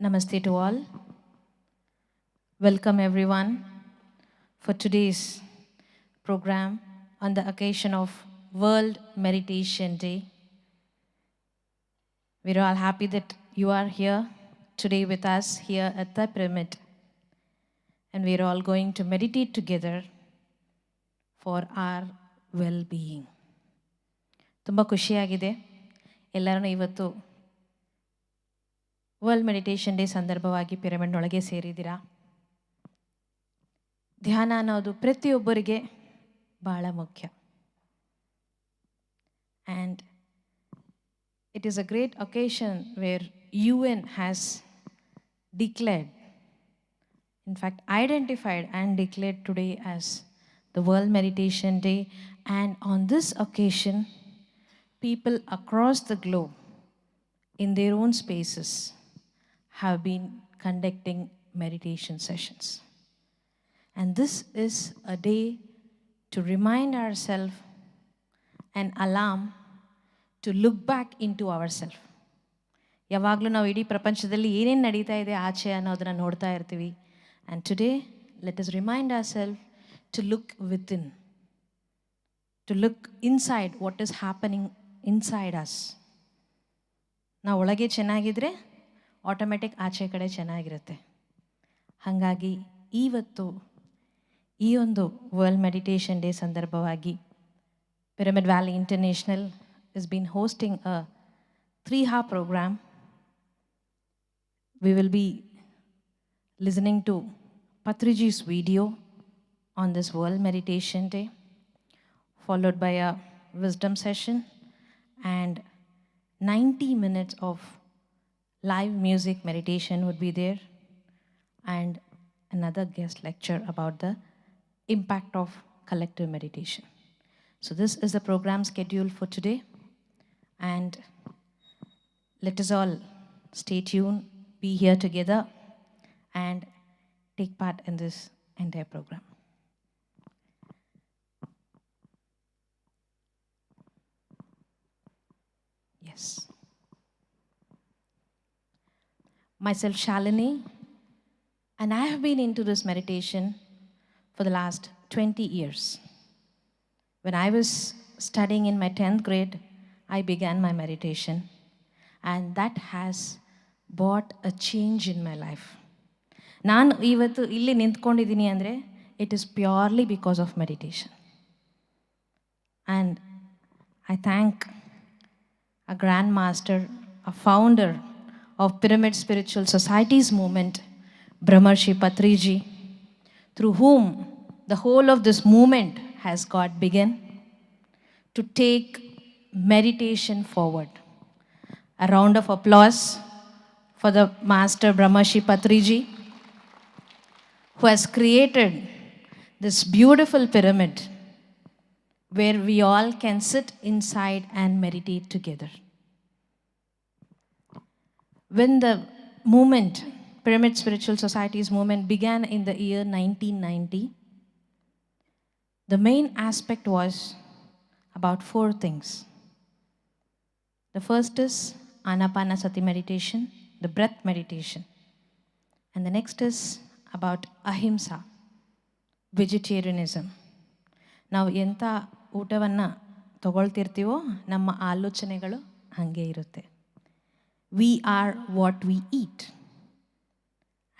Namaste to all. Welcome everyone for today's program on the occasion of World Meditation Day. We're all happy that you are here today with us here at the pyramid. And we're all going to meditate together for our well-being. ತುಂಬ ಖುಷಿಯಾಗಿದೆ ಎಲ್ಲರನ್ನೂ ಇವತ್ತು world meditation day ಸಂದರ್ಭವಾಗಿ ಪಿರಮಿಡ್ನೊಳಗೆ ಸೇರಿದ್ದೀರಾ. ಧ್ಯಾನ ಅನ್ನೋದು ಪ್ರತಿಯೊಬ್ಬರಿಗೆ ಬಹಳ ಮುಖ್ಯ. And it is a great occasion where UN has declared, in fact identified and declared today as the World Meditation Day. And on this occasion, people across the globe in their own spaces have been conducting meditation sessions. And this is a day to remind ourselves, an alarm to look back into ourselves. ಯಾವಾಗಲೂ ನಾವು ಇಡೀ ಪ್ರಪಂಚದಲ್ಲಿ ಏನೇನು ನಡೀತಾ ಇದೆ ಆಚೆ ಅನ್ನೋದನ್ನು ನೋಡ್ತಾ ಇರ್ತೀವಿ. And today, let us remind ourselves to look within, to look inside what is happening inside us. ನಾವು ಒಳಗೆ ಚೆನ್ನಾಗಿದ್ರೆ ಆಟೋಮೆಟಿಕ್ ಆಚೆ ಕಡೆ ಚೆನ್ನಾಗಿರುತ್ತೆ. ಹಾಗಾಗಿ ಇವತ್ತು ಈ ಒಂದು ವರ್ಲ್ಡ್ ಮೆಡಿಟೇಷನ್ ಡೇ ಸಂದರ್ಭವಾಗಿ Pyramid Valley International has been hosting a 3-hour program. We will be listening to Patri G's video on this World Meditation Day, followed by a wisdom session and 90 minutes of live music meditation would be there, and another guest lecture about the impact of collective meditation. So this is the program scheduled for today, and let us all stay tuned, be here together, and take part in this entire program. Yes. Myself, Shalini, and I have been into this meditation for the last 20 years. When I was studying in my 10th grade, I began my meditation, and that has brought a change in my life. ನಾನು ಇವತ್ತು ಇಲ್ಲಿ ನಿಂತ್ಕೊಂಡಿದ್ದೀನಿ ಅಂದರೆ it is purely because of meditation. And I thank a grandmaster, a founder of Pyramid Spiritual Society's movement, Brahmarshi Patri G, through whom the whole of this movement has got begun to take meditation forward. A round of applause for the master Brahmarshi Patri G, who has created this beautiful pyramid where we all can sit inside and meditate together. When the movement, Pyramid Spiritual Society's movement, began in the year 1990, the main aspect was about 4 things. The first is Anapanasati meditation, the breath meditation. And the next is about ahimsa, vegetarianism. ನಾವು ಎಂಥ ಊಟವನ್ನು ತಗೊಳ್ತಿರ್ತೀವೋ ನಮ್ಮ ಆಲೋಚನೆಗಳು ಹಾಗೆ ಇರುತ್ತೆ. We are what we eat.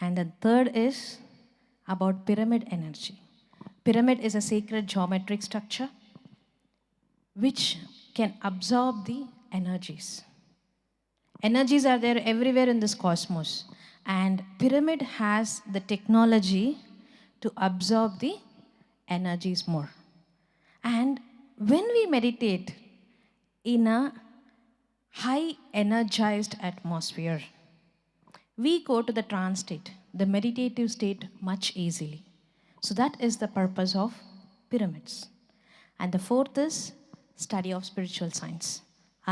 And the third is about pyramid energy. Pyramid is a sacred geometric structure which can absorb the energies. Energies are there everywhere in this cosmos, and pyramid has the technology to absorb the energies more. And when we meditate in a high energized atmosphere, we go to the trance state, the meditative state, much easily. So that is the purpose of pyramids. And the fourth is study of spiritual science,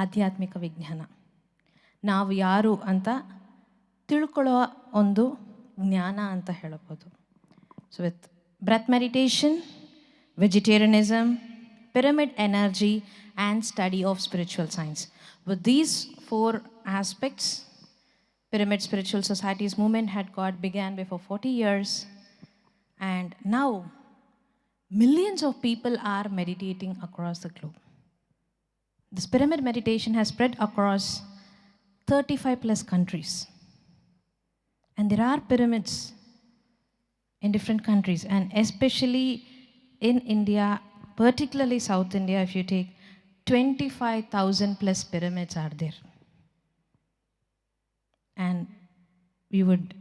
Adhyatmika Vijnana. ನಾವು ಯಾರು ಅಂತ ತಿಳ್ಕೊಳ್ಳೋ ಒಂದು ಜ್ಞಾನ ಅಂತ ಹೇಳ್ಬೋದು. So with breath meditation, vegetarianism, pyramid energy, and study of spiritual science. With these 4 aspects, Pyramid Spiritual Society's movement had got began before 40 years, and now millions of people are meditating across the globe. This pyramid meditation has spread across 35 plus countries. And there are pyramids in different countries, and especially in India, particularly South India, if you take 25,000 plus pyramids are there. And we would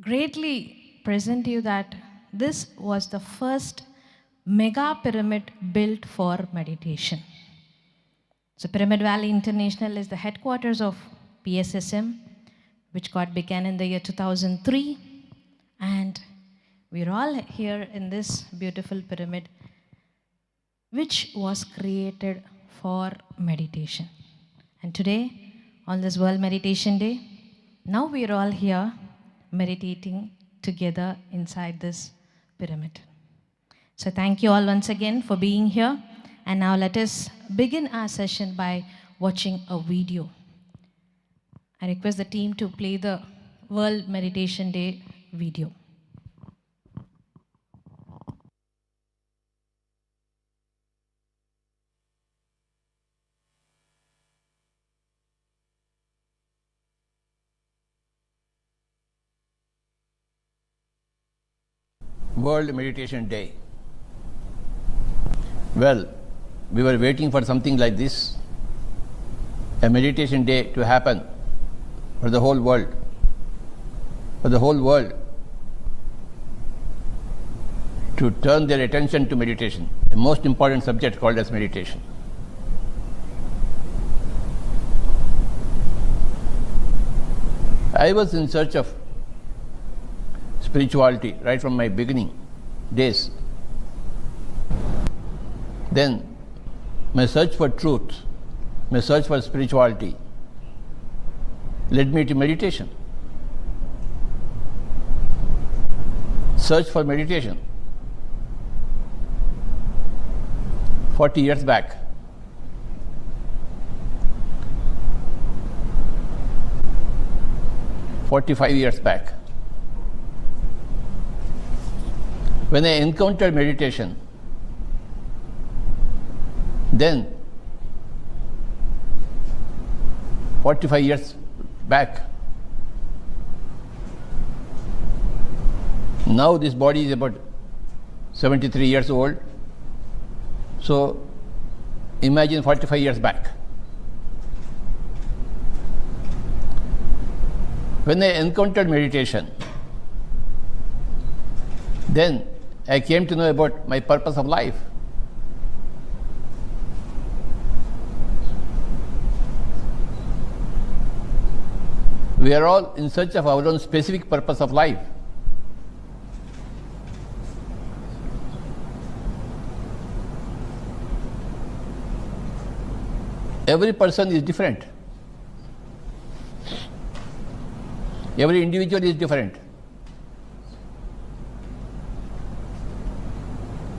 greatly present you that this was the first mega pyramid built for meditation. So Pyramid Valley International is the headquarters of PSSM, which got began in the year 2003. And we're all here in this beautiful pyramid, which was created for meditation. And today, on this World Meditation Day, now we're all here meditating together inside this pyramid. So thank you all once again for being here. And now let us begin our session by watching a video. I request the team to play the World Meditation Day video. World Meditation Day. Well, we were waiting for something like this, a meditation day to happen for the whole world. For the whole world to turn their attention to meditation, a most important subject called as meditation. I was in search of spirituality right from my beginning days. Then my search for truth, my search for spirituality led me to meditation. Search for meditation. 40 years back. "45 years back. When I encountered meditation, then 45 years back, now this body is about 73 years old, so imagine 45 years back. When I encountered meditation, then I came to know about my purpose of life. We are all in search of our own specific purpose of life. Every person is different. Every individual is different.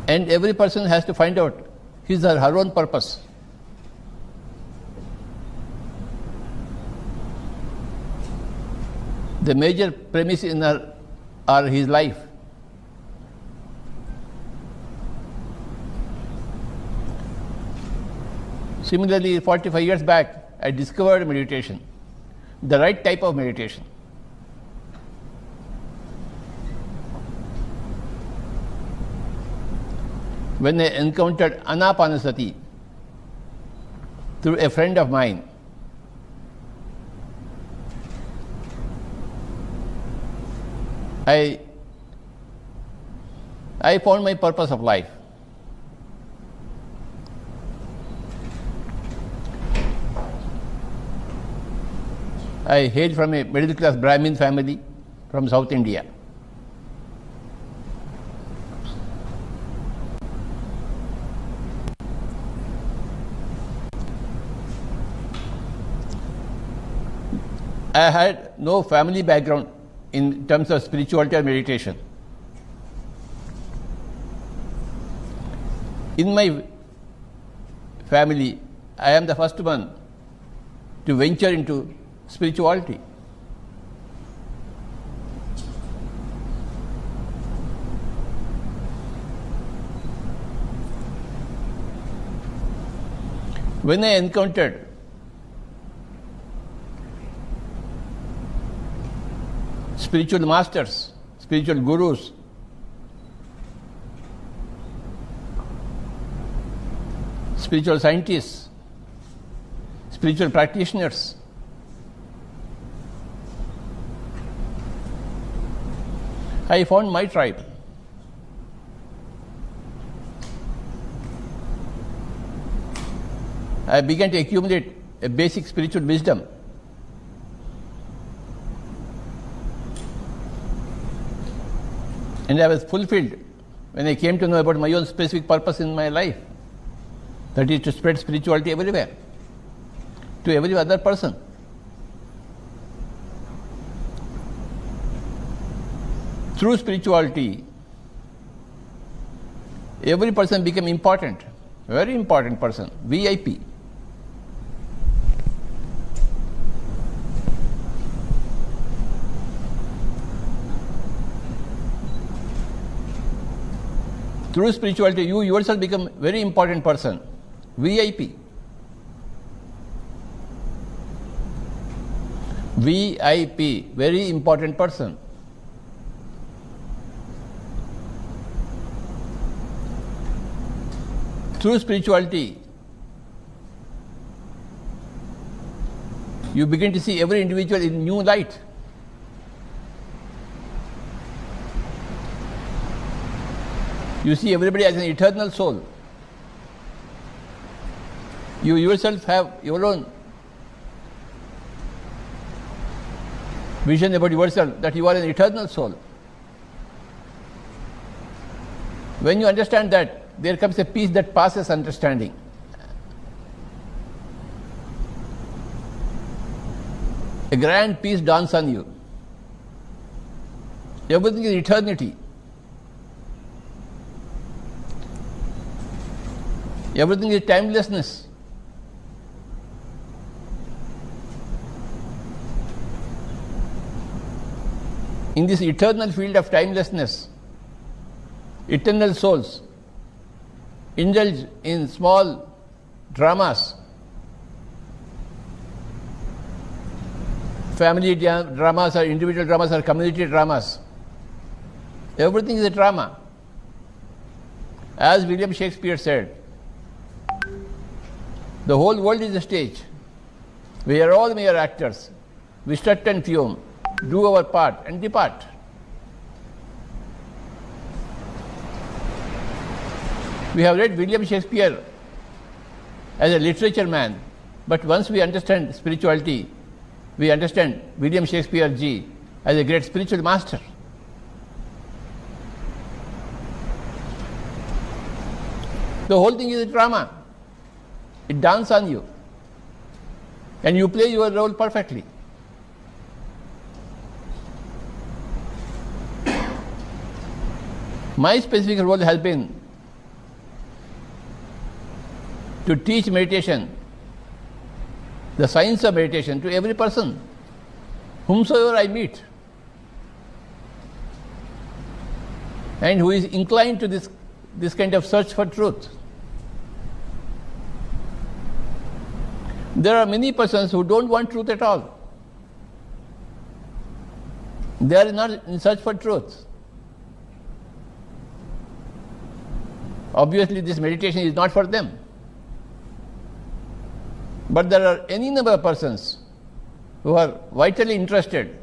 And every person has to find out his or her own purpose. The major premise in her or his life. Similarly, 45 years back, I discovered meditation, the right type of meditation. When I encountered Anapanasati through a friend of mine, I found my purpose of life. I hail from a middle class Brahmin family from South India. I had no family background in terms of spirituality or meditation. In my family, I am the first one to venture into spirituality. When I encountered spiritual masters, spiritual gurus, spiritual scientists, spiritual practitioners, I found my tribe. I began to accumulate a basic spiritual wisdom. And I was fulfilled when I came to know about my own specific purpose in my life. That is to spread spirituality everywhere, to every other person. Through spirituality, every person became important, very important person, VIP. Through spirituality, you yourself become very important person, VIP. VIP, very important person. Through spirituality, you begin to see every individual in new light. You see everybody as an eternal soul. You yourself have your own vision about yourself, that you are an eternal soul. When you understand that, there comes a peace that passes understanding. A grand peace dawns on you. Everything is eternity. Everything is timelessness. In this eternal field of timelessness, eternal souls indulge in small dramas, family dramas or individual dramas or community dramas. Everything is a drama. As William Shakespeare said, the whole world is a stage. We are all mere actors. We strut and fume, do our part and depart. We have read William Shakespeare as a literature man, but once we understand spirituality, we understand William Shakespeare G as a great spiritual master. The whole thing is a drama. It dawns on you, and you play your role perfectly. My specific role has been to teach meditation, the science of meditation, to every person, whomsoever I meet, and who is inclined to this kind of search for truth. There are many persons who don't want truth at all. They are not in search for truth. Obviously, this meditation is not for them. But there are any number of persons who are vitally interested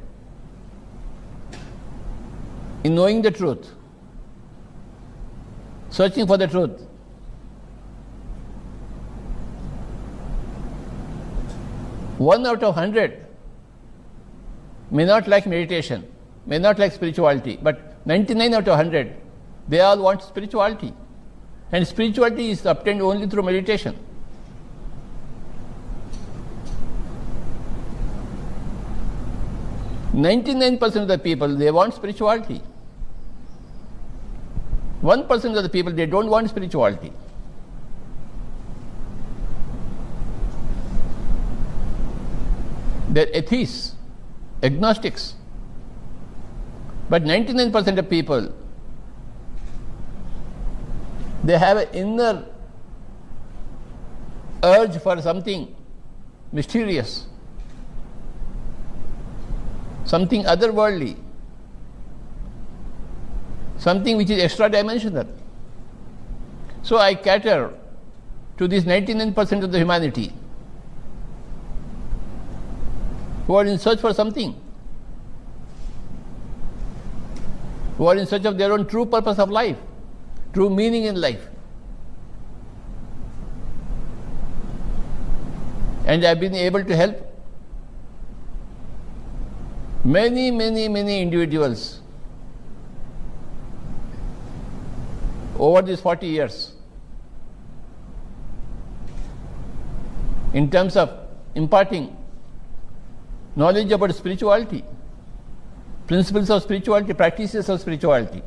in knowing the truth, searching for the truth. One out of 100 may not like meditation, may not like spirituality, but 99 out of 100, they all want spirituality. And spirituality is obtained only through meditation. "99% of the people, they want spirituality. 1% of the people, they don't want spirituality. They're atheists, agnostics. But 99% of people, they have an inner urge for something mysterious, something otherworldly, something which is extra dimensional. So I cater to this 99% of the humanity who are in search for something, who are in search of their own true purpose of life, true meaning in life. And I have been able to help many individuals over these 40 years in terms of imparting knowledge about spirituality, principles of spirituality, practices of spirituality.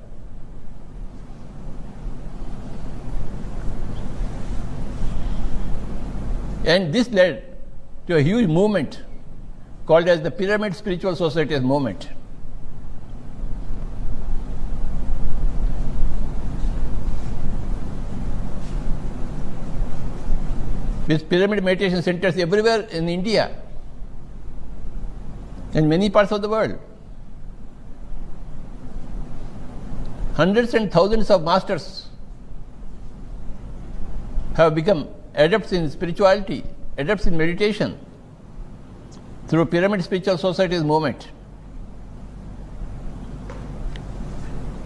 And this led to a huge movement called as the Pyramid Spiritual Societies movement. With pyramid meditation centers everywhere in India and many parts of the world. Hundreds and thousands of masters have become adepts in spirituality, adepts in meditation through Pyramid Spiritual Societies movement.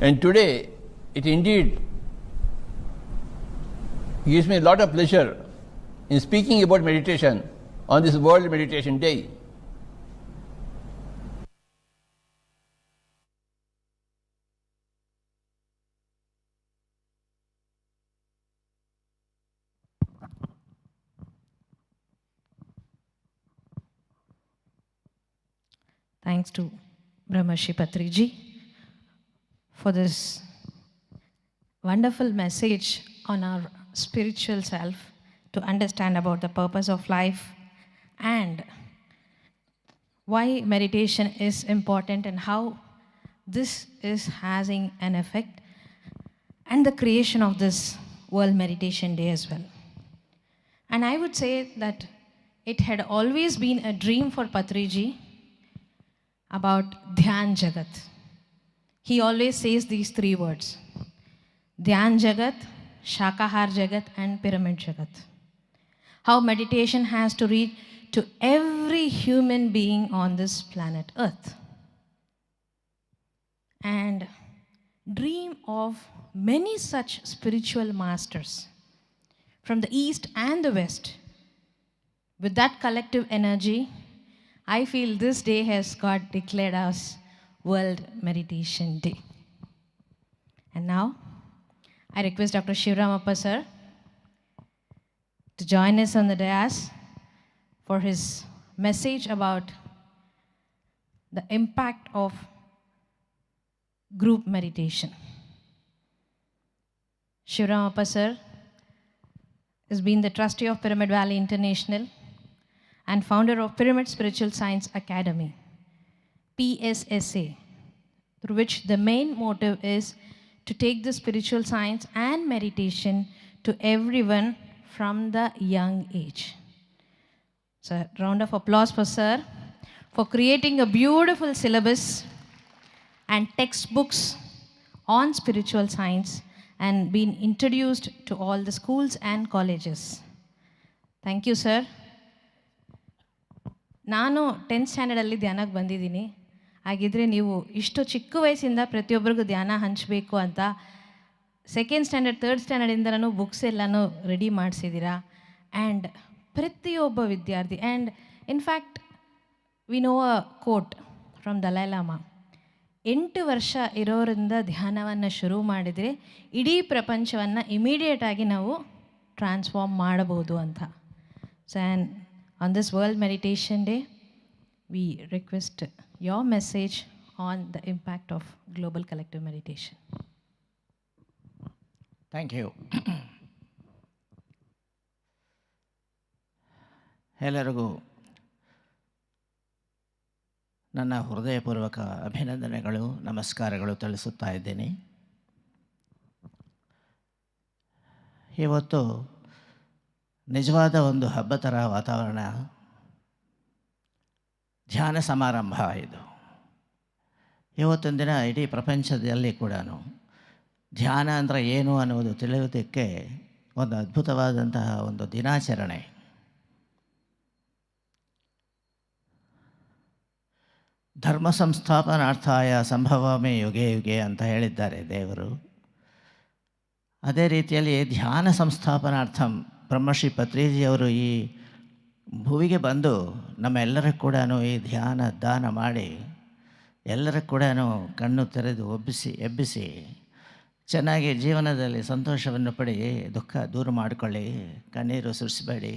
And today, it indeed gives me a lot of pleasure in speaking about meditation on this World Meditation Day. Thanks to Brahmarshi Patri G for this wonderful message on our spiritual self to understand about the purpose of life and why meditation is important and how this is having an effect, and the creation of this World Meditation Day as well. And I would say that it had always been a dream for Patri Ji about Dhyan Jagat. He always says these three words: Dhyan Jagat, Shakahar Jagat, and Pyramid Jagat. How meditation has to reach to every human being on this planet Earth. And dream of many such spiritual masters from the East and the West. With that collective energy, I feel this day has got declared as World Meditation Day. And now, I request Dr. Shivramappa sir to join us on the dais for his message about the impact of group meditation. Shivramappa sir has been the trustee of Pyramid Valley International and founder of Pyramid Spiritual Science Academy, PSSA, through which the main motive is to take the spiritual science and meditation to everyone from the young age. So, a round of applause for sir for creating a beautiful syllabus and textbooks on spiritual science and being introduced to all the schools and colleges. Thank you, sir. ನಾನು 10th ಸ್ಟ್ಯಾಂಡರ್ಡಲ್ಲಿ ಧ್ಯಾನಕ್ಕೆ ಬಂದಿದ್ದೀನಿ. ಹಾಗಿದ್ರೆ ನೀವು ಇಷ್ಟು ಚಿಕ್ಕ ವಯಸ್ಸಿಂದ ಪ್ರತಿಯೊಬ್ಬರಿಗೂ ಧ್ಯಾನ ಹಂಚಬೇಕು ಅಂತ 2nd ಸ್ಟ್ಯಾಂಡರ್ಡ್ 3rd ಸ್ಟ್ಯಾಂಡರ್ಡಿಂದನೂ ಬುಕ್ಸ್ ಎಲ್ಲನೂ ರೆಡಿ ಮಾಡಿಸಿದ್ದೀರಾ. ಆ್ಯಂಡ್ ಪ್ರತಿಯೊಬ್ಬ ವಿದ್ಯಾರ್ಥಿ, and in fact we know a quote from Dalai Lama, 8 ವರ್ಷ ಇರೋರಿಂದ ಧ್ಯಾನವನ್ನು ಶುರು ಮಾಡಿದರೆ ಇಡೀ ಪ್ರಪಂಚವನ್ನು ಇಮಿಡಿಯೇಟಾಗಿ ನಾವು ಟ್ರಾನ್ಸ್ಫಾರ್ಮ್ ಮಾಡಬಹುದು ಅಂತ. So and on this World Meditation Day, we request your message on the impact of global collective meditation. Thank you. ಎಲ್ಲರಿಗೂ ನನ್ನ ಹೃದಯಪೂರ್ವಕ ಅಭಿನಂದನೆಗಳು, ನಮಸ್ಕಾರಗಳು ತಿಳಿಸುತ್ತಾ ಇದ್ದೇನೆ. ಇವತ್ತು ನಿಜವಾದ ಒಂದು ಹಬ್ಬ ಥರ ವಾತಾವರಣ, ಧ್ಯಾನ ಸಮಾರಂಭ ಇದು. ಇವತ್ತೊಂದು ದಿನ ಇಡೀ ಪ್ರಪಂಚದಲ್ಲಿ ಕೂಡ ಧ್ಯಾನ ಅಂದರೆ ಏನು ಅನ್ನುವುದು ತಿಳಿಯೋದಕ್ಕೆ ಒಂದು ಅದ್ಭುತವಾದಂತಹ ಒಂದು ದಿನಾಚರಣೆ. ಧರ್ಮ ಸಂಸ್ಥಾಪನಾರ್ಥಾಯ ಸಂಭವಾಮಿ ಯುಗೆ ಯುಗೆ ಅಂತ ಹೇಳಿದ್ದಾರೆ ದೇವರು. ಅದೇ ರೀತಿಯಲ್ಲಿ ಧ್ಯಾನ ಸಂಸ್ಥಾಪನಾರ್ಥಂ ಬ್ರಹ್ಮಶ್ರೀ ಪತ್ರಿಜಿಯವರು ಈ ಭುವಿಗೆ ಬಂದು ನಮ್ಮೆಲ್ಲರಿಗೂ ಕೂಡ ಈ ಧ್ಯಾನ ದಾನ ಮಾಡಿ ಎಲ್ಲರಿಗೂ ಕೂಡ ಕಣ್ಣು ತೆರೆದು ಎಬ್ಬಿಸಿ ಚೆನ್ನಾಗಿ ಜೀವನದಲ್ಲಿ ಸಂತೋಷವನ್ನು ಪಡಿ, ದುಃಖ ದೂರ ಮಾಡಿಕೊಳ್ಳಿ, ಕಣ್ಣೀರು ಸುರಿಸಬೇಡಿ,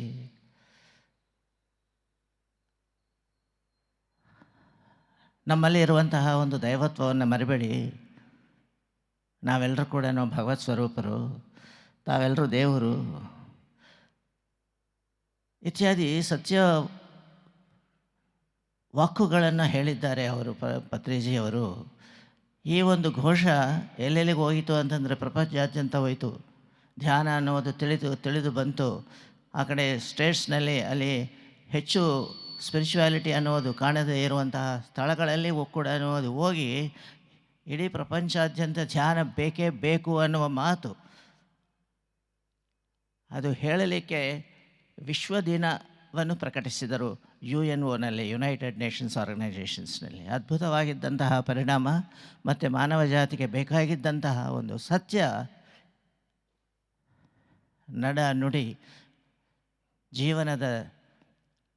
ನಮ್ಮಲ್ಲಿ ಇರುವಂತಹ ಒಂದು ದೈವತ್ವವನ್ನು ಮರಿಬೇಡಿ, ನಾವೆಲ್ಲರೂ ಕೂಡ ಭಗವತ್ ಸ್ವರೂಪರು, ತಾವೆಲ್ಲರೂ ದೇವರು ಇತ್ಯಾದಿ ಸತ್ಯ ವಾಕ್ಕುಗಳನ್ನು ಹೇಳಿದ್ದಾರೆ ಅವರು ಪತ್ರಿಜಿಯವರು. ಈ ಒಂದು ಘೋಷ ಎಲ್ಲೆಲ್ಲಿಗೆ ಹೋಯಿತು ಅಂತಂದರೆ ಪ್ರಪಂಚಾದ್ಯಂತ ಹೋಯಿತು. ಧ್ಯಾನ ಅನ್ನೋದು ತಿಳಿದು ಬಂತು. ಆ ಕಡೆ ಸ್ಟೇಟ್ಸ್ನಲ್ಲಿ ಅಲ್ಲಿ ಹೆಚ್ಚು ಸ್ಪಿರಿಚುವಾಲಿಟಿ ಅನ್ನೋದು ಕಾಣದೇ ಇರುವಂತಹ ಸ್ಥಳಗಳಲ್ಲಿ ಕೂಡ ಅದು ಹೋಗಿ ಇಡೀ ಪ್ರಪಂಚಾದ್ಯಂತ ಧ್ಯಾನ ಬೇಕೇ ಬೇಕು ಅನ್ನುವ ಮಾತು ಅದು ಹೇಳಲಿಕ್ಕೆ ವಿಶ್ವ ದಿನವನ್ನು ಪ್ರಕಟಿಸಿದರು UNOನಲ್ಲಿ, ಯುನೈಟೆಡ್ ನೇಷನ್ಸ್ ಆರ್ಗನೈಜೇಷನ್ಸ್ನಲ್ಲಿ. ಅದ್ಭುತವಾಗಿದ್ದಂತಹ ಪರಿಣಾಮ ಮತ್ತು ಮಾನವ ಜಾತಿಗೆ ಬೇಕಾಗಿದ್ದಂತಹ ಒಂದು ಸತ್ಯ ನಡ ನುಡಿ, ಜೀವನದ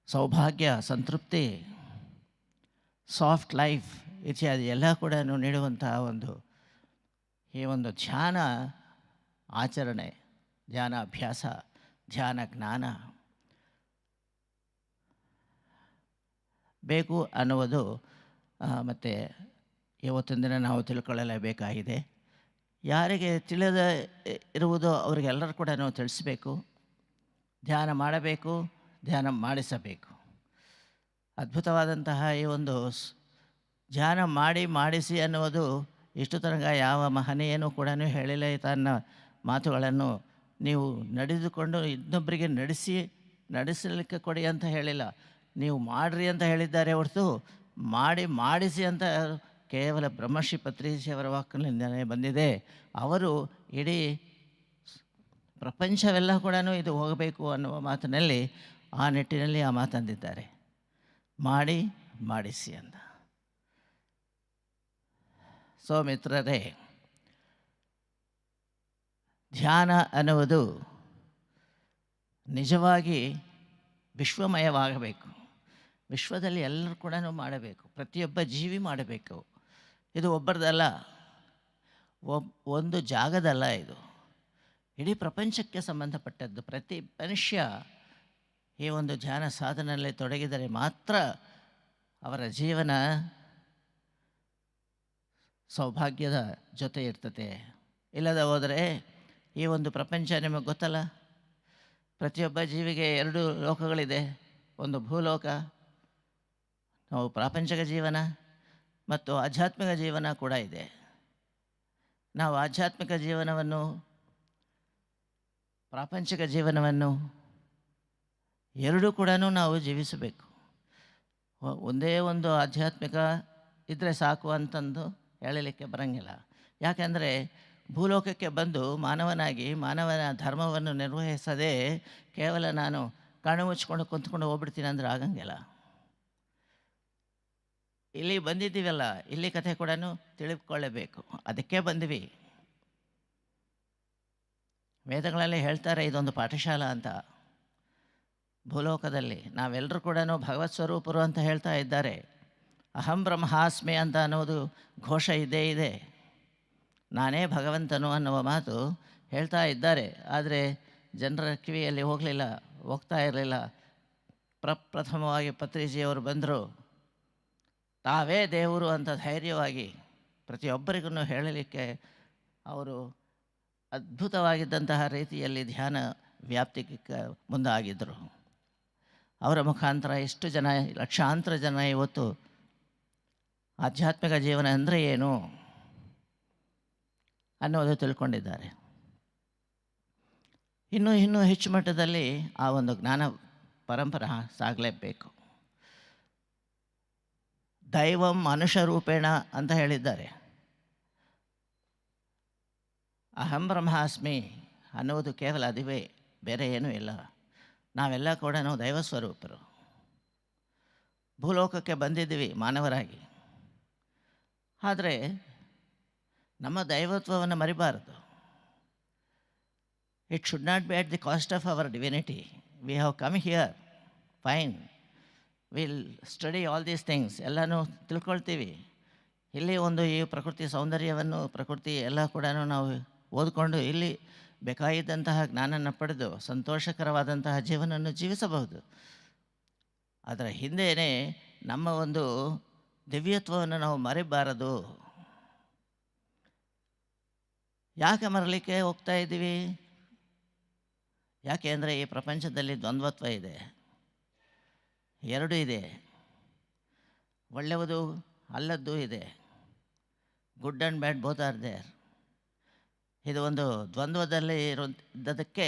ಸೌಭಾಗ್ಯ, ಸಂತೃಪ್ತಿ, ಸಾಫ್ಟ್ ಲೈಫ್ ಇತ್ಯಾದಿ ಎಲ್ಲ ಕೂಡ ನೀಡುವಂತಹ ಈ ಒಂದು ಧ್ಯಾನ ಆಚರಣೆ, ಧ್ಯಾನ ಅಭ್ಯಾಸ, ಧ್ಯಾನ ಜ್ಞಾನ ಬೇಕು ಅನ್ನುವುದು ಮತ್ತು ಇವತ್ತಿನ ದಿನ ನಾವು ತಿಳ್ಕೊಳ್ಳಲೇಬೇಕಾಗಿದೆ. ಯಾರಿಗೆ ತಿಳಿದ ಇರುವುದೋ ಅವರಿಗೆಲ್ಲರೂ ಕೂಡ ನಾವು ತಿಳಿಸಬೇಕು, ಧ್ಯಾನ ಮಾಡಬೇಕು, ಧ್ಯಾನ ಮಾಡಿಸಬೇಕು. ಅದ್ಭುತವಾದಂತಹ ಈ ಒಂದು ಧ್ಯಾನ ಮಾಡಿಸಿ ಅನ್ನುವುದು ಇಷ್ಟು ತನಕ ಯಾವ ಮಹನೀಯನೂ ಕೂಡ ಹೇಳಿಲ್ಲ. ತನ್ನ ಮಾತುಗಳನ್ನು ನೀವು ನಡೆದುಕೊಂಡು ಇನ್ನೊಬ್ಬರಿಗೆ ನಡೆಸಲಿಕ್ಕೆ ಕೊಡಿ ಅಂತ ಹೇಳಿಲ್ಲ, ನೀವು ಮಾಡಿರಿ ಅಂತ ಹೇಳಿದ್ದಾರೆ ಹೊರತು ಮಾಡಿಸಿ ಅಂತ ಕೇವಲ ಬ್ರಹ್ಮಶ್ರೀ ಪತ್ರಿಜಿಯವರ ವಾಕ್ಯದಿಂದಲೇ ಬಂದಿದೆ. ಅವರು ಇಡೀ ಪ್ರಪಂಚವೆಲ್ಲ ಕೂಡ ಇದು ಹೋಗಬೇಕು ಅನ್ನುವ ಮಾತಿನಲ್ಲಿ, ಆ ನಿಟ್ಟಿನಲ್ಲಿ ಆ ಮಾತಂದಿದ್ದಾರೆ, ಮಾಡಿಸಿ ಅಂತ. ಸೊ ಮಿತ್ರರೇ, ಧ್ಯಾನ ಅನ್ನುವುದು ನಿಜವಾಗಿ ವಿಶ್ವಮಯವಾಗಬೇಕು. ವಿಶ್ವದಲ್ಲಿ ಎಲ್ಲರೂ ಕೂಡ ಮಾಡಬೇಕು, ಪ್ರತಿಯೊಬ್ಬ ಜೀವಿ ಮಾಡಬೇಕು. ಇದು ಒಬ್ಬರದಲ್ಲ, ಒಂದು ಜಾಗದಲ್ಲ, ಇದು ಇಡೀ ಪ್ರಪಂಚಕ್ಕೆ ಸಂಬಂಧಪಟ್ಟದ್ದು. ಪ್ರತಿ ಮನುಷ್ಯ ಈ ಒಂದು ಧ್ಯಾನ ಸಾಧನೆಯಲ್ಲಿ ತೊಡಗಿದರೆ ಮಾತ್ರ ಅವರ ಜೀವನ ಸೌಭಾಗ್ಯದ ಜೊತೆ ಇರ್ತದೆ. ಇಲ್ಲದ ಹೋದರೆ ಈ ಒಂದು ಪ್ರಪಂಚ ನಿಮಗೆ ಗೊತ್ತಲ್ಲ, ಪ್ರತಿಯೊಬ್ಬ ಜೀವಿಗೆ 2 ಲೋಕಗಳಿದೆ. ಒಂದು ಭೂಲೋಕ, ನಾವು ಪ್ರಾಪಂಚಿಕ ಜೀವನ, ಮತ್ತು ಆಧ್ಯಾತ್ಮಿಕ ಜೀವನ ಕೂಡ ಇದೆ. ನಾವು ಆಧ್ಯಾತ್ಮಿಕ ಜೀವನವನ್ನು, ಪ್ರಾಪಂಚಿಕ ಜೀವನವನ್ನು ಎರಡೂ ಕೂಡ ನಾವು ಜೀವಿಸಬೇಕು. ಒಂದೇ ಒಂದು ಆಧ್ಯಾತ್ಮಿಕ ಇದ್ದರೆ ಸಾಕು ಅಂತಂದು ಹೇಳಲಿಕ್ಕೆ ಬರೋಂಗಿಲ್ಲ. ಯಾಕೆಂದರೆ ಭೂಲೋಕಕ್ಕೆ ಬಂದು ಮಾನವನಾಗಿ ಮಾನವನ ಧರ್ಮವನ್ನು ನಿರ್ವಹಿಸದೆ ಕೇವಲ ನಾನು ಕಣ್ಣು ಮುಚ್ಕೊಂಡು ಕುಂತ್ಕೊಂಡು ಹೋಗ್ಬಿಡ್ತೀನಿ ಅಂದರೆ ಆಗಂಗಿಲ್ಲ. ಇಲ್ಲಿ ಬಂದಿದ್ದೀವಲ್ಲ, ಇಲ್ಲಿ ಕಥೆ ಕೂಡ ತಿಳಿದುಕೊಳ್ಳಬೇಕು, ಅದಕ್ಕೆ ಬಂದ್ವಿ. ವೇದಗಳಲ್ಲಿ ಹೇಳ್ತಾರೆ ಇದೊಂದು ಪಾಠಶಾಲಾ ಅಂತ. ಭೂಲೋಕದಲ್ಲಿ ನಾವೆಲ್ಲರೂ ಕೂಡ ಭಗವತ್ ಸ್ವರೂಪರು ಅಂತ ಹೇಳ್ತಾ ಇದ್ದಾರೆ. ಅಹಂ ಬ್ರಹ್ಮಾಸ್ಮಿ ಅಂತ ಅನ್ನೋದು ಘೋಷ ಇದ್ದೇ ಇದೆ. ನಾನೇ ಭಗವಂತನು ಅನ್ನುವ ಮಾತು ಹೇಳ್ತಾ ಇದ್ದಾರೆ. ಆದರೆ ಜನರ ಕಿವಿಯಲ್ಲಿ ಹೋಗ್ತಾ ಇರಲಿಲ್ಲ. ಪ್ರಥಮವಾಗಿ ಪತ್ರಿಜಿಯವರು ಬಂದರು, ತಾವೇ ದೇವರು ಅಂತ ಧೈರ್ಯವಾಗಿ ಪ್ರತಿಯೊಬ್ಬರಿಗೂ ಹೇಳಲಿಕ್ಕೆ ಅವರು ಅದ್ಭುತವಾಗಿದ್ದಂತಹ ರೀತಿಯಲ್ಲಿ ಧ್ಯಾನ ವ್ಯಾಪ್ತಿಗೆ ಮುಂದಾಗಿದ್ದರು. ಅವರ ಮುಖಾಂತರ ಎಷ್ಟು ಜನ, ಲಕ್ಷಾಂತರ ಜನ ಇವತ್ತು ಆಧ್ಯಾತ್ಮಿಕ ಜೀವನ ಅಂದರೆ ಏನು ಅನ್ನೋದು ತಿಳ್ಕೊಂಡಿದ್ದಾರೆ. ಇನ್ನೂ ಹೆಚ್ಚು ಮಟ್ಟದಲ್ಲಿ ಆ ಒಂದು ಜ್ಞಾನ ಪರಂಪರೆ ಸಾಗಲೇಬೇಕು. ದೈವಂ ಮನುಷ್ಯ ರೂಪೇಣ ಅಂತ ಹೇಳಿದ್ದಾರೆ. ಅಹಂ ಬ್ರಹ್ಮಾಸ್ಮಿ ಅನ್ನುವುದು ಕೇವಲ ಅದುವೇ, ಬೇರೆ ಏನೂ ಇಲ್ಲ. ನಾವೆಲ್ಲ ಕೂಡ ದೈವ ಸ್ವರೂಪರು. ಭೂಲೋಕಕ್ಕೆ ಬಂದಿದ್ದೀವಿ ಮಾನವರಾಗಿ. ಆದರೆ ನಮ್ಮ ದೈವತ್ವವನ್ನು ಮರಿಬಾರದು. It should not be at the cost of our divinity. We have come here, fine, will study all these things, ಎಲ್ಲನೂ ತಿಳ್ಕೊಳ್ತೀವಿ. ಇಲ್ಲಿ ಈ ಪ್ರಕೃತಿ ಸೌಂದರ್ಯವನ್ನು, ಪ್ರಕೃತಿ ಎಲ್ಲ ಕೂಡ ನಾವು ಓದಿಕೊಂಡು ಇಲ್ಲಿ ಬೇಕಾಗಿದ್ದಂತಹ ಜ್ಞಾನನ ಪಡೆದು ಸಂತೋಷಕರವಾದಂತಹ ಜೀವನವನ್ನು ಜೀವಿಸಬಹುದು. ಅದರ ಹಿಂದೆಯೇ ನಮ್ಮ ದಿವ್ಯತ್ವವನ್ನು ನಾವು ಮರಿಬಾರದು. ಯಾಕೆ ಮರಲಿಕ್ಕೆ ಹೋಗ್ತಾ ಇದ್ದೀವಿ? ಯಾಕೆ ಅಂದರೆ ಈ ಪ್ರಪಂಚದಲ್ಲಿ ದ್ವಂದ್ವತ್ವ ಇದೆ, ಎರಡೂ ಇದೆ. ಒಳ್ಳೆಯದು ಅಲ್ಲದ್ದು ಇದೆ. Good and bad both are there. ಇದು ದ್ವಂದ್ವದಲ್ಲಿ ಇದ್ದದಕ್ಕೆ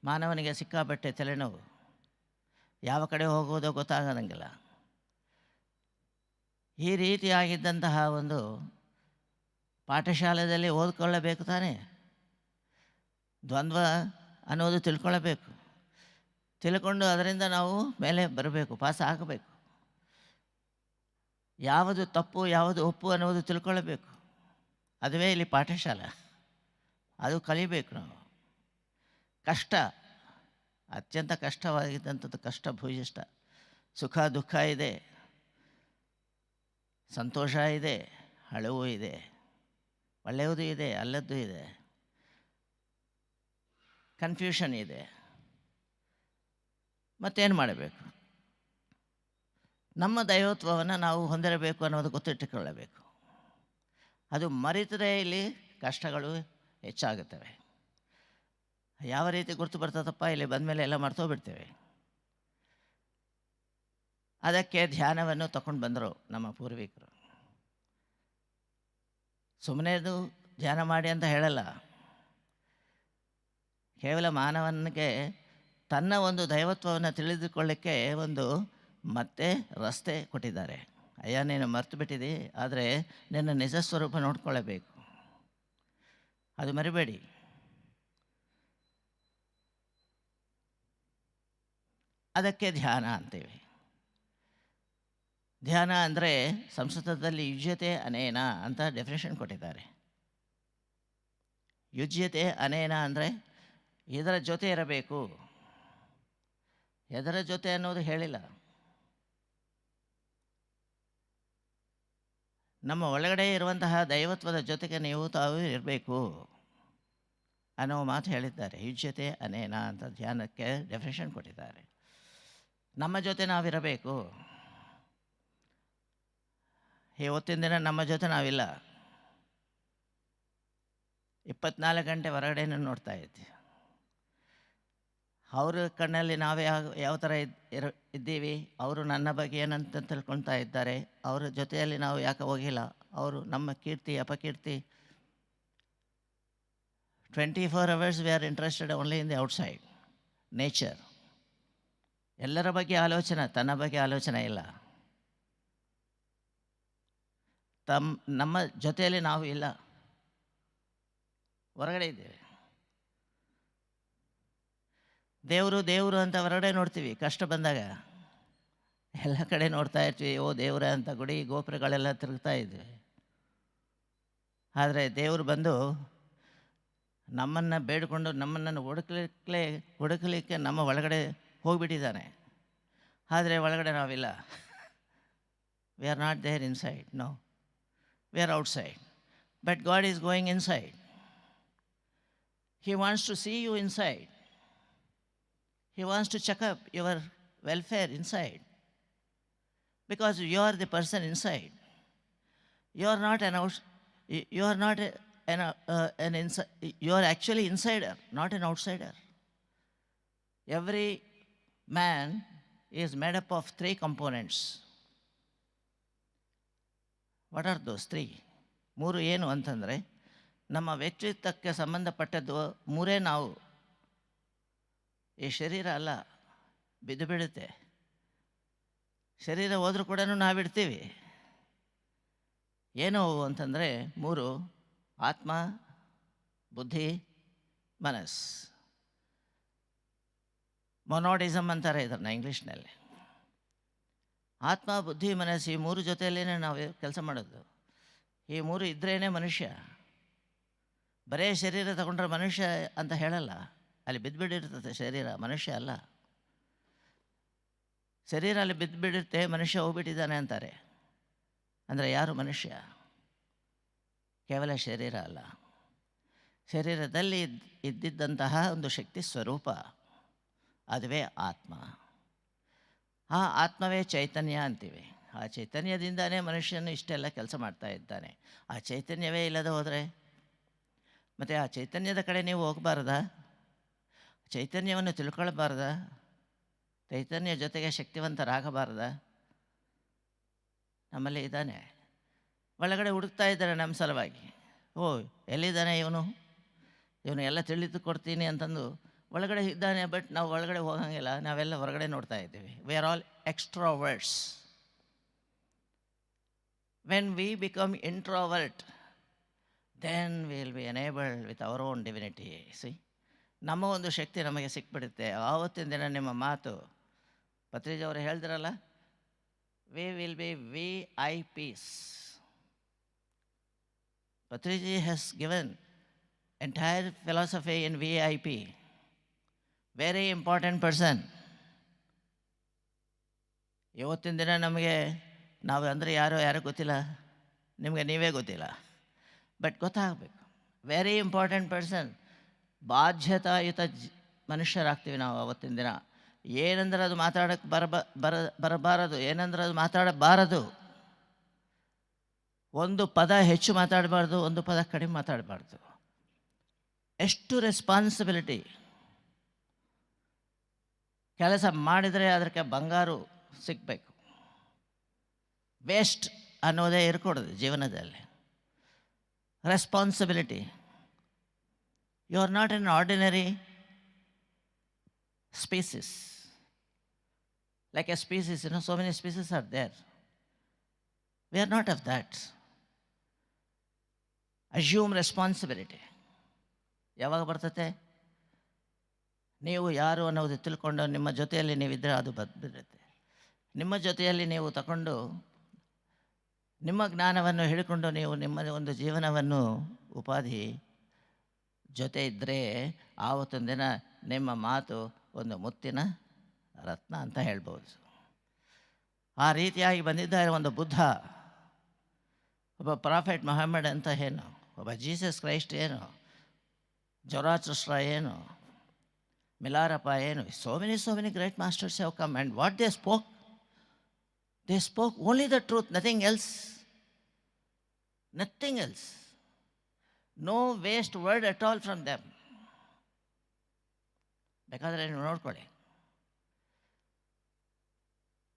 ಮಾನವನಿಗೆ ಸಿಕ್ಕಾಪಟ್ಟೆ ತಲೆನೋವು. ಯಾವ ಕಡೆ ಹೋಗೋದೋ ಗೊತ್ತಾಗದಂಗಿಲ್ಲ. ಈ ರೀತಿಯಾಗಿದ್ದಂತಹ ಪಾಠಶಾಲೆಯಲ್ಲಿ ಓದ್ಕೊಳ್ಳಬೇಕು ತಾನೇ. ದ್ವಂದ್ವ ಅನ್ನೋದು ತಿಳ್ಕೊಳ್ಳಬೇಕು. ತಿಳ್ಕೊಂಡು ಅದರಿಂದ ನಾವು ಮೇಲೆ ಬರಬೇಕು, ಪಾಸ್ ಆಗಬೇಕು. ಯಾವುದು ತಪ್ಪು ಯಾವುದು ಒಪ್ಪು ಅನ್ನೋದು ತಿಳ್ಕೊಳ್ಳಬೇಕು. ಅದುವೇ ಇಲ್ಲಿ ಪಾಠಶಾಲೆ. ಅದು ಕಲಿಬೇಕು ನಾವು. ಕಷ್ಟ, ಅತ್ಯಂತ ಕಷ್ಟವಾಗಿದ್ದಂಥದ್ದು ಕಷ್ಟ ಭೂಯಿಷ್ಠ. ಸುಖ ದುಃಖ ಇದೆ, ಸಂತೋಷ ಇದೆ, ಅಳುವು ಇದೆ, ಒಳ್ಳೆಯದು ಇದೆ, ಅಲ್ಲದ್ದು ಇದೆ, ಕನ್ಫ್ಯೂಷನ್ ಇದೆ. ಮತ್ತೇನು ಮಾಡಬೇಕು? ನಮ್ಮ ದೈವತ್ವವನ್ನು ನಾವು ಹೊಂದಿರಬೇಕು ಅನ್ನೋದು ಗೊತ್ತಿಟ್ಟುಕೊಳ್ಳಬೇಕು. ಅದು ಮರೆತರೆ ಇಲ್ಲಿ ಕಷ್ಟಗಳು ಹೆಚ್ಚಾಗುತ್ತವೆ. ಯಾವ ರೀತಿ ಗುರ್ತು ಬರ್ತದಪ್ಪ, ಇಲ್ಲಿ ಬಂದ ಮೇಲೆ ಎಲ್ಲ ಮರ್ತೋಗ್ಬಿಡ್ತೇವೆ. ಅದಕ್ಕೆ ಧ್ಯಾನವನ್ನು ತಗೊಂಡು ಬಂದರು ನಮ್ಮ ಪೂರ್ವಿಕರು. ಸುಮ್ಮನೆದು ಧ್ಯಾನ ಮಾಡಿ ಅಂತ ಹೇಳಲ್ಲ. ಕೇವಲ ಮಾನವನಿಗೆ ತನ್ನ ದೈವತ್ವವನ್ನು ತಿಳಿದುಕೊಳ್ಳಿಕ್ಕೆ ಮತ್ತೆ ರಸ್ತೆ ಕೊಟ್ಟಿದ್ದಾರೆ. ಅಯ್ಯ, ನೀನು ಮರ್ತು ಬಿಟ್ಟಿದ್ದಿ, ಆದರೆ ನಿನ್ನ ನಿಜ ಸ್ವರೂಪ ನೋಡ್ಕೊಳ್ಳಬೇಕು. ಅದು ಮರಿಬೇಡಿ. ಅದಕ್ಕೆ ಧ್ಯಾನ ಅಂತೀವಿ. ಧ್ಯಾನ ಅಂದರೆ ಸಂಸ್ಕೃತದಲ್ಲಿ ಯುಜ್ಯತೆ ಅನೇನ ಅಂತ ಡೆಫಿನೇಷನ್ ಕೊಟ್ಟಿದ್ದಾರೆ. ಯುಜ್ಯತೆ ಅನೇನ ಅಂದರೆ ಇದರ ಜೊತೆ ಇರಬೇಕು. ಎದರ ಜೊತೆ ಅನ್ನೋದು ಹೇಳಿಲ್ಲ. ನಮ್ಮ ಒಳಗಡೆ ಇರುವಂತಹ ದೈವತ್ವದ ಜೊತೆಗೆ ತಾವು ಇರಬೇಕು ಅನ್ನೋ ಮಾತು ಹೇಳಿದ್ದಾರೆ. ಯುಜ್ಯತೆ ಅನೇನ ಅಂತ ಧ್ಯಾನಕ್ಕೆ ಡೆಫಿನೇಷನ್ ಕೊಟ್ಟಿದ್ದಾರೆ. ನಮ್ಮ ಜೊತೆ ನಾವಿರಬೇಕು. ಇವತ್ತಿನ ದಿನ ನಮ್ಮ ಜೊತೆ ನಾವಿಲ್ಲ. 24 ಗಂಟೆ ಹೊರಗಡೆನೂ ನೋಡ್ತಾ ಇದ್ದೀವಿ. ಅವ್ರ ಕಣ್ಣಲ್ಲಿ ನಾವೇ ಯಾವ ಥರ ಇದ್ದೀವಿ, ಅವರು ನನ್ನ ಬಗ್ಗೆ ಏನಂತ ತಿಳ್ಕೊಳ್ತಾ ಇದ್ದಾರೆ, ಅವರ ಜೊತೆಯಲ್ಲಿ ನಾವು ಯಾಕೆ ಹೋಗಿಲ್ಲ, ಅವರು ನಮ್ಮ ಕೀರ್ತಿ ಅಪಕೀರ್ತಿ. 24 hours we are interested only in the outside nature. ಎಲ್ಲರ ಬಗ್ಗೆ ಆಲೋಚನೆ, ತನ್ನ ಬಗ್ಗೆ ಆಲೋಚನೆ ಇಲ್ಲ. ನಮ್ಮ ಜೊತೆಯಲ್ಲಿ ನಾವು ಇಲ್ಲ, ಹೊರಗಡೆ ಇದ್ದೇವೆ. ದೇವರು ದೇವರು ಅಂತ ಹೊರಗಡೆ ನೋಡ್ತೀವಿ. ಕಷ್ಟ ಬಂದಾಗ ಎಲ್ಲ ಕಡೆ ನೋಡ್ತಾ ಇರ್ತೀವಿ, ಓ ದೇವರ ಅಂತ ಗುಡಿ ಗೋಪುರಗಳೆಲ್ಲ ತಿರುಗ್ತಾ ಇದ್ವಿ. ಆದರೆ ದೇವರು ಬಂದು ನಮ್ಮನ್ನು ಬೇಡಿಕೊಂಡು ನಮ್ಮನ್ನು ಹುಡುಕಲಿಕ್ಕೆ ನಮ್ಮ ಒಳಗಡೆ ಹೋಗಿಬಿಟ್ಟಿದ್ದಾನೆ. ಆದರೆ ಒಳಗಡೆ ನಾವಿಲ್ಲ. We are not there inside. No, we are outside. But God is going inside. He wants to see you inside. He wants to check up your welfare inside. Because you are the person inside. You are not you are actually insider, not an outsider. Every man is made up of 3 components. What are those 3? 3 ಏನು ಅಂತಂದರೆ, ನಮ್ಮ ವ್ಯಕ್ತಿತ್ವಕ್ಕೆ ಸಂಬಂಧಪಟ್ಟದ್ದು 3 ನಾವು. ಈ ಶರೀರ ಅಲ್ಲ, ಬಿದ್ದು ಬಿಡುತ್ತೆ. ಶರೀರ ಹೋದರೂ ಕೂಡ ನಾವಿಡ್ತೀವಿ. ಏನು ಅಂತಂದರೆ 3: ಆತ್ಮ, ಬುದ್ಧಿ, ಮನಸ್ಸು. ಮೊನೋಡಿಸಮ್ ಅಂತಾರೆ ಇದನ್ನು ಇಂಗ್ಲೀಷ್ನಲ್ಲಿ. ಆತ್ಮ, ಬುದ್ಧಿ, ಮನಸ್ಸು ಈ 3 ಜೊತೆಯಲ್ಲೇ ನಾವು ಕೆಲಸ ಮಾಡೋದು. ಈ 3 ಇದ್ರೇ ಮನುಷ್ಯ. ಬರೇ ಶರೀರ ತಗೊಂಡ್ರೆ ಮನುಷ್ಯ ಅಂತ ಹೇಳಲ್ಲ. ಅಲ್ಲಿ ಬಿದ್ದುಬಿಟ್ಟಿರ್ತದೆ ಶರೀರ, ಮನುಷ್ಯ ಅಲ್ಲ. ಶರೀರ ಅಲ್ಲಿ ಬಿದ್ದುಬಿಡುತ್ತೆ, ಮನುಷ್ಯ ಹೋಗ್ಬಿಟ್ಟಿದ್ದಾನೆ ಅಂತಾರೆ. ಅಂದರೆ ಯಾರು ಮನುಷ್ಯ? ಕೇವಲ ಶರೀರ ಅಲ್ಲ, ಶರೀರದಲ್ಲಿ ಇದ್ದಿದ್ದಂತಹ ಒಂದು ಶಕ್ತಿ ಸ್ವರೂಪ, ಅದುವೇ ಆತ್ಮ. ಆ ಆತ್ಮವೇ ಚೈತನ್ಯ ಅಂತೀವಿ. ಆ ಚೈತನ್ಯದಿಂದನೇ ಮನುಷ್ಯನು ಇಷ್ಟೆಲ್ಲ ಕೆಲಸ ಮಾಡ್ತಾ ಇದ್ದಾನೆ. ಆ ಚೈತನ್ಯವೇ ಇಲ್ಲದೆ ಹೋದರೆ ಮತ್ತು ಆ ಚೈತನ್ಯದ ಕಡೆ ನೀವು ಹೋಗಬಾರ್ದಾ? ಚೈತನ್ಯವನ್ನು ತಿಳ್ಕೊಳ್ಬಾರ್ದಾ? ಚೈತನ್ಯ ಜೊತೆಗೆ ಶಕ್ತಿವಂತರಾಗಬಾರ್ದ? ನಮ್ಮಲ್ಲಿ ಇದ್ದಾನೆ, ಒಳಗಡೆ ಹುಡುಕ್ತಾ ಇದ್ದಾರೆ ನಮ್ಮ ಸಲುವಾಗಿ. ಓ, ಎಲ್ಲಿದ್ದಾನೆ ಇವನು ಎಲ್ಲ ತಿಳಿದು ಕೊಡ್ತೀನಿ ಅಂತಂದು ಒಳಗಡೆ ಇದ್ದಾನೆ. ಬಟ್ ನಾವು ಒಳಗಡೆ ಹೋಗಂಗಿಲ್ಲ, ನಾವೆಲ್ಲ ಹೊರಗಡೆ ನೋಡ್ತಾ ಇದ್ದೀವಿ. We are all extroverts. When we become introvert, then we will be enabled with our own divinity. See, ನಮ್ಮ ಒಂದು ಶಕ್ತಿ ನಮಗೆ ಸಿಕ್ಬಿಡುತ್ತೆ. ಆವತ್ತಿನ ದಿನ ನಿಮ್ಮ ಮಾತು ಪತ್ರಿಜಿ ಅವರು ಹೇಳಿದ್ರಲ್ಲ, V will B VIPs. Patriji has given entire philosophy in VIP. Very important person. ಇವತ್ತಿನ ದಿನ ನಮಗೆ ನಾವು ಅಂದರೆ ಯಾರೋ ಗೊತ್ತಿಲ್ಲ, ನಿಮಗೆ ನೀವೇ ಗೊತ್ತಿಲ್ಲ, ಬಟ್ ಗೊತ್ತಾಗಬೇಕು. Very important person. ಬಾಧ್ಯತಾಯುತ ಮನುಷ್ಯರಾಗ್ತೀವಿ ನಾವು ಅವತ್ತಿನ ದಿನ. ಏನಂದ್ರೆ ಅದು ಮಾತಾಡೋಕ್ಕೆ ಬರಬಾರದು, ಏನಂದ್ರೆ ಅದು ಮಾತಾಡಬಾರದು. ಒಂದು ಪದ ಹೆಚ್ಚು ಮಾತಾಡಬಾರ್ದು, ಒಂದು ಪದ ಕಡಿಮೆ ಮಾತಾಡಬಾರ್ದು. ಎಷ್ಟು ರೆಸ್ಪಾನ್ಸಿಬಿಲಿಟಿ. ಕೆಲಸ ಮಾಡಿದರೆ ಅದಕ್ಕೆ ಬಂಗಾರು ಸಿಗಬೇಕು. ವೇಸ್ಟ್ ಅನ್ನೋದೇ ಇರ್ಕೊಡೋದು ಜೀವನದಲ್ಲಿ. Responsibility. You are not an ordinary species. Like a species, so many species are there. We are not of that. Assume responsibility. ಯಾವಾಗ ಬರ್ತತೆ? ನೀವು ಯಾರು ಅನ್ನೋದು ತಿಳ್ಕೊಂಡು ನಿಮ್ಮ ಜೊತೆಯಲ್ಲಿ ನೀವಿದ್ದರೆ ಅದು ಬರುತ್ತೆ. ನಿಮ್ಮ ಜೊತೆಯಲ್ಲಿ ನೀವು ತಗೊಂಡು ನಿಮ್ಮ ಜ್ಞಾನವನ್ನು ಹಿಡ್ಕೊಂಡು ನೀವು ನಿಮ್ಮ ಒಂದು ಜೀವನವನ್ನು ಉಪಾಧಿ ಜೊತೆ ಇದ್ದರೆ ಆವತ್ತೊಂದು ದಿನ ನಿಮ್ಮ ಮಾತು ಒಂದು ಮುತ್ತಿನ ರತ್ನ ಅಂತ ಹೇಳ್ಬೋದು. ಆ ರೀತಿಯಾಗಿ ಬಂದಿದ್ದಾರೆ ಒಂದು ಬುದ್ಧ, ಒಬ್ಬ ಪ್ರಾಫೆಟ್ ಮೊಹಮ್ಮದ್ ಅಂತ ಏನು, ಒಬ್ಬ ಜೀಸಸ್ ಕ್ರೈಸ್ಟ್ ಏನು, ಜೊರಾಸ್ಟ್ರ ಏನು, ಮಿಲಾರಪ್ಪ ಏನು. so many great masters have come, and what they spoke only the truth, nothing else. No waste word at all from them. ಬೇಕಾದರೆ ನೀವು ನೋಡ್ಕೊಳ್ಳಿ.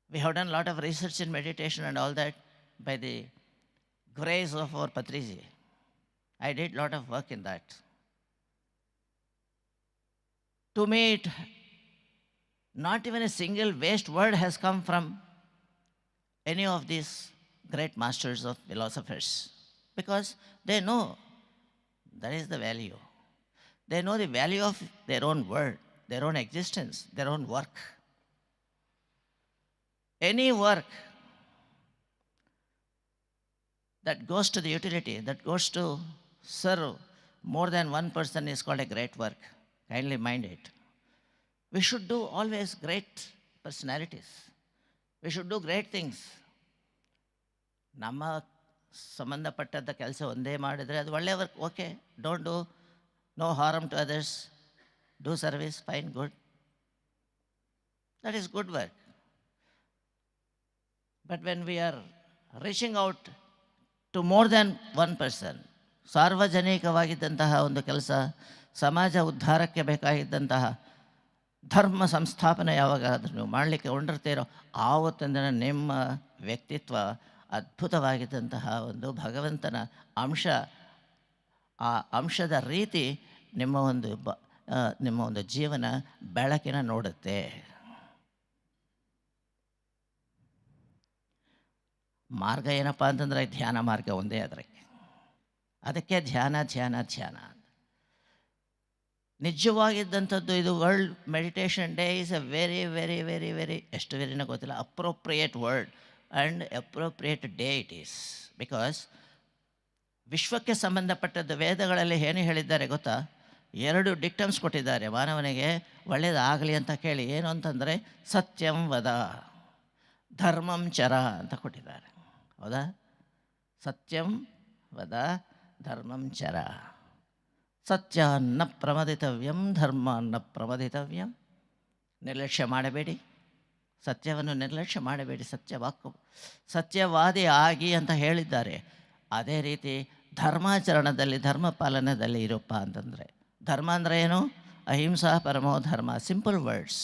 We have done a lot of research in meditation and all that by the grace of our Patri G. I did a lot of work in that. To me, not even a single waste word has come from any of these great masters of philosophers, because they know that is the value. They know the value of their own word, their own existence, their own work. Any work that goes to the utility, that goes to serve more than one person is called a great work. Kindly mind it. We should do always great personalities. We should do great things. ನಮ್ಮ ಸಂಬಂಧಪಟ್ಟಂಥ ಕೆಲಸ ಒಂದೇ ಮಾಡಿದರೆ ಅದು ಒಳ್ಳೆಯ work. Okay, don't do, no harm to others, do service, fine, good, that is good work. But when we are reaching out to more than one person, ಸಾರ್ವಜನಿಕವಾಗಿದ್ದಂತಹ ಒಂದು ಕೆಲಸ, ಸಮಾಜ ಉದ್ಧಾರಕ್ಕೆ ಬೇಕಾಗಿದ್ದಂತಹ ಧರ್ಮ ಸಂಸ್ಥಾಪನೆ ಯಾವಾಗಾದರೂ ನೀವು ಮಾಡಲಿಕ್ಕೆ ಹೊಂಡಿರ್ತೀರೋ ಆವತ್ತಿನ ದಿನ ನಿಮ್ಮ ವ್ಯಕ್ತಿತ್ವ ಅದ್ಭುತವಾಗಿದ್ದಂತಹ ಒಂದು ಭಗವಂತನ ಅಂಶ, ಆ ಅಂಶದ ರೀತಿ ನಿಮ್ಮ ಒಂದು ಜೀವನ ಬೆಳಕಿನ ನೋಡುತ್ತೆ. ಮಾರ್ಗ ಏನಪ್ಪ ಅಂತಂದರೆ ಧ್ಯಾನ ಮಾರ್ಗ ಒಂದೇ ಅದಕ್ಕೆ ಧ್ಯಾನ ಧ್ಯಾನ ಧ್ಯಾನ. ನಿಜವಾಗಿದ್ದಂಥದ್ದು ಇದು world meditation day is A very very very very, ಎಷ್ಟು ವೆರಿನೋ ಗೊತ್ತಿಲ್ಲ, appropriate word and appropriate day it is. Because ವಿಶ್ವಕ್ಕೆ ಸಂಬಂಧಪಟ್ಟದ್ದು ವೇದಗಳಲ್ಲಿ ಏನು ಹೇಳಿದ್ದಾರೆ ಗೊತ್ತಾ? 2 ಡಿಕ್ಟಮ್ಸ್ ಕೊಟ್ಟಿದ್ದಾರೆ ಮಾನವನಿಗೆ ಒಳ್ಳೆಯದಾಗಲಿ ಅಂತ ಕೇಳಿ. ಏನು ಅಂತಂದರೆ ಸತ್ಯಂ ವದ, ಧರ್ಮಂ ಚರ ಅಂತ ಕೊಟ್ಟಿದ್ದಾರೆ. ಹೌದಾ? ಸತ್ಯಂ ವದ, ಧರ್ಮಂ ಚರ. ಸತ್ಯ ನ ಪ್ರಮದಿತವ್ಯಂ, ಧರ್ಮ ನ ಪ್ರಮದಿತವ್ಯಂ. ನಿರ್ಲಕ್ಷ್ಯ ಮಾಡಬೇಡಿ, ಸತ್ಯವನ್ನು ನಿರ್ಲಕ್ಷ್ಯ ಮಾಡಬೇಡಿ. ಸತ್ಯವಾದಿ ಆಗಿ ಅಂತ ಹೇಳಿದ್ದಾರೆ. ಅದೇ ರೀತಿ ಧರ್ಮಾಚರಣದಲ್ಲಿ, ಧರ್ಮ ಪಾಲನೆಯಲ್ಲಿ ಇರಪ್ಪ ಅಂತಂದರೆ, ಧರ್ಮ ಅಂದರೆ ಏನು? ಅಹಿಂಸಾ ಪರಮೋ ಧರ್ಮ. ಸಿಂಪಲ್ ವರ್ಡ್ಸ್,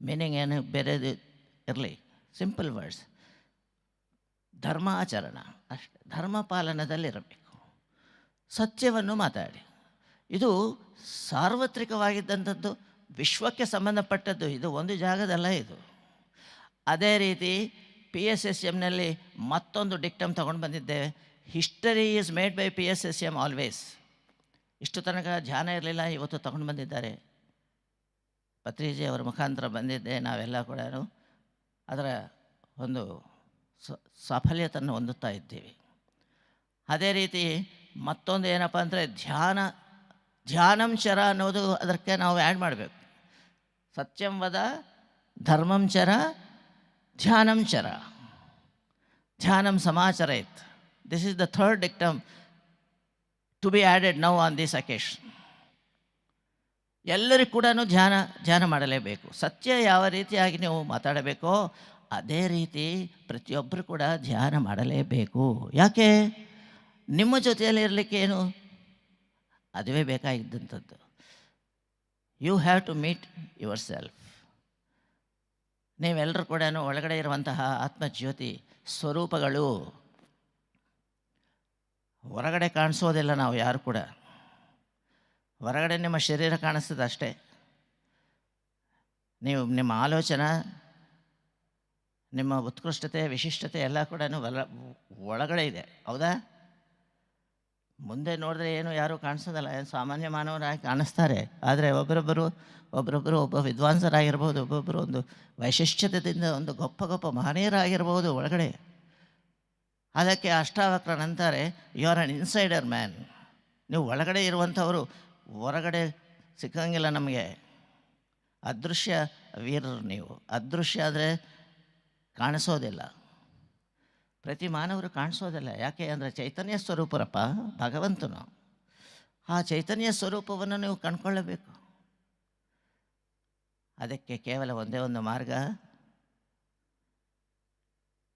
ಮೀನಿಂಗ್ ಏನು ಬೇರೆದು ಇರಲಿ, ಸಿಂಪಲ್ ವರ್ಡ್ಸ್. ಧರ್ಮಾಚರಣ ಅಷ್ಟೆ, ಧರ್ಮ ಪಾಲನದಲ್ಲಿರಬೇಕು, ಸತ್ಯವನ್ನು ಮಾತಾಡಿ. ಇದು ಸಾರ್ವತ್ರಿಕವಾಗಿದ್ದಂಥದ್ದು, ವಿಶ್ವಕ್ಕೆ ಸಂಬಂಧಪಟ್ಟದ್ದು. ಇದು ಒಂದು ಜಾಗದಲ್ಲ ಇದು. ಅದೇ ರೀತಿ PSSMನಲ್ಲಿ ಮತ್ತೊಂದು ಡಿಕ್ಟಮ್ ತೊಗೊಂಡು ಬಂದಿದ್ದೇವೆ. History is made by PSSM always. ಇಷ್ಟು ತನಕ ಧ್ಯಾನ ಇರಲಿಲ್ಲ, ಇವತ್ತು ತೊಗೊಂಡು ಬಂದಿದ್ದಾರೆ. ಪತ್ರಿ ಜಿ ಅವರ ಮುಖಾಂತರ ಬಂದಿದ್ದೆ. ನಾವೆಲ್ಲ ಕೂಡ ಅದರ ಒಂದು ಸಾಫಲ್ಯತೆಯನ್ನು ಹೊಂದುತ್ತಾ ಇದ್ದೀವಿ. ಅದೇ ರೀತಿ ಮತ್ತೊಂದು ಏನಪ್ಪ ಅಂದರೆ ಧ್ಯಾನಂ ಚರ ಅನ್ನೋದು, ಅದಕ್ಕೆ ನಾವು ಆ್ಯಡ್ ಮಾಡಬೇಕು. ಸತ್ಯಂ ವದ, ಧರ್ಮಂ ಚರ, ಧ್ಯಾನಂ ಚರ. ಧ್ಯಾನಂ ಸಮಾಚರೇತ್. This is the third dictum to be added now on this occasion. ಎಲ್ಲರಿಗೂ ಕೂಡ ಧ್ಯಾನ ಮಾಡಲೇಬೇಕು. ಸತ್ಯ ಯಾವ ರೀತಿಯಾಗಿ ನೀವು ಮಾತಾಡಬೇಕೋ ಅದೇ ರೀತಿ ಪ್ರತಿಯೊಬ್ಬರು ಕೂಡ ಧ್ಯಾನ ಮಾಡಲೇಬೇಕು. ಯಾಕೆ? ನಿಮ್ಮ ಜೊತೆಯಲ್ಲಿ ಇರಲಿಕ್ಕೆ ಏನು, ಅದುವೇ ಬೇಕಾಗಿದ್ದಂಥದ್ದು. You have to meet yourself. ನೀವೆಲ್ಲರೂ ಕೂಡ ಒಳಗಡೆ ಇರುವಂತಹ ಆತ್ಮಜ್ಯೋತಿ ಸ್ವರೂಪಗಳು. ಹೊರಗಡೆ ಕಾಣಿಸೋದಿಲ್ಲ ನಾವು ಯಾರು ಕೂಡ. ಹೊರಗಡೆ ನಿಮ್ಮ ಶರೀರ ಕಾಣಿಸ್ತದೆ ಅಷ್ಟೇ. ನೀವು ನಿಮ್ಮ ಆಲೋಚನೆ, ನಿಮ್ಮ ಉತ್ಕೃಷ್ಟತೆ, ವಿಶಿಷ್ಟತೆ ಎಲ್ಲ ಕೂಡ ಒಳಗಡೆ ಇದೆ. ಹೌದಾ? ಮುಂದೆ ನೋಡಿದ್ರೆ ಏನು ಯಾರೂ ಕಾಣಿಸೋದಲ್ಲ, ಸಾಮಾನ್ಯ ಮಾನವರಾಗಿ ಕಾಣಿಸ್ತಾರೆ. ಆದರೆ ಒಬ್ಬೊಬ್ಬರು ಒಬ್ಬ ವಿದ್ವಾಂಸರಾಗಿರ್ಬೋದು, ಒಬ್ಬೊಬ್ಬರು ಒಂದು ವೈಶಿಷ್ಟ್ಯತೆಯಿಂದ ಒಂದು ಗೊಪ್ಪ ಮಹನೀಯರಾಗಿರ್ಬೋದು ಒಳಗಡೆ. ಅದಕ್ಕೆ ಅಷ್ಟಾವಕ್ರನಂತಾರೆ, you are an insider man. ನೀವು ಒಳಗಡೆ ಇರುವಂಥವರು, ಹೊರಗಡೆ ಸಿಕ್ಕಂಗಿಲ್ಲ ನಮಗೆ. ಅದೃಶ್ಯ ವೀರರು ನೀವು. ಅದೃಶ್ಯ ಆದರೆ ಕಾಣಿಸೋದಿಲ್ಲ. ಪ್ರತಿ ಮಾನವರು ಕಾಣಿಸೋದಿಲ್ಲ. ಯಾಕೆ ಅಂದರೆ ಚೈತನ್ಯ ಸ್ವರೂಪರಪ್ಪ ಭಗವಂತನು. ಆ ಚೈತನ್ಯ ಸ್ವರೂಪವನ್ನು ನೀವು ಕಂಡುಕೊಳ್ಳಬೇಕು. ಅದಕ್ಕೆ ಕೇವಲ ಒಂದೇ ಒಂದು ಮಾರ್ಗ.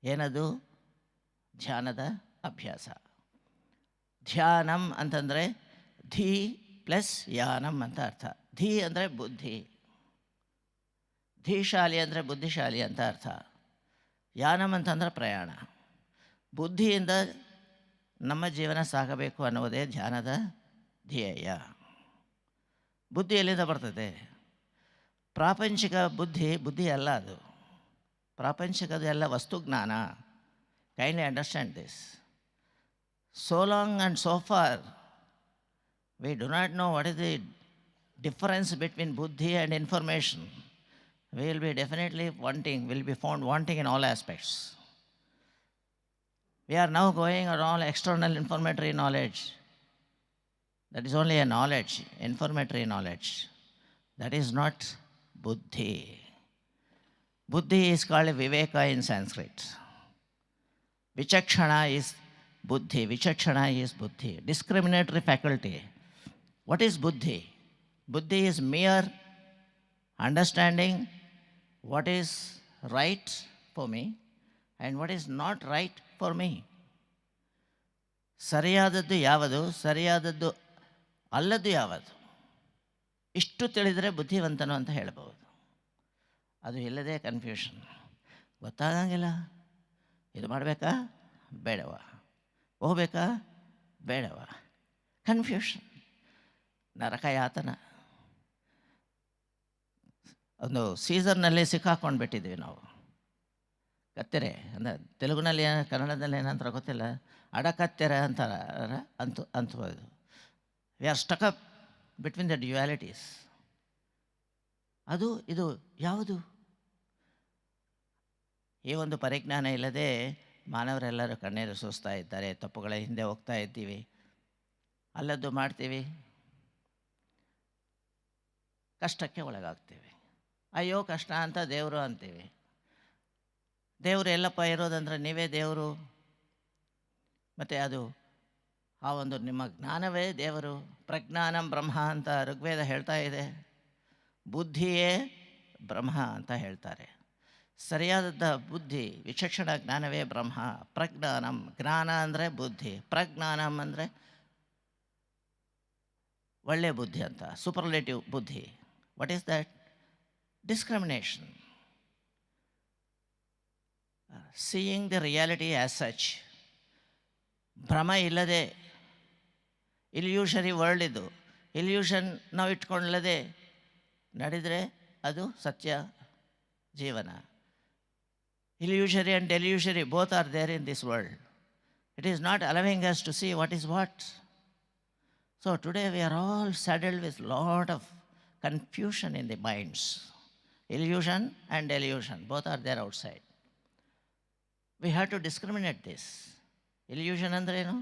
ಏನದು? ಧ್ಯಾನದ ಅಭ್ಯಾಸ. ಧ್ಯಾನಂ ಅಂತಂದರೆ ಧೀ ಪ್ಲಸ್ ಯಾನಂ ಅಂತ ಅರ್ಥ. ಧೀ ಅಂದರೆ ಬುದ್ಧಿ, ಧೀಶಾಲಿ ಅಂದರೆ ಬುದ್ಧಿಶಾಲಿ ಅಂತ ಅರ್ಥ. ಯಾನಂ ಅಂತಂದರೆ ಪ್ರಯಾಣ. ಬುದ್ಧಿಯಿಂದ ನಮ್ಮ ಜೀವನ ಸಾಗಬೇಕು ಅನ್ನೋದೇ ಧ್ಯಾನದ ಧ್ಯೇಯ. ಬುದ್ಧಿ ಎಲ್ಲಿಂದ ಬರ್ತದೆ? ಪ್ರಾಪಂಚಿಕ ಬುದ್ಧಿ ಅಲ್ಲ ಅದು. ಪ್ರಾಪಂಚಿಕದ ಎಲ್ಲ ವಸ್ತುಜ್ಞಾನ. Kindly understand this. So long and so far we do not know what is the difference between buddhi and information, we will be definitely found wanting in all aspects. We are now going on all external informatory knowledge. That is only a knowledge, informatory knowledge. That is not buddhi. Buddhi is called viveka in Sanskrit. Vichakshana is buddhi. Vichakshana is buddhi. Discriminatory faculty. What is buddhi? Buddhi is mere understanding what is right for me and what is not right for me. ಸರಿಯಾದದ್ದು ಯಾವುದು, ಸರಿಯಾದದ್ದು ಅಲ್ಲದ್ದು ಯಾವುದು, ಇಷ್ಟು ತಿಳಿದರೆ ಬುದ್ಧಿವಂತನು ಅಂತ ಹೇಳ್ಬೋದು. ಅದು ಇಲ್ಲದೆ ಕನ್ಫ್ಯೂಷನ್. ಗೊತ್ತಾಗಂಗಿಲ್ಲ. ಇದು ಮಾಡಬೇಕಾ ಬೇಡವಾ, ಹೋಗ್ಬೇಕಾ ಬೇಡವಾ, ಕನ್ಫ್ಯೂಷನ್, ನರಕಯಾತನ. ಒಂದು ಸೀಸರ್ನಲ್ಲಿ ಸಿಕ್ಕಾಕೊಂಡು ಬಿಟ್ಟಿದ್ದೀವಿ ನಾವು. ಕತ್ತೆರೆ ಅಂದರೆ ತೆಲುಗಿನಲ್ಲಿ ಕನ್ನಡದಲ್ಲಿ ಏನಂತಾರೆ ಗೊತ್ತಿಲ್ಲ, ಅಡಕತ್ತೆರೆ ಅಂತಾರ ಅಂತಬೋದು. We are stuck up between the dualities. ಅದು ಇದು ಯಾವುದು? ಈ ಒಂದು ಪರಿಜ್ಞಾನ ಇಲ್ಲದೆ ಮಾನವರೆಲ್ಲರೂ ಕಣ್ಣೀರು ಸೂಸ್ತಾ ಇದ್ದಾರೆ, ತಪ್ಪುಗಳ ಹಿಂದೆ ಹೋಗ್ತಾ ಇದ್ದೀವಿ, ಅಲ್ಲದ್ದು ಮಾಡ್ತೀವಿ, ಕಷ್ಟಕ್ಕೆ ಒಳಗಾಗ್ತೀವಿ. ಅಯ್ಯೋ ಕಷ್ಟ ಅಂತ ದೇವರು ಅಂತೀವಿ. ದೇವರು ಎಲ್ಲಪ್ಪ ಇರೋದಂದ್ರೆ ನೀವೇ ದೇವರು. ಮತ್ತು ಅದು ಆ ಒಂದು ನಿಮ್ಮ ಜ್ಞಾನವೇ ದೇವರು. ಪ್ರಜ್ಞಾನಂ ಬ್ರಹ್ಮ ಅಂತ ಋಗ್ವೇದ ಹೇಳ್ತಾ ಇದೆ. ಬುದ್ಧಿಯೇ ಬ್ರಹ್ಮ ಅಂತ ಹೇಳ್ತಾರೆ. ಸರಿಯಾದ ಬುದ್ಧಿ, ವಿಚಕ್ಷಣ ಜ್ಞಾನವೇ ಬ್ರಹ್ಮ. ಪ್ರಜ್ಞಾನಂ, ಜ್ಞಾನ ಅಂದರೆ ಬುದ್ಧಿ, ಪ್ರಜ್ಞಾನಂ ಅಂದರೆ ಒಳ್ಳೆಯ ಬುದ್ಧಿ ಅಂತ, ಸೂಪರ್ಲೇಟಿವ್ ಬುದ್ಧಿ. What is that? Discrimination, seeing the reality as such. ಭ್ರಮ ಇಲ್ಲದೆ, ಇಲ್ಯೂಷರಿ ವರ್ಲ್ಡ್ ಇದು, ಇಲ್ಯೂಷನ್ ನಾವು ಇಟ್ಕೊಳ್ಳದೆ ನಡೆದರೆ ಅದು ಸತ್ಯ ಜೀವನ. Illusory and delusory both are there in this world. It is not allowing us to see what is what. So today we are all saddled with lot of confusion in the minds. Illusion and delusion both are there outside. We have to discriminate this. Illusion ಅಂದರೆ ಏನು?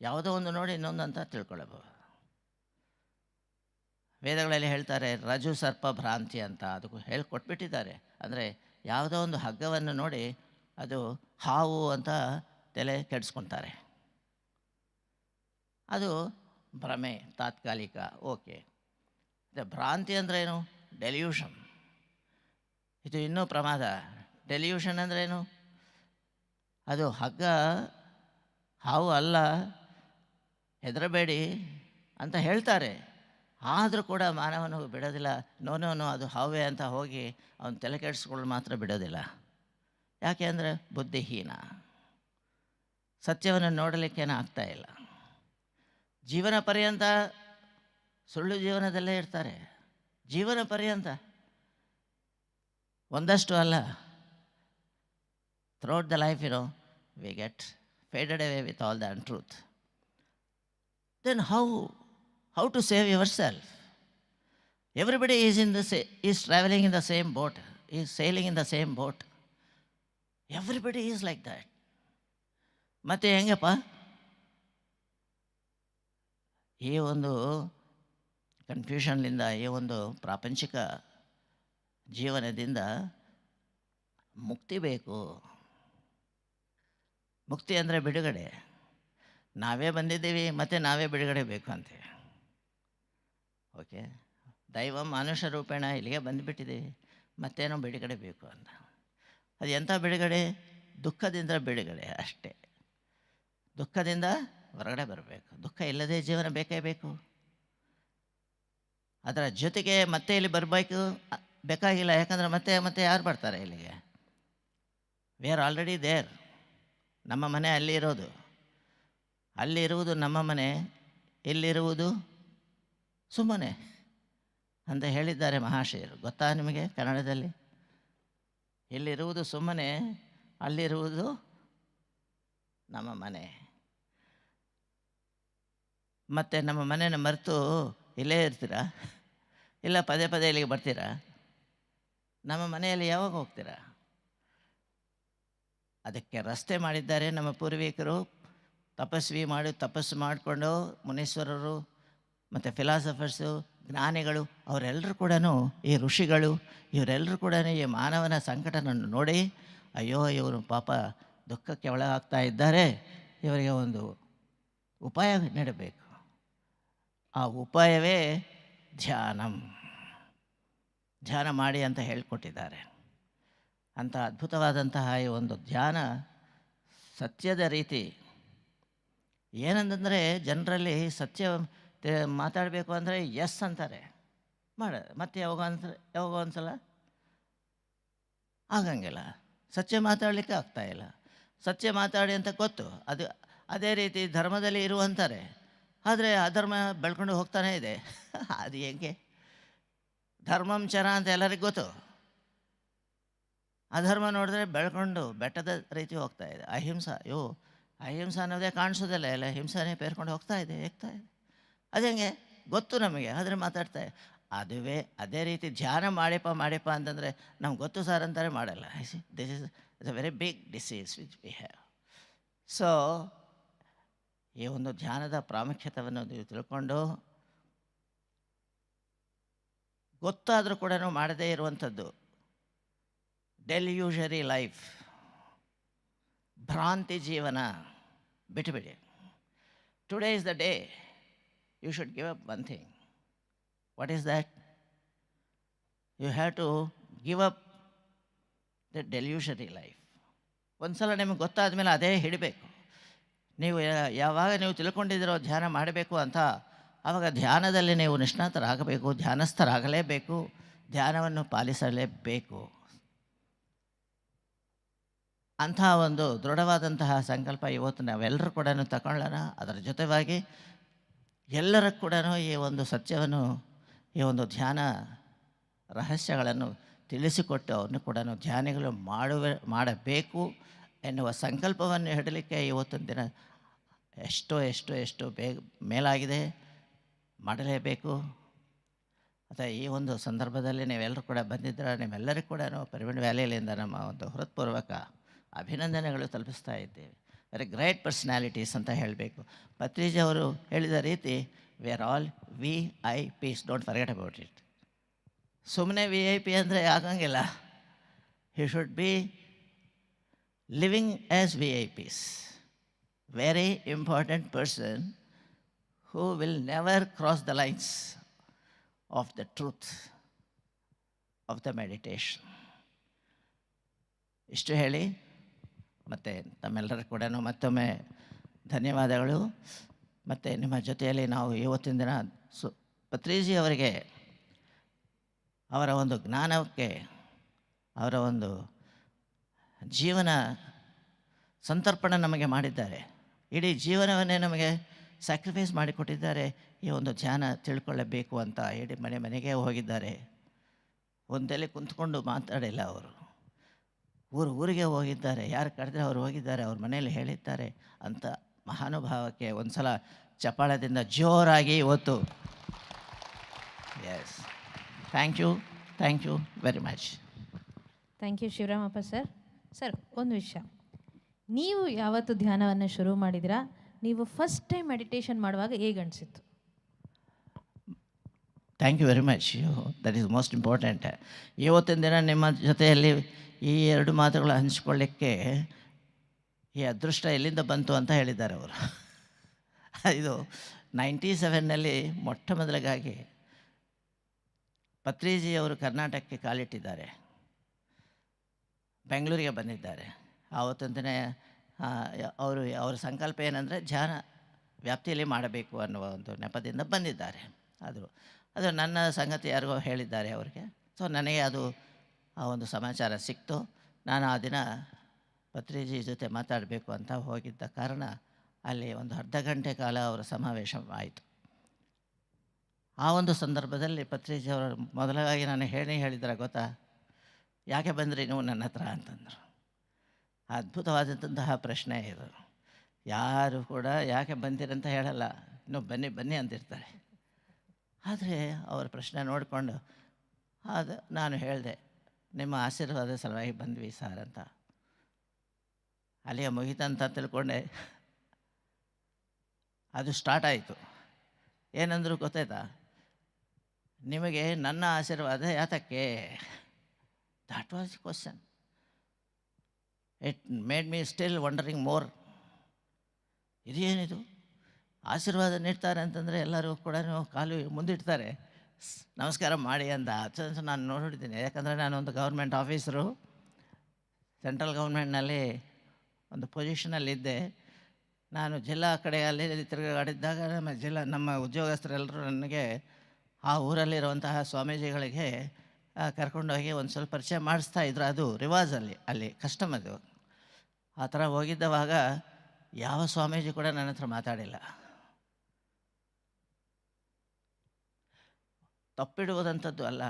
ಯಾವುದೋ ಒಂದು ನೋಡಿ ಇನ್ನೊಂದು ಅಂತ ತಿಳ್ಕೊಳ್ಳಬಹುದು. ವೇದಗಳಲ್ಲಿ ಹೇಳ್ತಾರೆ ರಜು ಸರ್ಪ ಭ್ರಾಂತಿ ಅಂತ, ಅದಕ್ಕೂ ಹೇಳಿಕೊಟ್ಬಿಟ್ಟಿದ್ದಾರೆ. ಅಂದರೆ ಯಾವುದೋ ಒಂದು ಹಗ್ಗವನ್ನು ನೋಡಿ ಅದು ಹಾವು ಅಂತ ತಲೆ ಕೆಡಿಸ್ಕೊತಾರೆ. ಅದು ಭ್ರಮೆ, ತಾತ್ಕಾಲಿಕ, ಓಕೆ. ಭ್ರಾಂತಿ ಅಂದ್ರೇನು? ಡೆಲ್ಯೂಷನ್. ಇದು ಇನ್ನೂ ಪ್ರಮಾದ. ಡೆಲ್ಯೂಷನ್ ಅಂದ್ರೇನು? ಅದು ಹಗ್ಗ ಹಾವು ಅಲ್ಲ, ಹೆದರಬೇಡಿ ಅಂತ ಹೇಳ್ತಾರೆ. ಆದರೂ ಕೂಡ ಮಾನವನು ಬಿಡೋದಿಲ್ಲ. ನೋನೋನು ಅದು ಹಾವೇ ಅಂತ ಹೋಗಿ ಅವನು ತಲೆ ಕೆಡಿಸ್ಕೊಳ್ಳಲು ಮಾತ್ರ ಬಿಡೋದಿಲ್ಲ. ಯಾಕೆ ಅಂದರೆ ಬುದ್ಧಿಹೀನ, ಸತ್ಯವನ್ನು ನೋಡಲಿಕ್ಕೇನೂ ಆಗ್ತಾ ಇಲ್ಲ. ಜೀವನ ಪರ್ಯಂತ ಸುಳ್ಳು ಜೀವನದಲ್ಲೇ ಇರ್ತಾರೆ. ಜೀವನ ಪರ್ಯಂತ ಒಂದಷ್ಟು ಅಲ್ಲ. Throughout the life we get faded away with all the untruth. Then how to save yourself? Everybody is traveling in the same boat, is sailing in the same boat. Everybody is like that. ಮತ್ತೆ ಹೆಂಗಪ್ಪ? ಈ ಒಂದು ಕನ್ಫ್ಯೂಷನ್ನಿಂದ, ಈ ಒಂದು ಪ್ರಾಪಂಚಿಕ ಜೀವನದಿಂದ ಮುಕ್ತಿ ಬೇಕು. ಮುಕ್ತಿ ಅಂದರೆ ಬಿಡುಗಡೆ. ನಾವೇ ಬಂದಿದ್ದೀವಿ, ಮತ್ತು ನಾವೇ ಬಿಡುಗಡೆ ಬೇಕು ಅಂತೀವಿ. ಓಕೆ, ದೈವ ಮಾನುಷ ರೂಪೇಣ ಇಲ್ಲಿಗೆ ಬಂದುಬಿಟ್ಟಿದ್ದೀವಿ, ಮತ್ತೇನೋ ಬಿಡುಗಡೆ ಬೇಕು ಅಂತ. ಅದು ಎಂಥ ಬಿಡುಗಡೆ? ದುಃಖದಿಂದ ಬಿಡುಗಡೆ ಅಷ್ಟೇ. ದುಃಖದಿಂದ ಹೊರಗಡೆ ಬರಬೇಕು. ದುಃಖ ಇಲ್ಲದೆ ಜೀವನ ಬೇಕೇ ಬೇಕು. ಅದರ ಜೊತೆಗೆ ಮತ್ತೆ ಇಲ್ಲಿ ಬರಬೇಕು ಬೇಕಾಗಿಲ್ಲ. ಯಾಕಂದರೆ ಮತ್ತೆ ಯಾರು ಬರ್ತಾರೆ ಇಲ್ಲಿಗೆ? We are already there. ನಮ್ಮ ಮನೆ ಅಲ್ಲಿ ಇರೋದು, ಅಲ್ಲಿರುವುದು ನಮ್ಮ ಮನೆ, ಇಲ್ಲಿರುವುದು ಸುಮ್ಮನೆ ಅಂತ ಹೇಳಿದ್ದಾರೆ ಮಹಾಶಯರು. ಗೊತ್ತಾ ನಿಮಗೆ ಕನ್ನಡದಲ್ಲಿ? ಇಲ್ಲಿರುವುದು ಸುಮ್ಮನೆ, ಅಲ್ಲಿರುವುದು ನಮ್ಮ ಮನೆ. ಮತ್ತು ನಮ್ಮ ಮನೆಯನ್ನು ಮರೆತು ಇಲ್ಲೇ ಇರ್ತೀರಾ? ಇಲ್ಲ ಪದೇ ಪದೇ ಇಲ್ಲಿಗೆ ಬರ್ತೀರಾ? ನಮ್ಮ ಮನೆಯಲ್ಲಿ ಯಾವಾಗ ಹೋಗ್ತೀರಾ? ಅದಕ್ಕೆ ರಸ್ತೆ ಮಾಡಿದ್ದಾರೆ ನಮ್ಮ ಪೂರ್ವಿಕರು. ತಪಸ್ಸು ಮಾಡಿಕೊಂಡು ಮುನೀಶ್ವರರು ಮತ್ತು ಫಿಲಾಸಫರ್ಸು, ಜ್ಞಾನಿಗಳು, ಅವರೆಲ್ಲರೂ ಕೂಡ, ಈ ಋಷಿಗಳು, ಇವರೆಲ್ಲರೂ ಕೂಡ ಈ ಮಾನವನ ಸಂಕಟವನ್ನು ನೋಡಿ, ಅಯ್ಯೋ ಇವರು ಪಾಪ ದುಃಖಕ್ಕೆ ಒಳಗಾಗ್ತಾ ಇದ್ದಾರೆ, ಇವರಿಗೆ ಒಂದು ಉಪಾಯ ನೀಡಬೇಕು. ಆ ಉಪಾಯವೇ ಧ್ಯಾನ ಮಾಡಿ ಅಂತ ಹೇಳಿಕೊಟ್ಟಿದ್ದಾರೆ. ಅಂಥ ಅದ್ಭುತವಾದಂತಹ ಈ ಒಂದು ಧ್ಯಾನ ಸತ್ಯದ ರೀತಿ. ಏನಂತಂದರೆ ಜನರಲ್ಲಿ ಸತ್ಯ ಮಾತಾಡಬೇಕು ಅಂದರೆ ಎಸ್ ಅಂತಾರೆ, ಮತ್ತೆ ಯಾವಾಗ ಒಂದ್ಸಲ ಆಗಂಗಿಲ್ಲ. ಸತ್ಯ ಮಾತಾಡಲಿಕ್ಕೆ ಆಗ್ತಾಯಿಲ್ಲ. ಸತ್ಯ ಮಾತಾಡಿ ಅಂತ ಗೊತ್ತು, ಅದು ಅದೇ ರೀತಿ ಧರ್ಮದಲ್ಲಿ ಇರುವಂತಾರೆ, ಆದರೆ ಅಧರ್ಮ ಬೆಳ್ಕೊಂಡು ಹೋಗ್ತಾನೇ ಇದೆ. ಅದು ಹೆಂಗೆ? ಧರ್ಮಂ ಚರ ಅಂತ ಎಲ್ಲರಿಗೂ ಗೊತ್ತು, ಅಧರ್ಮ ನೋಡಿದ್ರೆ ಬೆಳ್ಕೊಂಡು ಬೆಟ್ಟದ ರೀತಿ ಹೋಗ್ತಾ ಇದೆ. ಅಹಿಂಸಾ, ಅಹಿಂಸಾ ಅನ್ನೋದೇ ಕಾಣಿಸೋದಿಲ್ಲ, ಎಲ್ಲ ಹಿಂಸೆನೇ ಪೇರ್ಕೊಂಡು ಹೋಗ್ತಾ ಇದೆ. ಅದು ಹೆಂಗೆ ಗೊತ್ತು ನಮಗೆ, ಆದರೆ ಮಾತಾಡ್ತಾ ಅದೇ ರೀತಿ ಧ್ಯಾನ ಮಾಡಿಪ್ಪ ಅಂತಂದರೆ ನಮ್ಗೆ ಗೊತ್ತು ಸರ್ ಅಂತಾರೆ, ಮಾಡಲ್ಲ. This is a very big disease which we have. So ಈ ಒಂದು ಧ್ಯಾನದ ಪ್ರಾಮುಖ್ಯತೆಯನ್ನು ನೀವು ತಿಳ್ಕೊಂಡು, ಗೊತ್ತಾದರೂ ಕೂಡ ಮಾಡದೇ ಇರುವಂಥದ್ದು ಡೆಲ್ಯೂಷರಿ ಲೈಫ್, ಭ್ರಾಂತಿ ಜೀವನ ಬಿಟ್ಟುಬಿಡಿ. Today is the day you should give up one thing. What is that? You have to give up the delusory life. ಒಂದು ಸಲ ನಿಮಗೆ ಗೊತ್ತಾದ ಮೇಲೆ ಅದೇ ಹಿಡಬೇಕು. ನೀವು ಯಾವಾಗ ನೀವು ತಿಳ್ಕೊಂಡಿದ್ದೀರೋ ಧ್ಯಾನ ಮಾಡಬೇಕು ಅಂತ, ಆವಾಗ ಧ್ಯಾನದಲ್ಲಿ ನೀವು ನಿಷ್ಣಾತರಾಗಬೇಕು, ಧ್ಯಾನಸ್ಥರಾಗಲೇಬೇಕು, ಧ್ಯಾನವನ್ನು ಪಾಲಿಸಲೇಬೇಕು. ಅಂಥ ಒಂದು ದೃಢವಾದಂತಹ ಸಂಕಲ್ಪ ಇವತ್ತು ನಾವೆಲ್ಲರೂ ಕೂಡ ತಗೊಳ್ಳೋಣ. ಅದರ ಜೊತೆಗಾಗಿ ಎಲ್ಲರೂ ಕೂಡ ಈ ಒಂದು ಸತ್ಯವನ್ನು, ಈ ಒಂದು ಧ್ಯಾನ ರಹಸ್ಯಗಳನ್ನು ತಿಳಿಸಿಕೊಟ್ಟು ಅವ್ರನ್ನೂ ಕೂಡ ಧ್ಯಾನಿಗಳು ಮಾಡಬೇಕು ಎನ್ನುವ ಸಂಕಲ್ಪವನ್ನು ಹಿಡಲಿಕ್ಕೆ ಇವತ್ತೊಂದು ದಿನ ಎಷ್ಟು ಬೇಗ ಮೇಲಾಗಿದೆ, ಮಾಡಲೇಬೇಕು. ಮತ್ತು ಈ ಒಂದು ಸಂದರ್ಭದಲ್ಲಿ ನೀವೆಲ್ಲರೂ ಕೂಡ ಬಂದಿದ್ದೀರ. ನಿಮ್ಮೆಲ್ಲರಿಗೂ ಕೂಡ ಪಿರಮಿಡ್ ವ್ಯಾಲಿಯಿಂದ ನಮ್ಮ ಒಂದು ಹೃತ್ಪೂರ್ವಕ ಅಭಿನಂದನೆಗಳು ತಲುಪಿಸ್ತಾ ಇದ್ದೇವೆ. ವೆರಿ ಗ್ರೇಟ್ ಪರ್ಸ್ನಾಲಿಟೀಸ್ ಅಂತ ಹೇಳಬೇಕು. ಪತ್ರಿಜಿ ಅವರು ಹೇಳಿದ ರೀತಿ, we are all VIP. Don't forget about it. ಸುಮ್ಮನೆ VIP ಅಂದರೆ ಆಗಂಗಿಲ್ಲ. You should be living as VIPs. Very important person who will never cross the lines of the truth of the meditation. ಇಷ್ಟು ಹೇಳಿ ಮತ್ತು ತಮ್ಮೆಲ್ಲರೂ ಕೂಡ ಮತ್ತೊಮ್ಮೆ ಧನ್ಯವಾದಗಳು. ಮತ್ತು ನಿಮ್ಮ ಜೊತೆಯಲ್ಲಿ ನಾವು ಇವತ್ತಿನ ದಿನ ಪತ್ರಿಜಿ ಅವರಿಗೆ ಅವರ ಒಂದು ಜ್ಞಾನಕ್ಕೆ, ಅವರ ಒಂದು ಜೀವನ ಸಂತರ್ಪಣೆ ನಮಗೆ ಮಾಡಿದ್ದಾರೆ. ಇಡೀ ಜೀವನವನ್ನೇ ನಮಗೆ ಸ್ಯಾಕ್ರಿಫೈಸ್ ಮಾಡಿಕೊಟ್ಟಿದ್ದಾರೆ. ಈ ಒಂದು ಧ್ಯಾನ ತಿಳ್ಕೊಳ್ಳಬೇಕು ಅಂತ ಇಡೀ ಮನೆಗೆ ಹೋಗಿದ್ದಾರೆ. ಒಂದೆಲೆ ಕುಂತ್ಕೊಂಡು ಮಾತಾಡಿಲ್ಲ ಅವರು. ಊರಿಗೆ ಹೋಗಿದ್ದಾರೆ. ಯಾರು ಕರೆದ್ರೆ ಅವ್ರು ಹೋಗಿದ್ದಾರೆ, ಅವ್ರ ಮನೆಯಲ್ಲಿ ಹೇಳಿದ್ದಾರೆ. ಅಂಥ ಮಹಾನುಭಾವಕ್ಕೆ ಒಂದು ಸಲ ಚಪ್ಪಾಳದಿಂದ ಜೋರಾಗಿ ಇವತ್ತು yes thank you very much. Thank you Shivarammappa sir. Sir, ಒಂದು ವಿಷಯ, ನೀವು ಯಾವತ್ತು ಧ್ಯಾನವನ್ನು ಶುರು ಮಾಡಿದಿರಾ, ನೀವು ಫಸ್ಟ್ ಟೈಮ್ ಮೆಡಿಟೇಷನ್ ಮಾಡುವಾಗ ಹೇಗೆ ಅನಿಸಿತ್ತು? Thank you very much. That is most important. ಇವತ್ತಿನ ದಿನ ನಿಮ್ಮ ಜೊತೆಯಲ್ಲಿ ಈ ಎರಡು ಮಾತುಗಳು ಹಂಚ್ಕೊಳ್ಳಿಕ್ಕೆ ಈ ಅದೃಷ್ಟ ಎಲ್ಲಿಂದ ಬಂತು ಅಂತ ಹೇಳಿದ್ದಾರೆ ಅವರು. ಇದು 97ನಲ್ಲಿ ಮೊಟ್ಟ ಮೊದಲಿಗಾಗಿ ಪತ್ರಿಜಿಯವರು ಕರ್ನಾಟಕಕ್ಕೆ ಕಾಲಿಟ್ಟಿದ್ದಾರೆ, ಬೆಂಗಳೂರಿಗೆ ಬಂದಿದ್ದಾರೆ. ಆವತ್ತೊಂದಿನ ಅವರ ಸಂಕಲ್ಪ ಏನಂದರೆ ಧ್ಯಾನ ವ್ಯಾಪ್ತಿಯಲ್ಲಿ ಮಾಡಬೇಕು ಅನ್ನುವ ಒಂದು ನೆಪದಿಂದ ಬಂದಿದ್ದಾರೆ. ಅದು ನನ್ನ ಸಂಗತಿ ಯಾರಿಗೋ ಹೇಳಿದ್ದಾರೆ ಅವರಿಗೆ. ಸೊ ನನಗೆ ಆ ಒಂದು ಸಮಾಚಾರ ಸಿಕ್ತು. ನಾನು ಆ ದಿನ ಪತ್ರಿಜಿ ಜೊತೆ ಮಾತಾಡಬೇಕು ಅಂತ ಹೋಗಿದ್ದ ಕಾರಣ ಅಲ್ಲಿ ಒಂದು ಅರ್ಧ ಗಂಟೆ ಕಾಲ ಅವರ ಸಮಾವೇಶ ಆಯಿತು. ಆ ಒಂದು ಸಂದರ್ಭದಲ್ಲಿ ಪತ್ರಿಜಿ ಅವರು ಮೊದಲಾಗಿ ನಾನು ಹೇಳಿದ್ರೆ ಗೊತ್ತಾ, ಯಾಕೆ ಬಂದ್ರಿ ನೀವು ನನ್ನ ಹತ್ರ ಅಂತಂದರು. ಅದ್ಭುತವಾದಂತಹ ಪ್ರಶ್ನೆ ಇದು. ಯಾರು ಕೂಡ ಯಾಕೆ ಬಂದಿರಂತ ಹೇಳಲ್ಲ, ಇನ್ನೂ ಬನ್ನಿ ಅಂತಿರ್ತಾರೆ. ಆದರೆ ಅವರ ಪ್ರಶ್ನೆ ನೋಡಿಕೊಂಡು ನಾನು ಹೇಳಿದೆ, ನಿಮ್ಮ ಆಶೀರ್ವಾದ ಸಲುವಾಗಿ ಬಂದ್ವಿ ಸರ್ ಅಂತ. ಅಲ್ಲಿಗೆ ಮುಗಿತಂತ ತಿಳ್ಕೊಂಡೆ. ಅದು ಸ್ಟಾರ್ಟ್ ಆಯಿತು. ಏನಂದರೂ ಗೊತ್ತಾಯ್ತಾ, ನಿಮಗೆ ನನ್ನ ಆಶೀರ್ವಾದ ಯಾತಕ್ಕೆ? That was the question. It made me still wandering more. ಇದೇನಿದು ಆಶೀರ್ವಾದ ನೀಡ್ತಾರೆ ಅಂತಂದರೆ ಎಲ್ಲರೂ ಕೂಡ ಕಾಲು ಮುಂದಿಡ್ತಾರೆ, ನಮಸ್ಕಾರ ಮಾಡಿ ಅಂತ. ನಾನು ನೋಡಿದ್ದೀನಿ, ಯಾಕಂದರೆ ನಾನು ಒಂದು ಗೌರ್ಮೆಂಟ್ ಆಫೀಸರು, ಸೆಂಟ್ರಲ್ ಗೌರ್ಮೆಂಟ್ನಲ್ಲಿ ಒಂದು ಪೊಸಿಷನಲ್ಲಿದ್ದೆ. ನಾನು ಜಿಲ್ಲಾ ಕಡೆ ಅಲ್ಲಿ ತಿರುಗಾಡಿದ್ದಾಗ ನಮ್ಮ ಉದ್ಯೋಗಸ್ಥರೆಲ್ಲರೂ ನನಗೆ ಆ ಊರಲ್ಲಿರುವಂತಹ ಸ್ವಾಮೀಜಿಗಳಿಗೆ ಕರ್ಕೊಂಡೋಗಿ ಒಂದು ಸ್ವಲ್ಪ ಪರಿಚಯ ಮಾಡಿಸ್ತಾ ಇದ್ರು. ಅದು ರಿವಾಜಲ್ಲಿ, ಅಲ್ಲಿ ಕಸ್ಟಮ್ ಅದು. ಆ ಥರ ಹೋಗಿದ್ದವಾಗ ಯಾವ ಸ್ವಾಮೀಜಿ ಕೂಡ ನನ್ನ ಹತ್ರ ಮಾತಾಡಿಲ್ಲ. ತಪ್ಪಿಡುವುದಂಥದ್ದು ಅಲ್ಲ,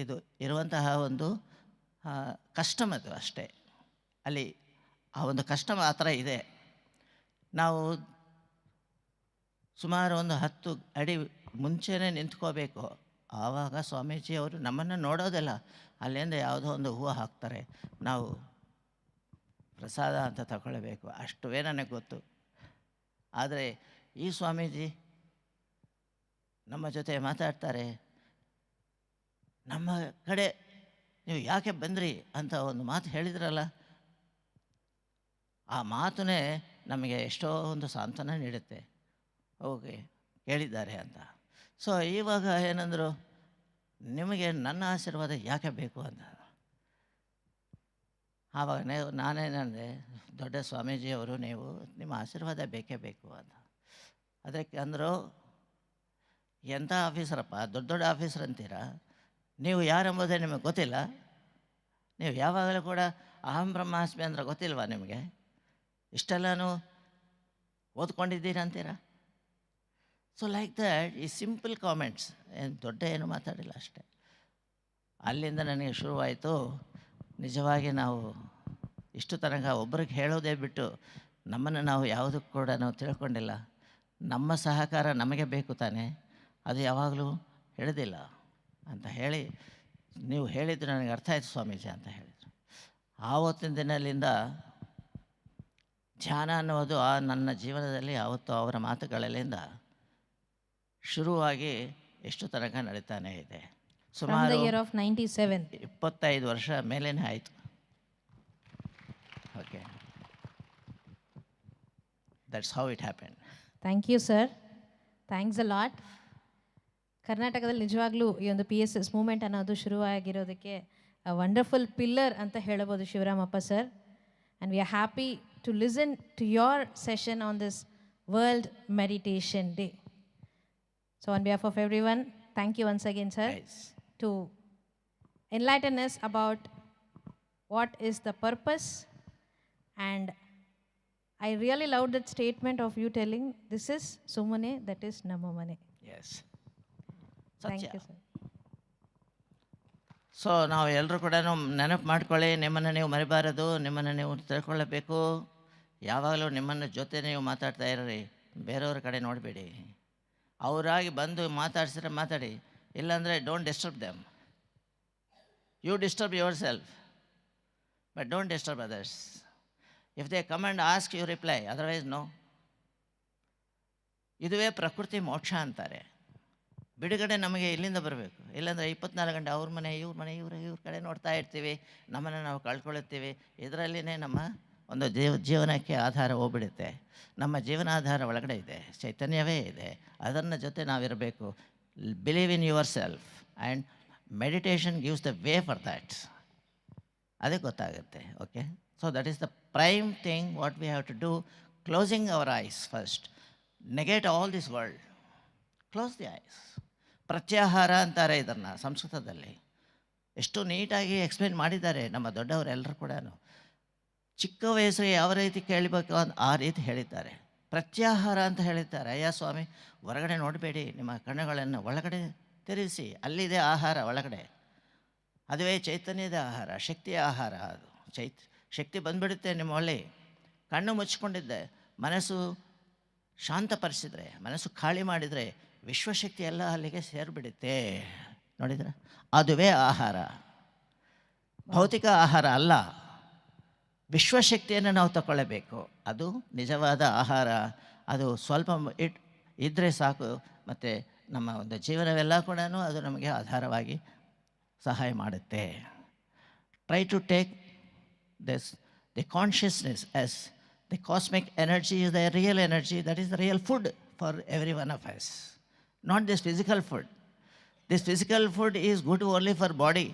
ಇದು ಇರುವಂತಹ ಒಂದು ಕಸ್ಟಮ್ ಅದು ಅಷ್ಟೇ. ಅಲ್ಲಿ ಆ ಒಂದು ಕಸ್ಟಮ್ ಆ ಥರ ಇದೆ. ನಾವು ಸುಮಾರು ಒಂದು 10 ಅಡಿ ಮುಂಚೆನೇ ನಿಂತ್ಕೋಬೇಕು. ಆವಾಗ ಸ್ವಾಮೀಜಿಯವರು ನಮ್ಮನ್ನು ನೋಡೋದಿಲ್ಲ, ಅಲ್ಲಿಂದ ಯಾವುದೋ ಒಂದು ಹೂವು ಹಾಕ್ತಾರೆ, ನಾವು ಪ್ರಸಾದ ಅಂತ ತಗೊಳ್ಬೇಕು, ಅಷ್ಟುವೇ ನನಗೆ ಗೊತ್ತು. ಆದರೆ ಈ ಸ್ವಾಮೀಜಿ ನಮ್ಮ ಜೊತೆ ಮಾತಾಡ್ತಾರೆ. ನಮ್ಮ ಕಡೆ ನೀವು ಯಾಕೆ ಬಂದ್ರಿ ಅಂತ ಒಂದು ಮಾತು ಹೇಳಿದ್ರಲ್ಲ, ಆ ಮಾತನ್ನೇ ನಮಗೆ ಎಷ್ಟೋ ಒಂದು ಸಾಂತ್ವನ ನೀಡುತ್ತೆ. ಓಕೆ, ಕೇಳಿದ್ದಾರೆ ಅಂತ. ಸೊ ಇವಾಗ ಏನಂದರು, ನಿಮಗೆ ನನ್ನ ಆಶೀರ್ವಾದ ಯಾಕೆ ಬೇಕು ಅಂತ. ಆವಾಗ ನಾನೇನಂದರೆ, ದೊಡ್ಡ ಸ್ವಾಮೀಜಿಯವರು, ನಿಮ್ಮ ಆಶೀರ್ವಾದ ಬೇಕೇ ಬೇಕು ಅಂತ. ಅದಕ್ಕೆ ಅಂದರು, ಎಂಥ ಆಫೀಸರಪ್ಪ, ದೊಡ್ಡ ದೊಡ್ಡ ಆಫೀಸರ್ ಅಂತೀರಾ, ನೀವು ಯಾರೆಂಬುದೇ ನಿಮಗೆ ಗೊತ್ತಿಲ್ಲ, ನೀವು ಯಾವಾಗಲೂ ಕೂಡ ಅಹಂ ಬ್ರಹ್ಮಾಸ್ಮಿ ಅಂದ್ರೆ ಗೊತ್ತಿಲ್ವಾ ನಿಮಗೆ, ಇಷ್ಟೆಲ್ಲನೂ ಓದ್ಕೊಂಡಿದ್ದೀರಾ ಅಂತೀರಾ. ಸೊ ಲೈಕ್ ದ್ಯಾಟ್, ಈ ಸಿಂಪಲ್ ಕಾಮೆಂಟ್ಸ್, ಏನು ದೊಡ್ಡ ಏನು ಮಾತಾಡಿಲ್ಲ ಅಷ್ಟೆ. ಅಲ್ಲಿಂದ ನನಗೆ ಶುರುವಾಯಿತು, ನಿಜವಾಗಿ ನಾವು ಇಷ್ಟು ತನಕ ಒಬ್ಬರಿಗೆ ಹೇಳೋದೇ ಬಿಟ್ಟು ನಮ್ಮನ್ನು ನಾವು ಯಾವುದಕ್ಕೂ ಕೂಡ ನಾವು ತಿಳ್ಕೊಂಡಿಲ್ಲ. ನಮ್ಮ ಸಹಕಾರ ನಮಗೆ ಬೇಕು ತಾನೆ, ಅದು ಯಾವಾಗಲೂ ಹೇಳಿದಿಲ್ಲ ಅಂತ ಹೇಳಿ, ನೀವು ಹೇಳಿದ್ದು ನನಗೆ ಅರ್ಥ ಆಯಿತು ಸ್ವಾಮೀಜಿ ಅಂತ ಹೇಳಿದರು. ಆವತ್ತಿನ ದಿನದಿಂದ ಧ್ಯಾನ ಅನ್ನೋದು ನನ್ನ ಜೀವನದಲ್ಲಿ ಯಾವತ್ತೂ ಅವರ ಮಾತುಗಳಲ್ಲಿಂದ ಶುರುವಾಗಿ ಎಷ್ಟು ತನಕ ನಡೀತಾನೆ ಇದೆ. ಸುಮಾರು 25 ವರ್ಷ ಮೇಲೇ ಆಯಿತು. Okay, that's how it happen. Thank you sir, thanks a lot. ಕರ್ನಾಟಕದಲ್ಲಿ ನಿಜವಾಗ್ಲೂ ಈ ಒಂದು PSS ಮೂಮೆಂಟ್ ಅನ್ನೋದು ಶುರುವಾಗಿರೋದಕ್ಕೆ ವಂಡರ್ಫುಲ್ ಪಿಲ್ಲರ್ ಅಂತ ಹೇಳಬಹುದು Shivarammappa sir. And we are happy to listen to your session on this world meditation day. So on behalf of everyone, thank you once again, sir, to enlighten us about what is the purpose. And I really loved that statement of you telling, this is Sumane, that is Namamane. Yes. Thank you, sir. So ನಾವು ಎಲ್ಲರೂ ಕೂಡ ನೆನಪು ಮಾಡ್ಕೊಳ್ಳಿ, ನಿಮ್ಮನ್ನು ನೀವು ಮರಿಬಾರದು, ನಿಮ್ಮನ್ನು ನೀವು ತಿಳ್ಕೊಳ್ಳಬೇಕು. ಯಾವಾಗಲೂ ನಿಮ್ಮನ್ನು ಜೊತೆ ನೀವು ಮಾತಾಡ್ತಾ ಇರ್ರಿ, ಬೇರೆಯವ್ರ ಕಡೆ ನೋಡಬೇಡಿ. ಅವರಾಗಿ ಬಂದು ಮಾತಾಡ್ಸಿದ್ರೆ ಮಾತಾಡಿ, ಇಲ್ಲಾಂದರೆ don't disturb them. You disturb yourself, but don't disturb others. If they come and ask you reply, otherwise no. ಇದುವೇ ಪ್ರಕೃತಿ ಮೋಕ್ಷ ಅಂತಾರೆ. ಬಿಡುಗಡೆ ನಮಗೆ ಇಲ್ಲಿಂದ ಬರಬೇಕು, ಇಲ್ಲಾಂದರೆ 24 ಗಂಟೆ ಅವ್ರ ಮನೆ ಇವ್ರ ಕಡೆ ನೋಡ್ತಾ ಇರ್ತೀವಿ, ನಮ್ಮನ್ನು ನಾವು ಕಳ್ಕೊಳ್ಳುತ್ತೀವಿ. ಇದರಲ್ಲಿನೇ ನಮ್ಮ ಒಂದು ಜೀವನಕ್ಕೆ ಆಧಾರ ಹೋಗ್ಬಿಡುತ್ತೆ. ನಮ್ಮ ಜೀವನಾಧಾರ ಒಳಗಡೆ ಇದೆ, ಚೈತನ್ಯವೇ ಇದೆ, ಅದನ್ನ ಜೊತೆ ನಾವಿರಬೇಕು. Believe in yourself and meditation gives the way for that. ಅದೇ ಗೊತ್ತಾಗುತ್ತೆ. Okay, so that is the prime thing what we have to do. Closing our eyes first, negate all this world, close the eyes. ಪ್ರತ್ಯಾಹಾರ ಅಂತಾರೆ ಇದನ್ನು ಸಂಸ್ಕೃತದಲ್ಲಿ. ಎಷ್ಟು ನೀಟಾಗಿ explain ಮಾಡಿದ್ದಾರೆ ನಮ್ಮ ದೊಡ್ಡವರೆಲ್ಲರೂ ಕೂಡ. ಚಿಕ್ಕ ವಯಸ್ಸಿಗೆ ಯಾವ ರೀತಿ ಕೇಳಬೇಕು ಅಂತ ಆ ರೀತಿ ಹೇಳಿದ್ದಾರೆ. ಪ್ರತ್ಯಾಹಾರ ಅಂತ ಹೇಳಿದ್ದಾರೆ. ಅಯ್ಯ ಸ್ವಾಮಿ, ಹೊರಗಡೆ ನೋಡಬೇಡಿ, ನಿಮ್ಮ ಕಣ್ಣುಗಳನ್ನು ಒಳಗಡೆ ತಿರುಗಿಸಿ, ಅಲ್ಲಿದೆ ಆಹಾರ ಒಳಗಡೆ. ಅದುವೇ ಚೈತನ್ಯದ ಆಹಾರ, ಶಕ್ತಿಯ ಆಹಾರ. ಅದು ಶಕ್ತಿ ಬಂದುಬಿಡುತ್ತೆ ನಿಮ್ಮ ಒಳ್ಳೆ. ಕಣ್ಣು ಮುಚ್ಕೊಂಡಿದ್ದೆ, ಮನಸ್ಸು ಶಾಂತಪಡಿಸಿದರೆ, ಮನಸ್ಸು ಖಾಲಿ ಮಾಡಿದರೆ ವಿಶ್ವಶಕ್ತಿ ಎಲ್ಲ ಅಲ್ಲಿಗೆ ಸೇರಿಬಿಡುತ್ತೆ. ನೋಡಿದ್ರೆ ಅದುವೇ ಆಹಾರ, ಭೌತಿಕ ಆಹಾರ ಅಲ್ಲ. ವಿಶ್ವಶಕ್ತಿಯನ್ನು ನಾವು ತಗೊಳ್ಳಬೇಕು, ಅದು ನಿಜವಾದ ಆಹಾರ. ಅದು ಸ್ವಲ್ಪ ಇದ್ದರೆ ಸಾಕು, ಮತ್ತು ನಮ್ಮ ಒಂದು ಜೀವನವೆಲ್ಲ ಕೂಡ ಅದು ನಮಗೆ ಆಧಾರವಾಗಿ ಸಹಾಯ ಮಾಡುತ್ತೆ. Try to take the consciousness as the cosmic energy is the real energy, that is the real food for every one of us, not this physical food. This physical food is good only for body.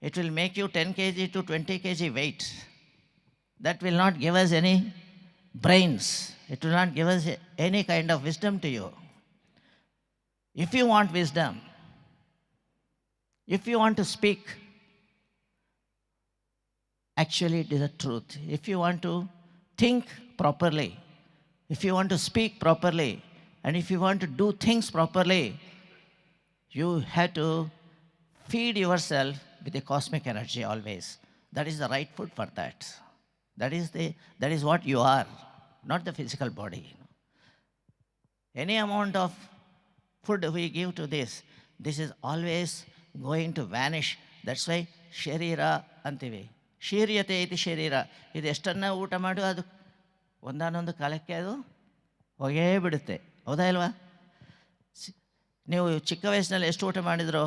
It will make you 10 kg to 20 kg weight. That will not give us any brains. It will not give us any kind of wisdom to you. If you want wisdom, If you want to speak, actually it is the truth. If you want to think properly, if you want to speak properly, and if you want to do things properly, you have to feed yourself with the cosmic energy always. That is the right food for that. That is what you are, not the physical body. Any amount of food we give to this is always going to vanish. That's why sharira ಅಂತೀವಿ. ಶೀರ್ಯತೆ ಇತಿ ಶರೀರ. ಇದು ಎಷ್ಟನ್ನ ಊಟ ಮಾಡು ಅದು ಒಂದಾನೊಂದು ಕಾಲಕ್ಕೆ ಅದು ಹೋಗೇ ಬಿಡುತ್ತೆ. ಹೌದಾ ಇಲ್ವಾ? ನೀವು ಚಿಕ್ಕ ವಯಸ್ಸಿನಲ್ಲಿ ಎಷ್ಟು ಊಟ ಮಾಡಿದ್ರೋ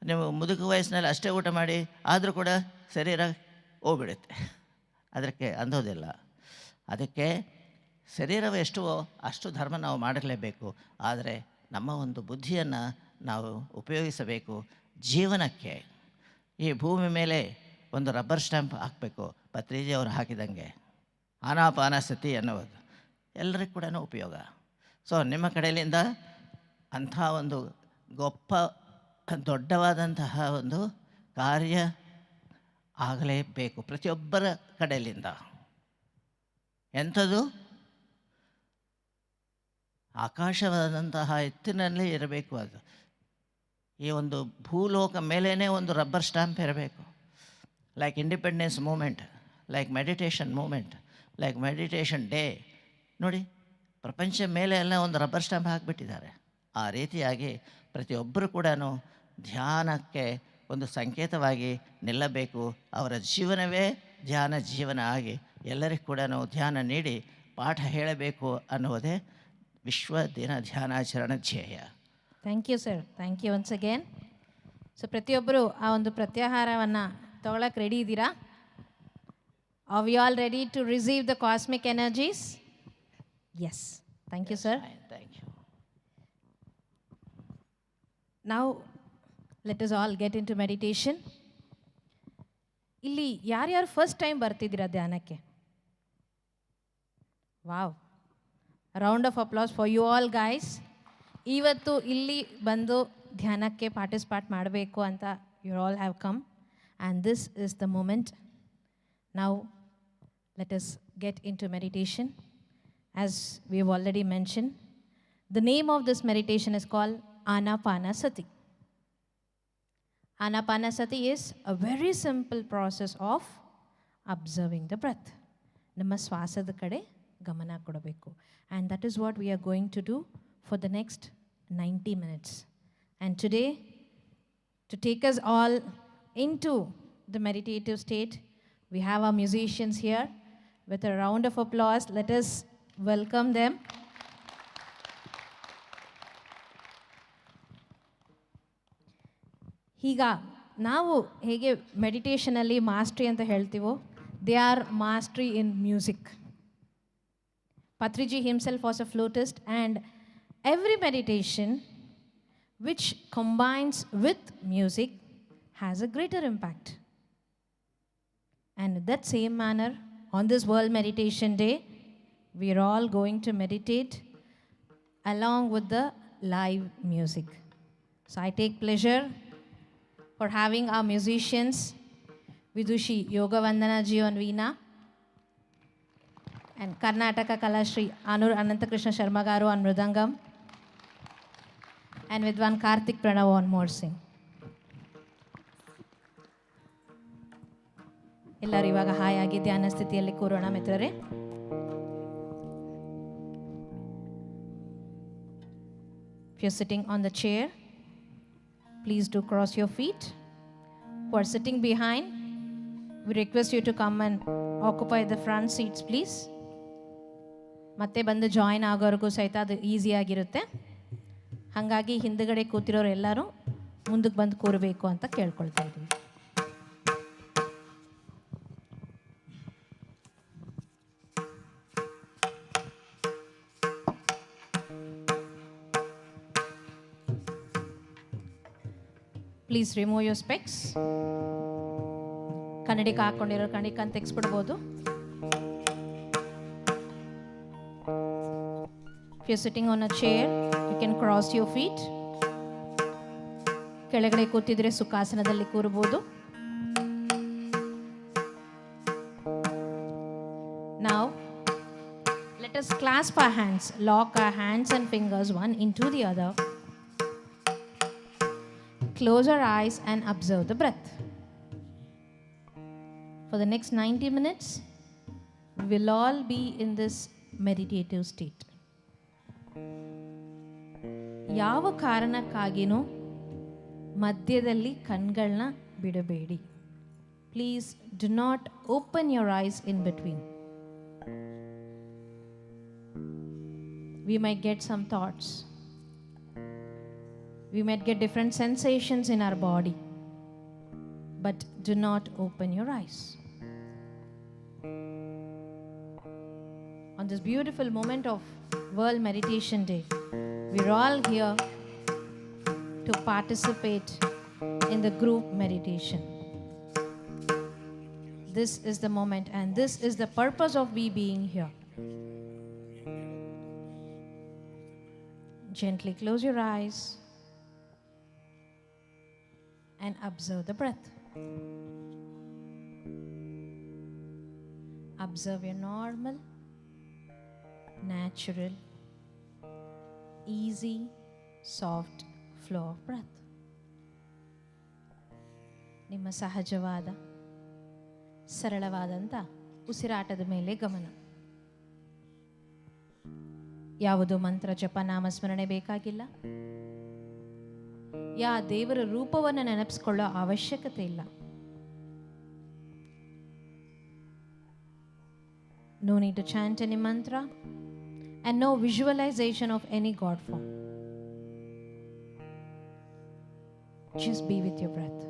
ನೀವು ಮುದುಕ ವಯಸ್ಸಿನಲ್ಲಿ ಅಷ್ಟೇ ಊಟ ಮಾಡಿ ಆದರೂ ಕೂಡ ಶರೀರ ಹೋಗ್ಬಿಡುತ್ತೆ. ಅದಕ್ಕೆ ಅಂದೋದಿಲ್ಲ. ಅದಕ್ಕೆ ಶರೀರವು ಎಷ್ಟುವೋ ಅಷ್ಟು ಧರ್ಮ ನಾವು ಮಾಡಲೇಬೇಕು. ಆದರೆ ನಮ್ಮ ಒಂದು ಬುದ್ಧಿಯನ್ನು ನಾವು ಉಪಯೋಗಿಸಬೇಕು ಜೀವನಕ್ಕೆ. ಈ ಭೂಮಿ ಮೇಲೆ ಒಂದು ರಬ್ಬರ್ ಸ್ಟ್ಯಾಂಪ್ ಹಾಕಬೇಕು, ಪತ್ರಿಜಿ ಅವರು ಹಾಕಿದಂಗೆ. ಆನಾಪಾನಸತಿ ಅನ್ನೋದು ಎಲ್ಲರಿಗೂ ಕೂಡ ಉಪಯೋಗ. ಸೊ ನಿಮ್ಮ ಕಡೆಯಿಂದ ಅಂಥ ಒಂದು ಗొప్ప ದೊಡ್ಡವಾದಂತಹ ಒಂದು ಕಾರ್ಯ ಆಗಲೇಬೇಕು ಪ್ರತಿಯೊಬ್ಬರ ಕಡೆಯಿಂದ. ಎಂಥದ್ದು? ಆಕಾಶವಾದಂತಹ ಎತ್ತಿನಲ್ಲಿ ಇರಬೇಕು. ಅದು ಈ ಒಂದು ಭೂಲೋಕ ಮೇಲೇ ಒಂದು ರಬ್ಬರ್ ಸ್ಟ್ಯಾಂಪ್ ಇರಬೇಕು. Like independence moment, like meditation moment, like meditation day. ನೋಡಿ, ಪ್ರಪಂಚ ಮೇಲೆ ಎಲ್ಲ ಒಂದು ರಬ್ಬರ್ ಸ್ಟ್ಯಾಂಪ್ ಹಾಕಿಬಿಟ್ಟಿದ್ದಾರೆ. ಆ ರೀತಿಯಾಗಿ ಪ್ರತಿಯೊಬ್ಬರು ಕೂಡ ಧ್ಯಾನಕ್ಕೆ ಒಂದು ಸಂಕೇತವಾಗಿ ನಿಲ್ಲಬೇಕು. ಅವರ ಜೀವನವೇ ಧ್ಯಾನ ಜೀವನ ಆಗಿ ಎಲ್ಲರಿಗೂ ಕೂಡ ಧ್ಯಾನ ನೀಡಿ ಪಾಠ ಹೇಳಬೇಕು ಅನ್ನುವುದೇ ವಿಶ್ವ ದಿನ ಧ್ಯಾನಾಚರಣೆ ಧ್ಯೇಯ. Thank you sir, thank you once again. So ಪ್ರತಿಯೊಬ್ಬರು ಆ ಒಂದು ಪ್ರತ್ಯಾಹಾರವನ್ನು ತೊಗೊಳಕ್ಕೆ ರೆಡಿ ಇದ್ದೀರಾ? Are we all ready to receive the cosmic energies? Yes, thank you sir. Thank you. Now let us all get into meditation. ಇಲ್ಲಿ ಯಾರ್ಯಾರು first time ಬರ್ತಿದ್ದೀರಾ ಧ್ಯಾನಕ್ಕೆ? Wow, round of applause for you all guys. ಇವತ್ತು ಇಲ್ಲಿ ಬಂದು ಧ್ಯಾನಕ್ಕೆ participate ಮಾಡಬೇಕು ಅಂತ you all have come, and this is the moment. Now let us get into meditation. As we have already mentioned, the name of this meditation is called Anapanasati. Anapanasati is a very simple process of observing the breath. ನಮ್ಮ ಶ್ವಾಸದ ಕಡೆ ಗಮನ ಕೊಡಬೇಕು. And that is what we are going to do for the next 90 minutes. And today, to take us all into the meditative state, we have our musicians here. With a round of applause, let us welcome them. ಈಗ ನಾವು ಹೇಗೆ ಮೆಡಿಟೇಷನಲ್ಲಿ mastery ಅಂತ ಹೇಳ್ತೀವೋ, they are mastery in music. Patri G himself was a flautist, and every meditation which combines with music has a greater impact. And in that same manner, on this World Meditation Day, we are all going to meditate along with the live music. So I take pleasure for having our musicians, Vidushi Yoga Vandana Ji on Veena, and Karnataka Kalashri Anur Anantakrishna Sharma Garu on Mridangam, and Vidwan Karthik Pranav on Morsing. ಎಲ್ಲರೂ ಇವಾಗ ಹಾಯಾಗಿ ಧ್ಯಾನ ಸ್ಥಿತಿಯಲ್ಲಿ ಕೂರೋಣ ಮಿತ್ರರೇ. If you're sitting on the chair, please do cross your feet. Who are sitting behind, we request you to come and occupy the front seats, please. ಮತ್ತೆ ಬಂದು join ಆಗೋರಿಗೂ ಸಹಿತ ಅದು ಈಸಿಯಾಗಿರುತ್ತೆ. ಹಾಗಾಗಿ ಹಿಂದುಗಡೆ ಕೂತಿರೋರು ಎಲ್ಲರೂ ಮುಂದಕ್ಕೆ ಬಂದು ಕೂರಬೇಕು ಅಂತ ಕೇಳ್ಕೊಳ್ತಾ ಇದ್ದೀವಿ. Please remove your specs. ಕನ್ನಡಿಕ ಹಾಕ್ಕೊಂಡಿರೋ ಕನ್ನಡಿಕನ್ನು ತೆಗೆಸ್ಬಿಡ್ಬೋದು. If you're sitting on a chair, you can cross your feet. ಕೆಳಗಡೆ ಕೂತಿದ್ರೆ ಸುಖಾಸನದಲ್ಲಿ ಕೂರಬಹುದು. Now let us clasp our hands, lock our hands and fingers one into the other. Close our eyes and observe the breath. For the next 90 minutes, we will all be in this meditative state. ಯಾವ ಕಾರಣಕ್ಕಾಗಿನೂ ಮಧ್ಯದಲ್ಲಿ ಕಣ್ಗಳನ್ನ ಬಿಡಬೇಡಿ. Please do not open your eyes in between. We might get some thoughts. We might get different sensations in our body. But do not open your eyes. On this beautiful moment of World Meditation Day, we're all here to participate in the group meditation. This is the moment and this is the purpose of we being here. Gently close your eyes and observe the breath. Observe your normal, natural, easy, soft flow of breath. ನಿಮ್ಮ ಸಹಜವಾದ ಸರಳವಾದಂಥ ಉಸಿರಾಟದ ಮೇಲೆ ಗಮನ. ಯಾವುದೋ ಮಂತ್ರ ಜಪ ನಾಮಸ್ಮರಣೆ ಬೇಕಾಗಿಲ್ಲ. ದೇವರ ರೂಪವನ್ನು ನೆನಪಿಸ್ಕೊಳ್ಳೋ ಅವಶ್ಯಕತೆ ಇಲ್ಲ. No need to chant any mantra and no visualization of any God form. Just be with your breath.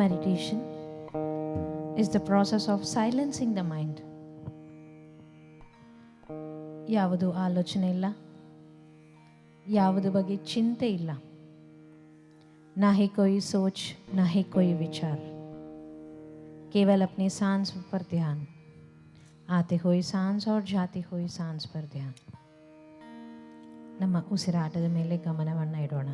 meditation is the process of silencing the mind. ಯಾವುದು ಆಲೋಚನೆ ಇಲ್ಲ, ಯಾವುದು ಬಗ್ಗೆ ಚಿಂತೆ ಇಲ್ಲ, ना ही कोई सोच, ना ही कोई विचार, केवल अपनी सांस पर ध्यान, आते हुई सांस और जाती हुई सांस पर ध्यान. ನಮ್ಮ ಉಸಿರಾಟದ ಮೇಲೆ ಗಮನವನ್ನು ಇಡೋಣ.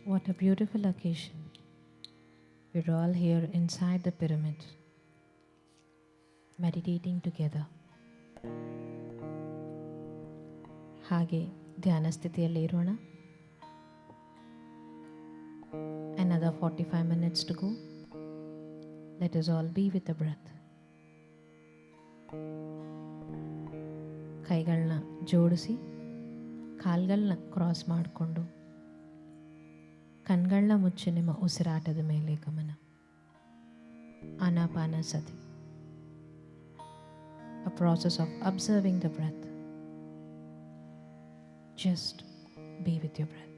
What a beautiful occasion. We're all here inside the pyramid, meditating together. ಹಾಗೆ ಧ್ಯಾನ ಸ್ಥಿತಿಯಲ್ಲಿ ಇರೋಣ. Another 45 minutes to go. Let us all be with the breath. ಕೈಗಳನ್ನ ಜೋಡಿಸಿ ಕಾಲ್ಗಳನ್ನ ಕ್ರಾಸ್ ಮಾಡಿಕೊಂಡು ಕಣ್ಗಳನ್ನ ಮುಚ್ಚಿ ನಿಮ್ಮ ಉಸಿರಾಟದ ಮೇಲೆ ಗಮನ. ಆನಾಪಾನಸತಿ, a process of observing the breath. Just be with your breath.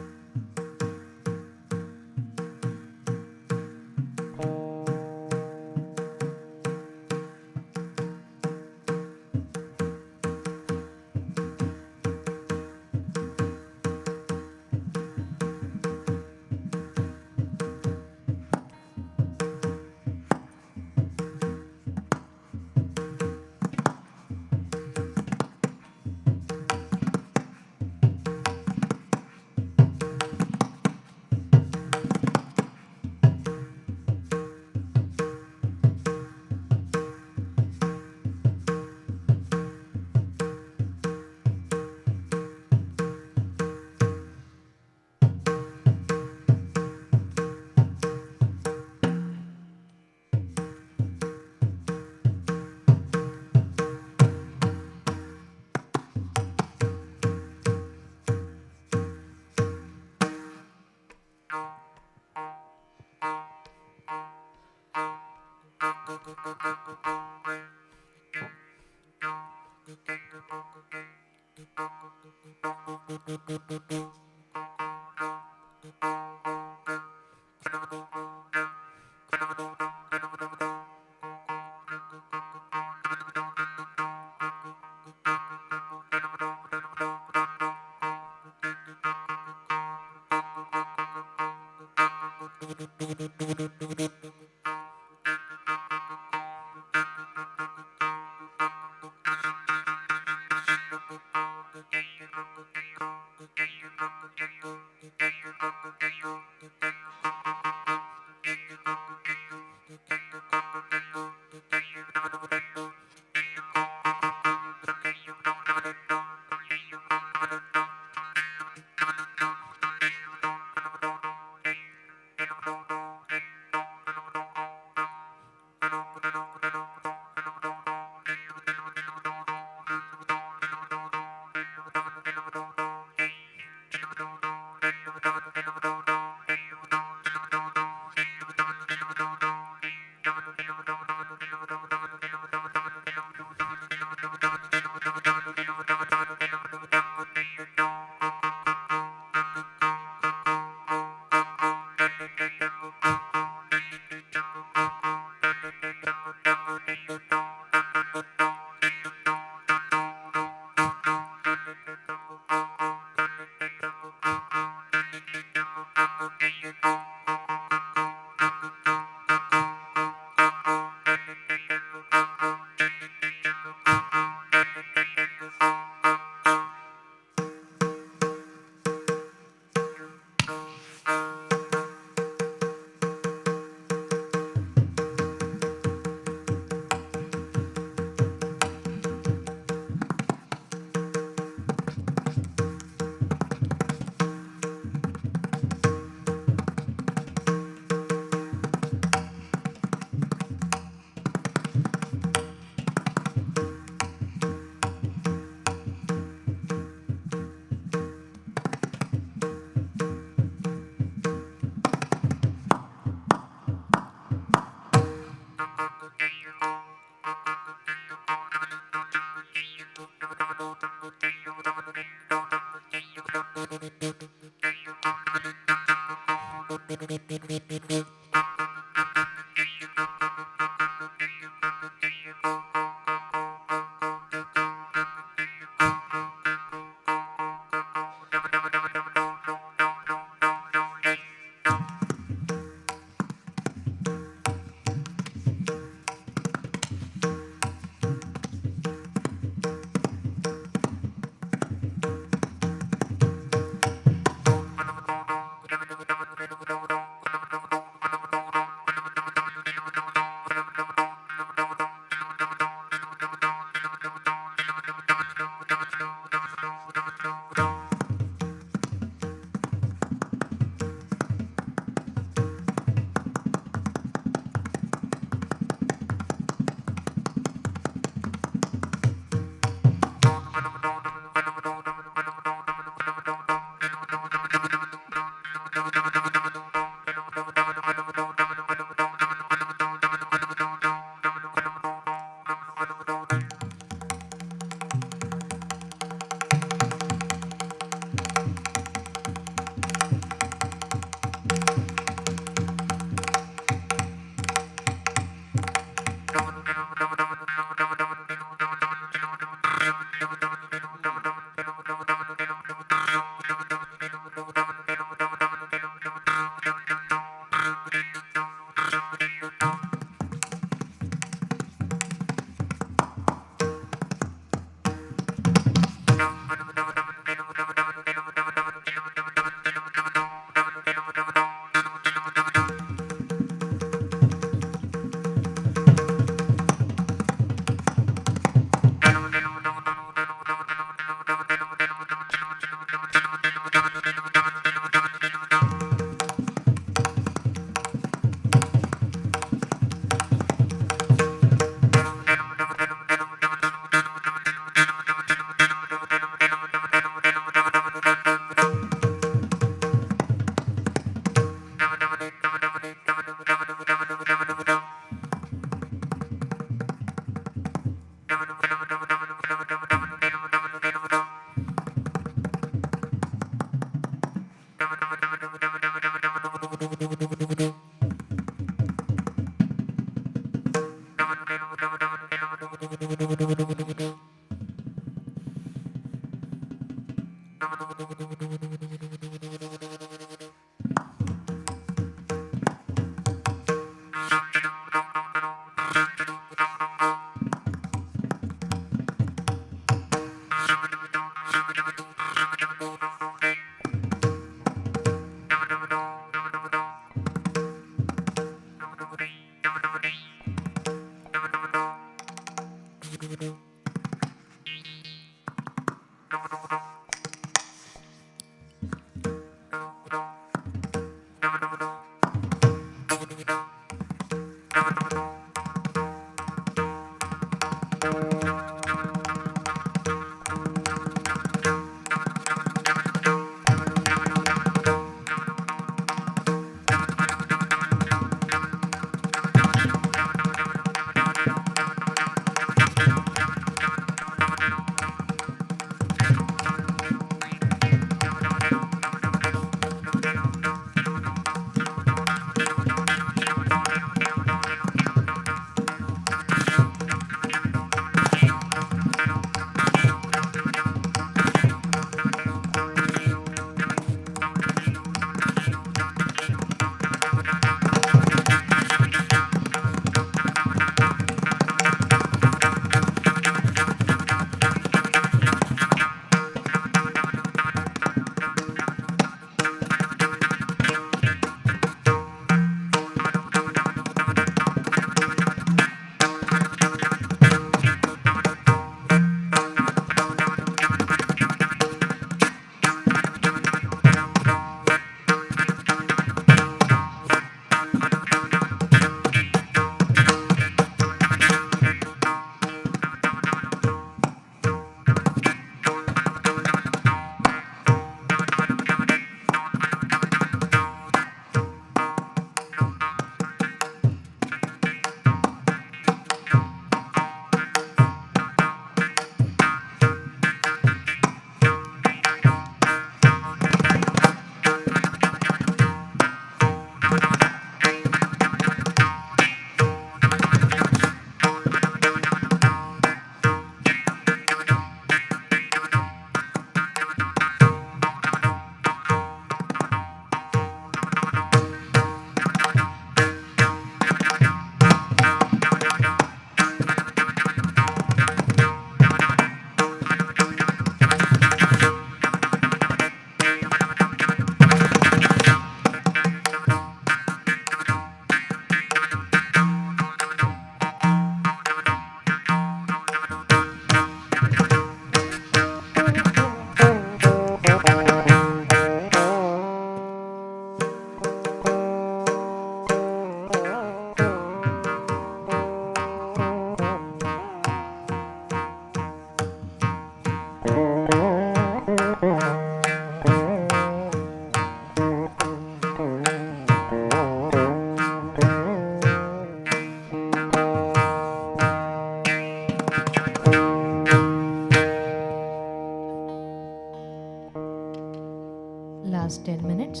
Last 10 minutes.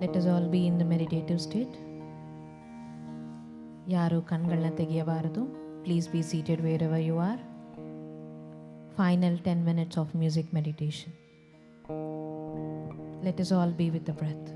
Let us all be in the meditative state. ಯಾರು ಕಣ್ಗಳನ್ನ ತೆಗೆಯಬಾರದು. Please be seated wherever you are. Final 10 minutes of music meditation. Let us all be with the breath.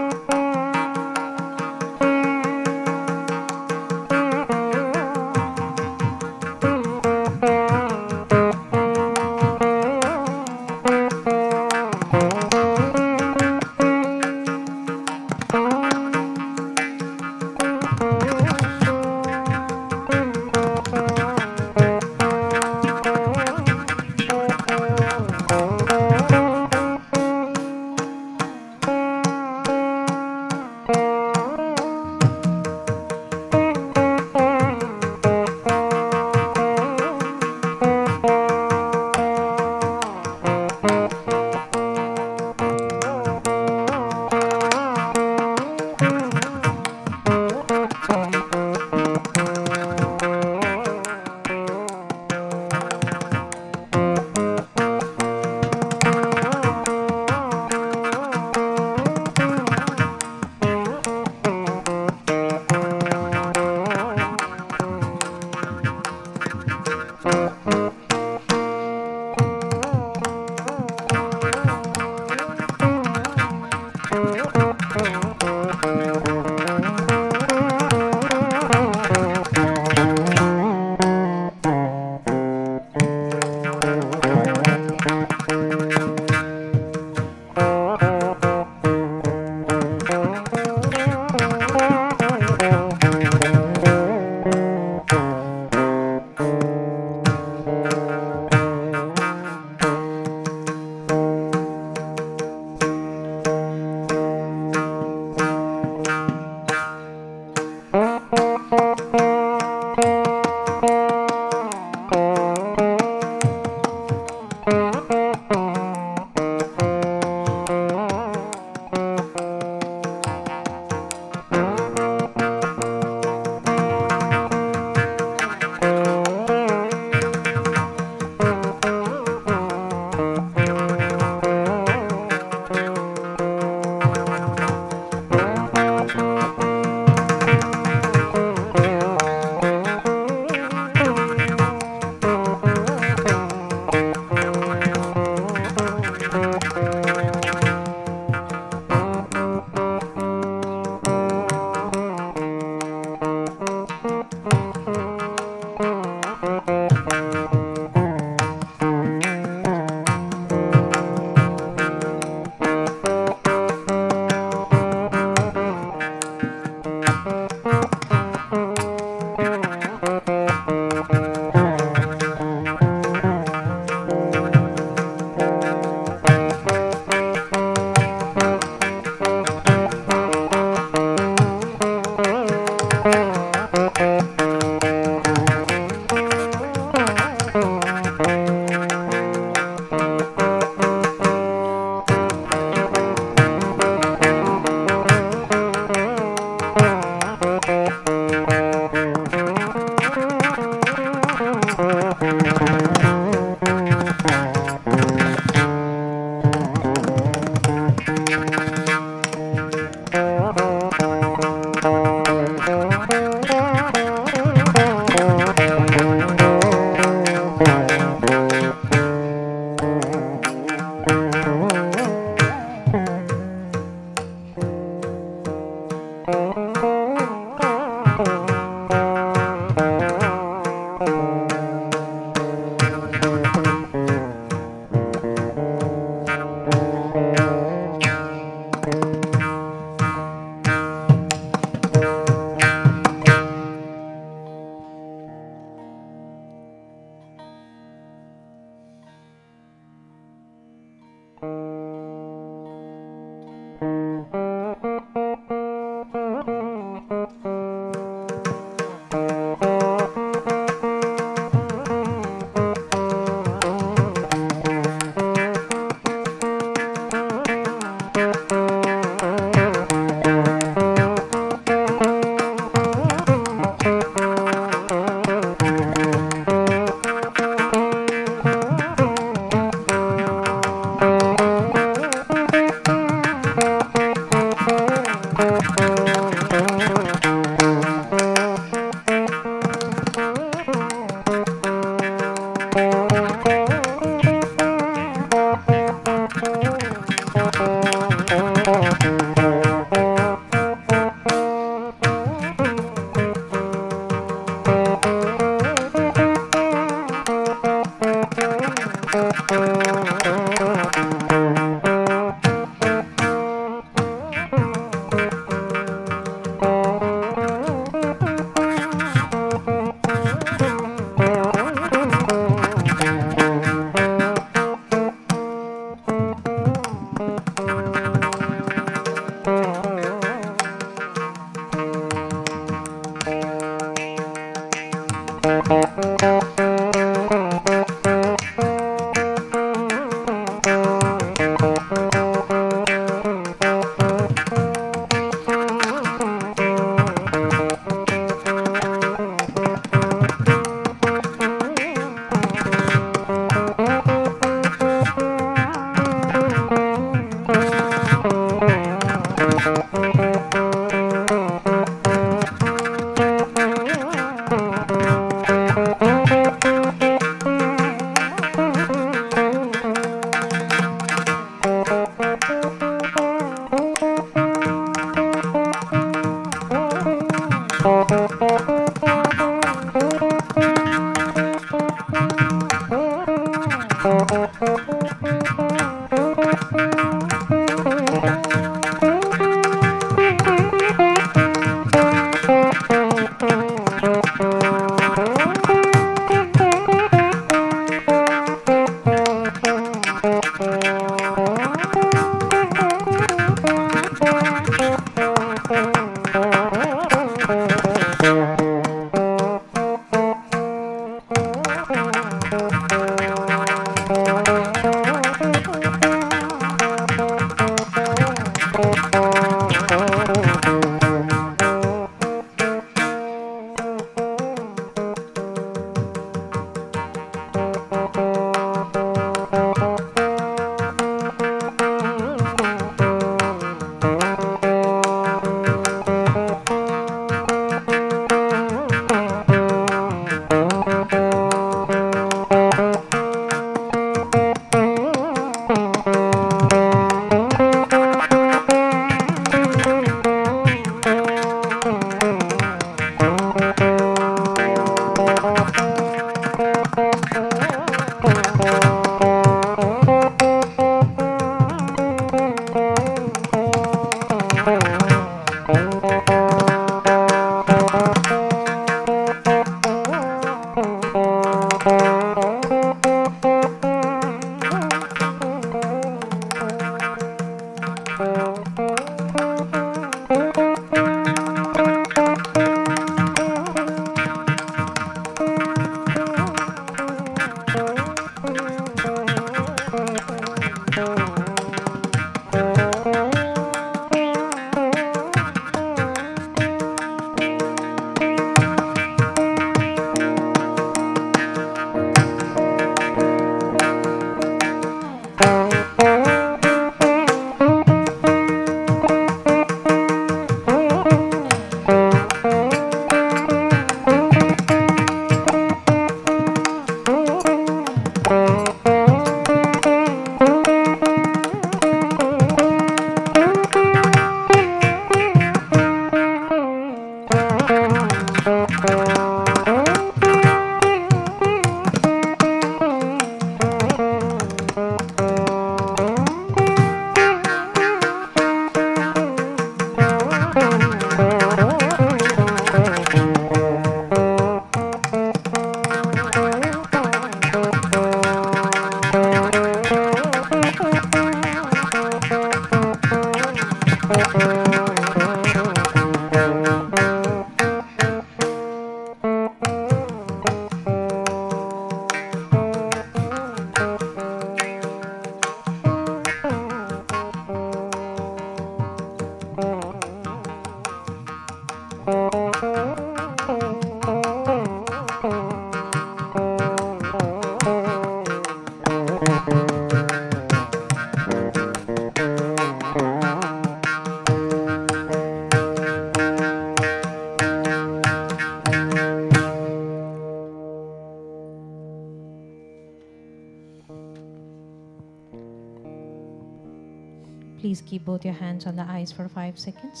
Please keep both your hands on the eyes for 5 seconds.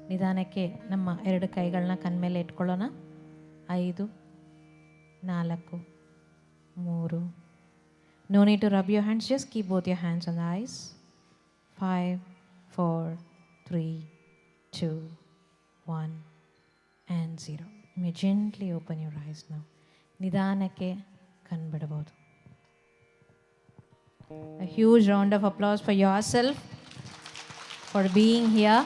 ನಿಧಾನಕ್ಕೆ ನಮ್ಮ 2 ಕೈಗಳನ್ನ ಕಣ್ಮೇಲೆ ಇಟ್ಕೊಳ್ಳೋಣ. 5, 4, 3. No need to rub your hands, just keep both your hands on the eyes. 5, 4, 3, 2, 1 and 0. You may gently open your eyes now. ನಿಧಾನಕ್ಕೆ ಕಣ್ಬಿಡಬಹುದು. A huge round of applause for yourself for being here.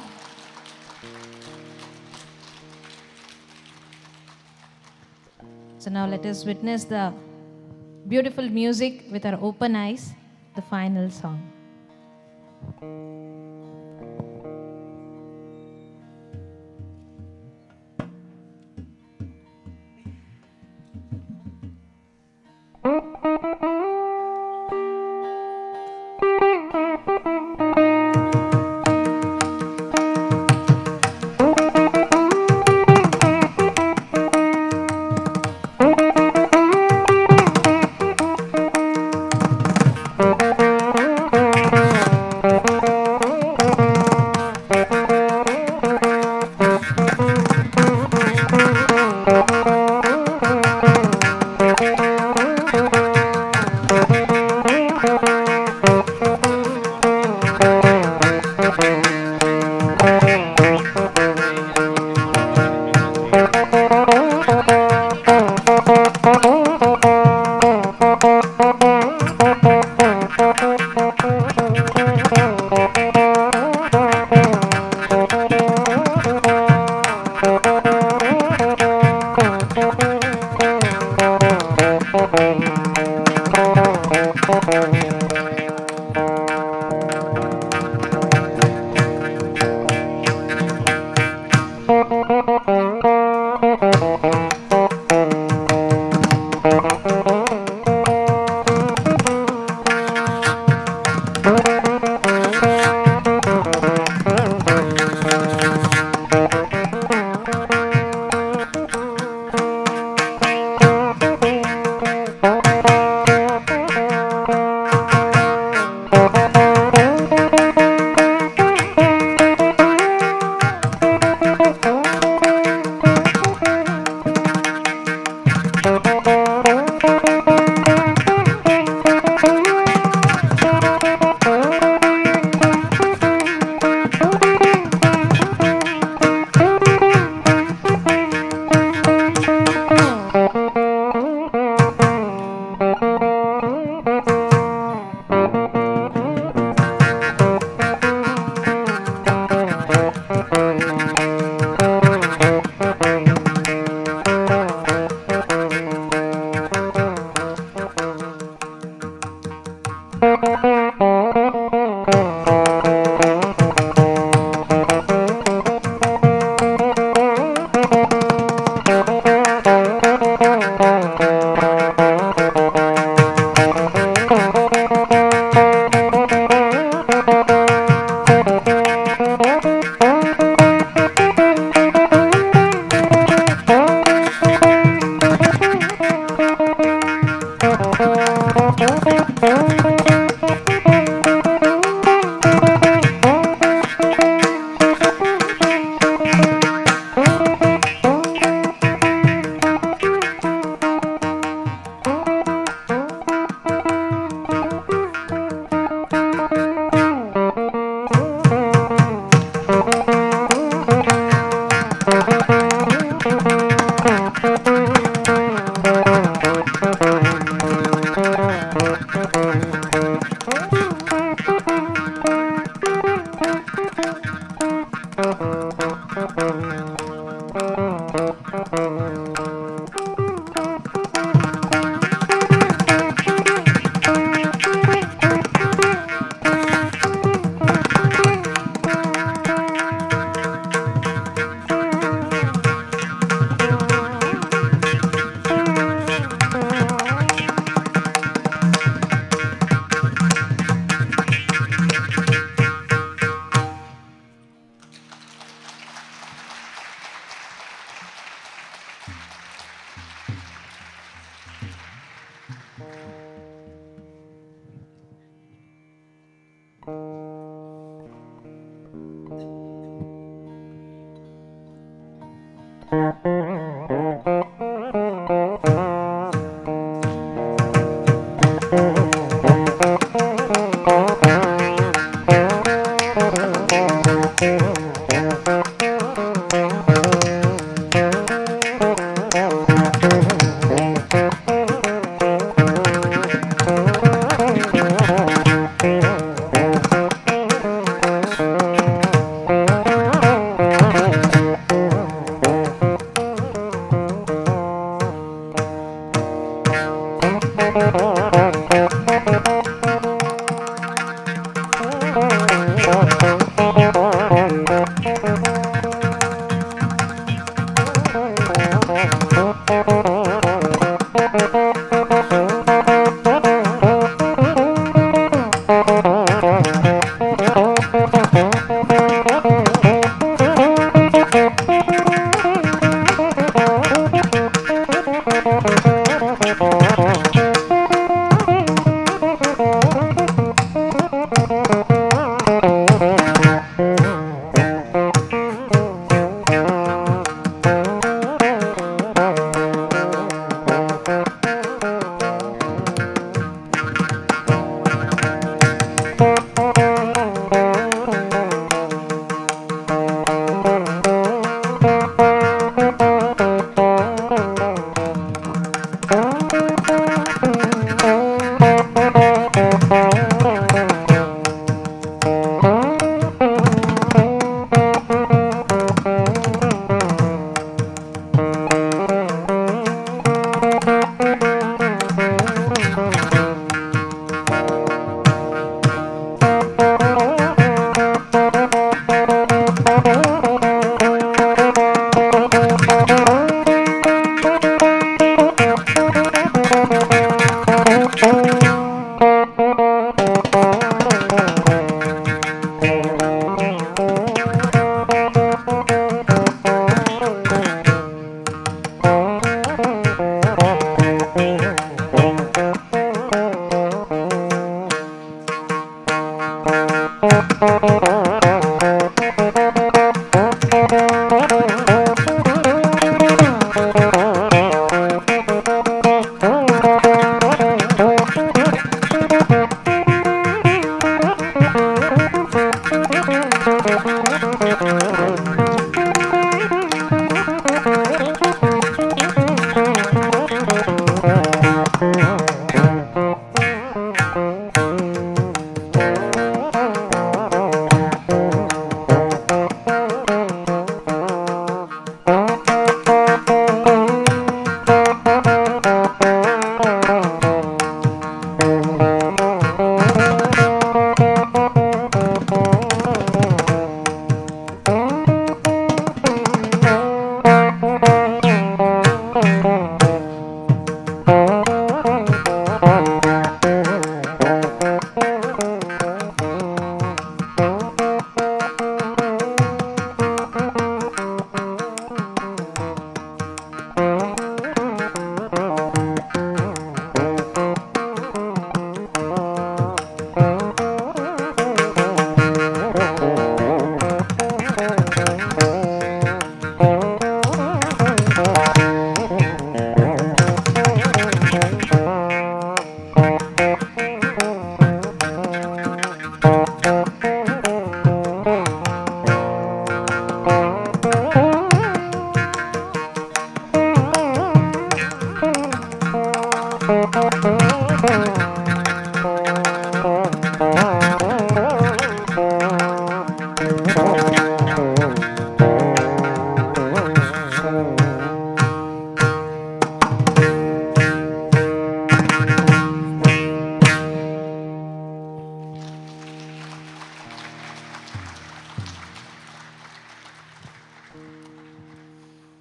So now let us witness the beautiful music with our open eyes, the final song.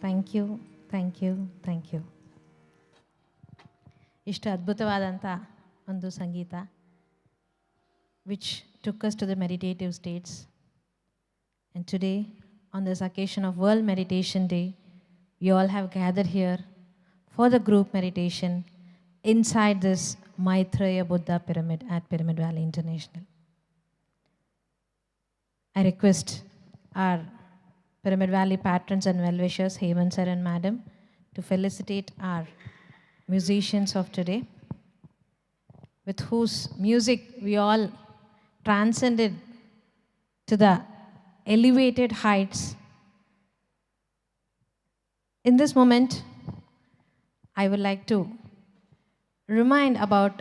Thank you, thank you, thank you. ಇಷ್ಟು ಅದ್ಭುತವಾದಂಥ ಒಂದು ಸಂಗೀತ which took us to the meditative states. And today, on this occasion of World Meditation Day, we all have gathered here for the group meditation inside this Maitreya Buddha Pyramid at Pyramid Valley International. I request our Pyramid Valley patrons and well-wishers, Hemant sir and madam, to felicitate our musicians of today, with whose music we all transcended to the elevated heights. In this moment, I would like to remind about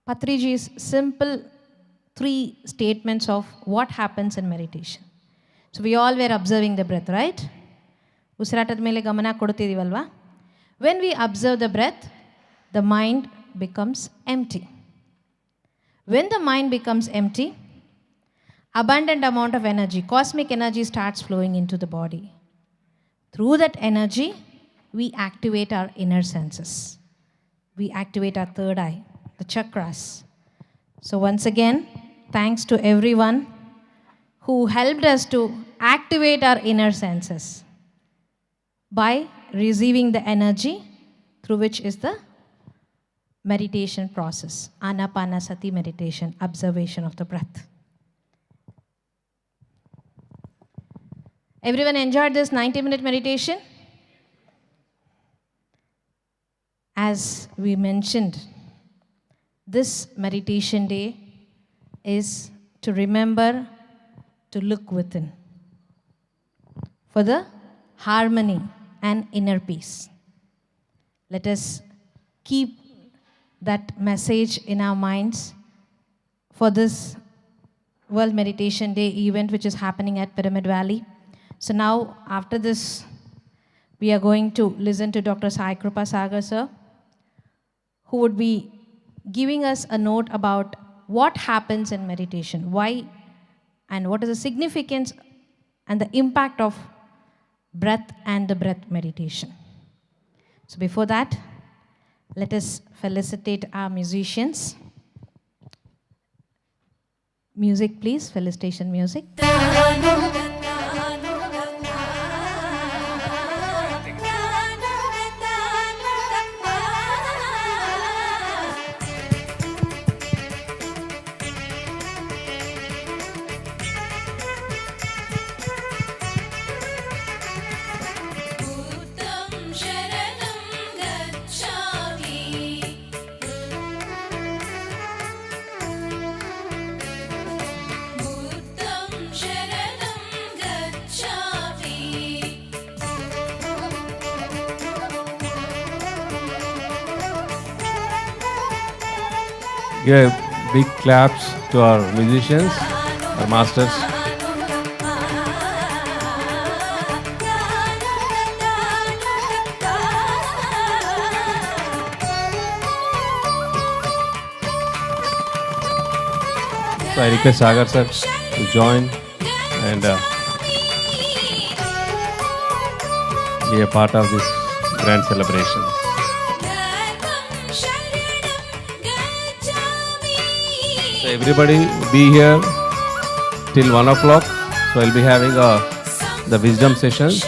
Patri G's simple 3 statements of what happens in meditation. So we all were observing the breath, right? ಉಸಿರಾಟದ ಮೇಲೆ ಗಮನ ಕೊಡ್ತಿದ್ದೀವಲ್ವಾ? When we observe the breath, the mind becomes empty. When the mind becomes empty, abundant amount of energy, cosmic energy starts flowing into the body. Through that energy, we activate our inner senses. We activate our third eye, the chakras. So once again, thanks to everyone who helped us to activate our inner senses by receiving the energy through which is the meditation process, Anapanasati meditation, observation of the breath. Everyone enjoyed this 90-minute meditation? As we mentioned, this meditation day is to remember to look within for the harmony and inner peace. Let us keep that message in our minds for this World Meditation Day event which is happening at Pyramid Valley. So now, after this, we are going to listen to Dr. Sai Krupa Sagar sir, who would be giving us a note about what happens in meditation, why and what is the significance and the impact of breath and the breath meditation. So before that, let us felicitate our musicians. Music, please. Felicitation music. Give big claps to our musicians, our masters. So I request Sagar sir to join and be a part of this grand celebration. So everybody be here till 1 o'clock. So I'll be having the wisdom sessions.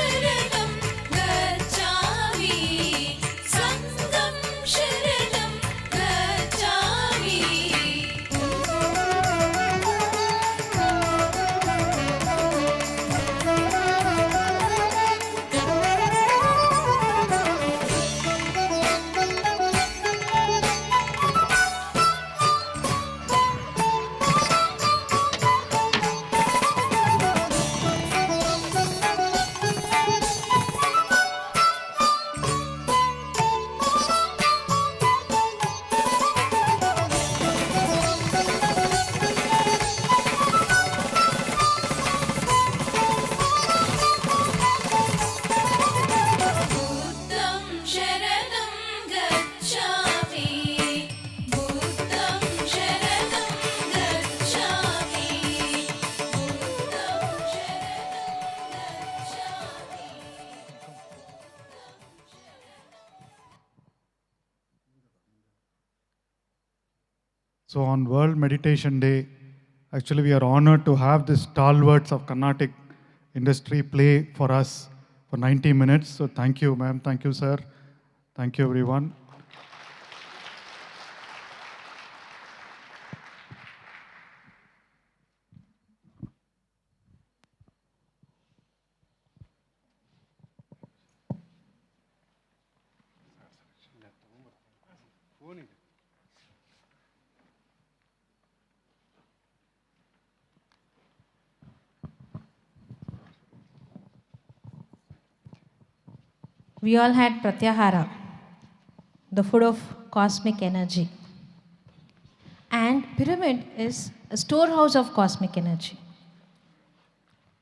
So on World Meditation Day, actually we are honored to have the stalwarts of Carnatic industry play for us for 90 minutes. So thank you, ma'am. Thank you, sir. Thank you, everyone. We all had pratyahara, the food of cosmic energy. And pyramid is a storehouse of cosmic energy.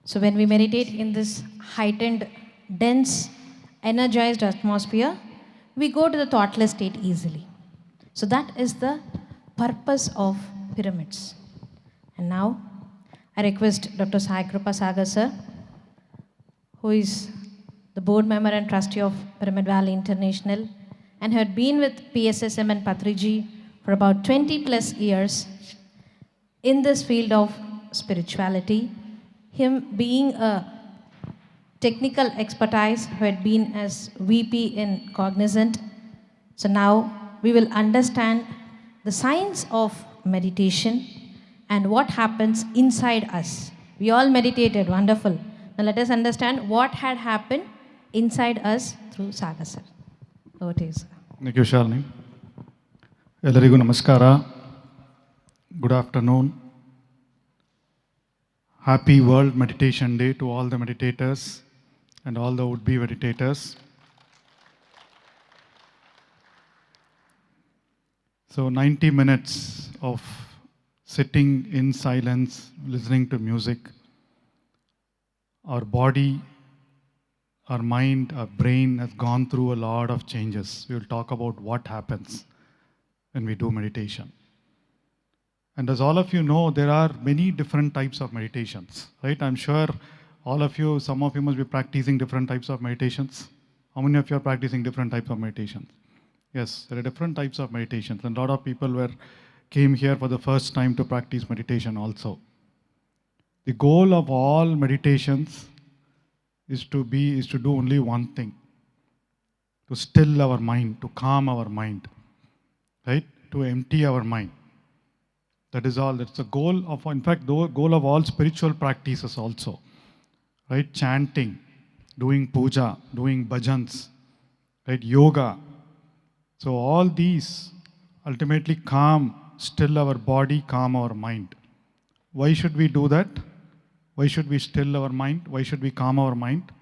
So when we meditate in this heightened, dense, energized atmosphere, we go to the thoughtless state easily. So that is the purpose of pyramids. And now I request Dr. Sai Kripa Sagar sir, who is the board member and trustee of Pyramid Valley International and had been with PSSM and Patri G for about 20 plus years in this field of spirituality, him being a technical expertise who had been as VP in Cognizant. So now we will understand the science of meditation and what happens inside us. We all meditated, wonderful. Now let us understand what had happened inside us through Sagar sir. Over to you, sir. Thank you, Shalini. Ellarigu namaskara. Good afternoon. Happy World Meditation Day to all the meditators and all the would-be meditators. So 90 minutes of sitting in silence, listening to music. Our body, our mind, our brain has gone through a lot of changes. We will talk about what happens when we do meditation. And as all of you know, there are many different types of meditations, right? I'm sure all of you, some of you must be practicing different types of meditations. How many of you are practicing different types of meditations? Yes, there are different types of meditations. And a lot of people came here for the first time to practice meditation also. The goal of all meditations is to do only one thing, to still our mind, to calm our mind, right? To empty our mind. That is all. That's the goal of, in fact, the goal of all spiritual practices also, right? Chanting, doing puja, doing bhajans, right? Yoga. So all these ultimately calm, still our body, calm our mind. Why should we do that? Why should we still our mind? Why should we calm our mind?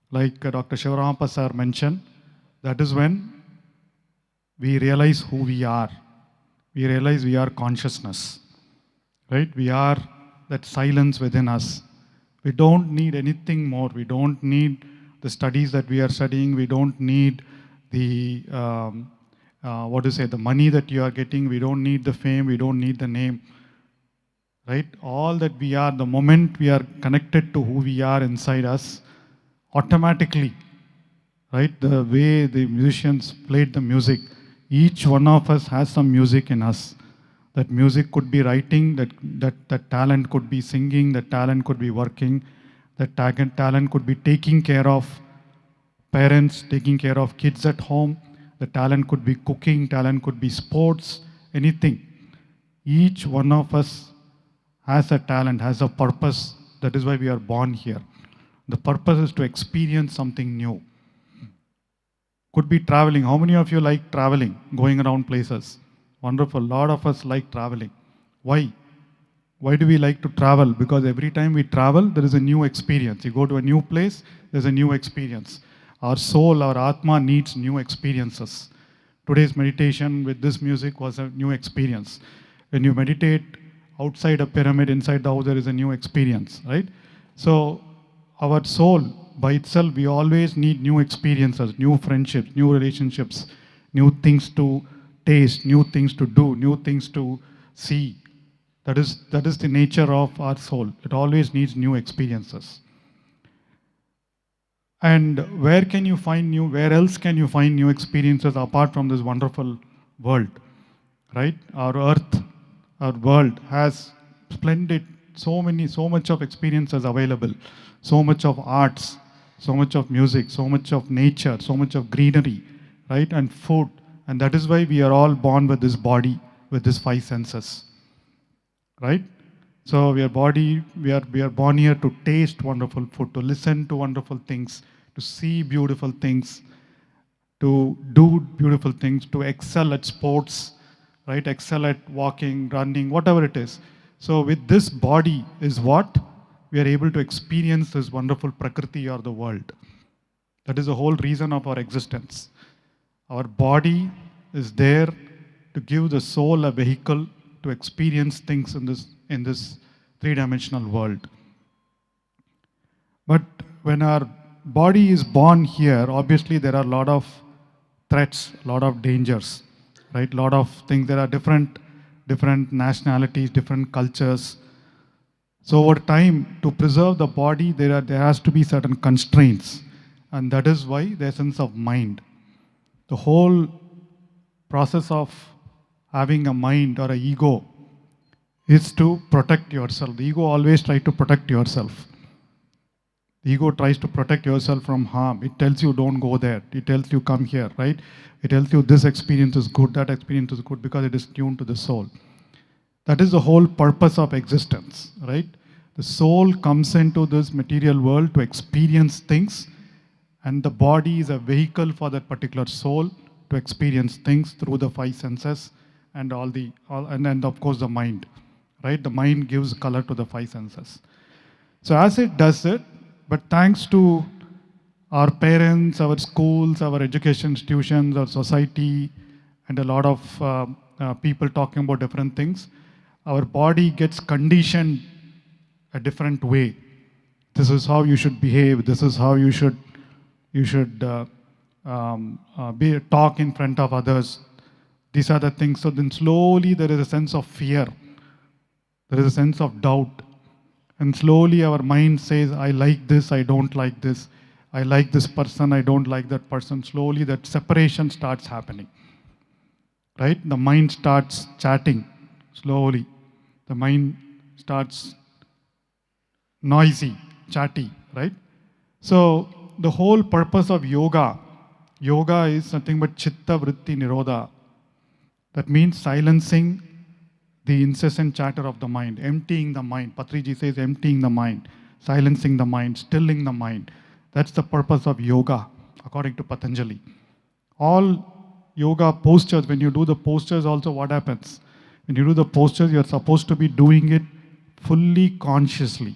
Like Dr. Shivaramappa sir mentioned, that is when we realize who we are. we realize we are consciousness, right? We are that silence within us. We don't need anything more. We don't need the studies that we are studying. We don't need the, the money that you are getting. We don't need the fame. We don't need the name, right? All that we are, the moment we are connected to who we are inside us, automatically, right? The way the musicians played the music, each one of us has some music in us. That music could be writing, that talent could be singing, that talent could be working, that talent could be taking care of parents, taking care of kids at home, the talent could be cooking, talent could be sports, anything. Each one of us has a talent, has a purpose. That is why we are born here. The purpose is to experience something new. Could be traveling. How many of you like traveling, going around places? Wonderful. A lot of us like traveling. Why? Why do we like to travel? Because every time we travel, there is a new experience. You go to a new place, there's a new experience. Our soul, our Atma needs new experiences. Today's meditation with this music was a new experience. When you meditate outside a pyramid, inside the house, there is a new experience, right? So our soul, by itself, we always need new experiences, new friendships, new relationships, new things to taste, new things to do, new things to see. That is the nature of our soul. It always needs new experiences. And where else can you find new experiences apart from this wonderful world, right? Our earth, our world has splendid, so much of experiences available, so much of arts, so much of music, so much of nature, so much of greenery, right? And food. And that is why we are all born with this body, with these 5 senses, right? So we are born here to taste wonderful food, to listen to wonderful things, to see beautiful things, to do beautiful things, to excel at sports, right? Excel at walking, running, whatever it is. So with this body is what we are able to experience this wonderful Prakriti or the world. That is the whole reason of our existence. Our body is there to give the soul a vehicle to experience things in this 3-dimensional world. But when our body is born here, obviously there are a lot of threats, a lot of dangers, right? A lot of things. There are different nationalities, different cultures. So over time, to preserve the body, there has to be certain constraints. And that is why the essence of mind. The whole process of having a mind or an ego is to protect yourself. The ego always tries to protect yourself. The ego tries to protect yourself from harm. It tells you don't go there. It tells you come here, right? It tells you this experience is good, that experience is good, because it is tuned to the soul. That is the whole purpose of existence, right? The soul comes into this material world to experience things, and the body is a vehicle for that particular soul to experience things through the 5 senses and and of course the mind, right? The mind gives color to the 5 senses. So as it does it, but thanks to our parents, our schools, our education institutions, our society, and a lot of people talking about different things, our body gets conditioned a different way. This is how you should behave. This is how you should talk in front of others. These are the things. So then slowly there is a sense of fear. There is a sense of doubt. And slowly our mind says, I like this, I don't like this. I like this person, I don't like that person. Slowly that separation starts happening. Right? The mind starts chatting slowly. The mind starts noisy, chatty, right? So the whole purpose of yoga is nothing but chitta vritti nirodha. That means silencing the incessant chatter of the mind, emptying the mind. Patri G says emptying the mind, silencing the mind, stilling the mind. That's the purpose of yoga, according to Patanjali. All yoga postures, when you do the postures also, what happens? When you do the postures, you're supposed to be doing it fully consciously.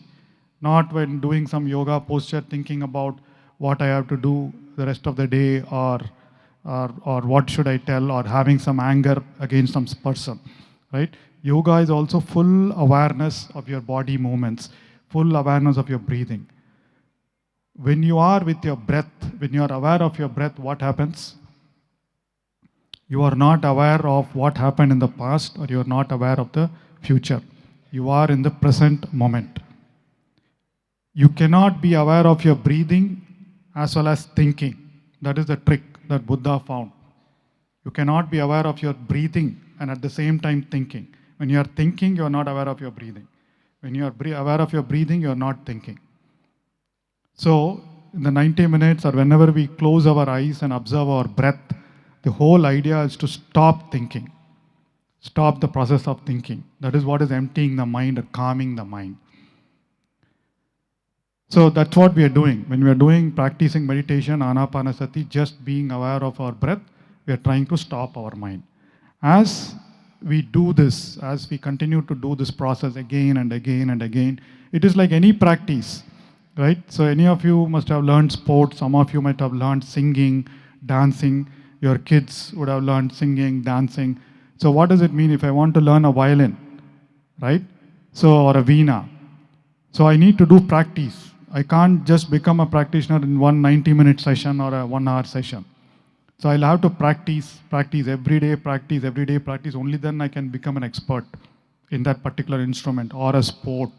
Not when doing some yoga posture thinking about what I have to do the rest of the day, or or what should I tell, or having some anger against some person, right? Yoga is also full awareness of your body movements, full awareness of your breathing. When you are with your breath, when you are aware of your breath, what happens? You are not aware of what happened in the past, or you are not aware of the future. You are in the present moment. You cannot be aware of your breathing as well as thinking. That is the trick that Buddha found. You cannot be aware of your breathing and at the same time thinking. When you are thinking, you are not aware of your breathing. When you are aware of your breathing, you are not thinking. So, in the 90 minutes or whenever we close our eyes and observe our breath, the whole idea is to stop thinking. Stop the process of thinking. That is what is emptying the mind or calming the mind. So that's what we are doing. When we are practicing meditation, anapanasati, just being aware of our breath, we are trying to stop our mind. As we do this, as we continue to do this process again and again and again, it is like any practice, right? So any of you must have learned sports, some of you might have learned singing, dancing, your kids would have learned singing, dancing. So what does it mean if I want to learn a violin, right? So, or a veena. So I need to do practice. I can't just become a practitioner in one 90-minute session or a 1 hour session. So I'll have to practice every day, practice. Only then I can become an expert in that particular instrument or a sport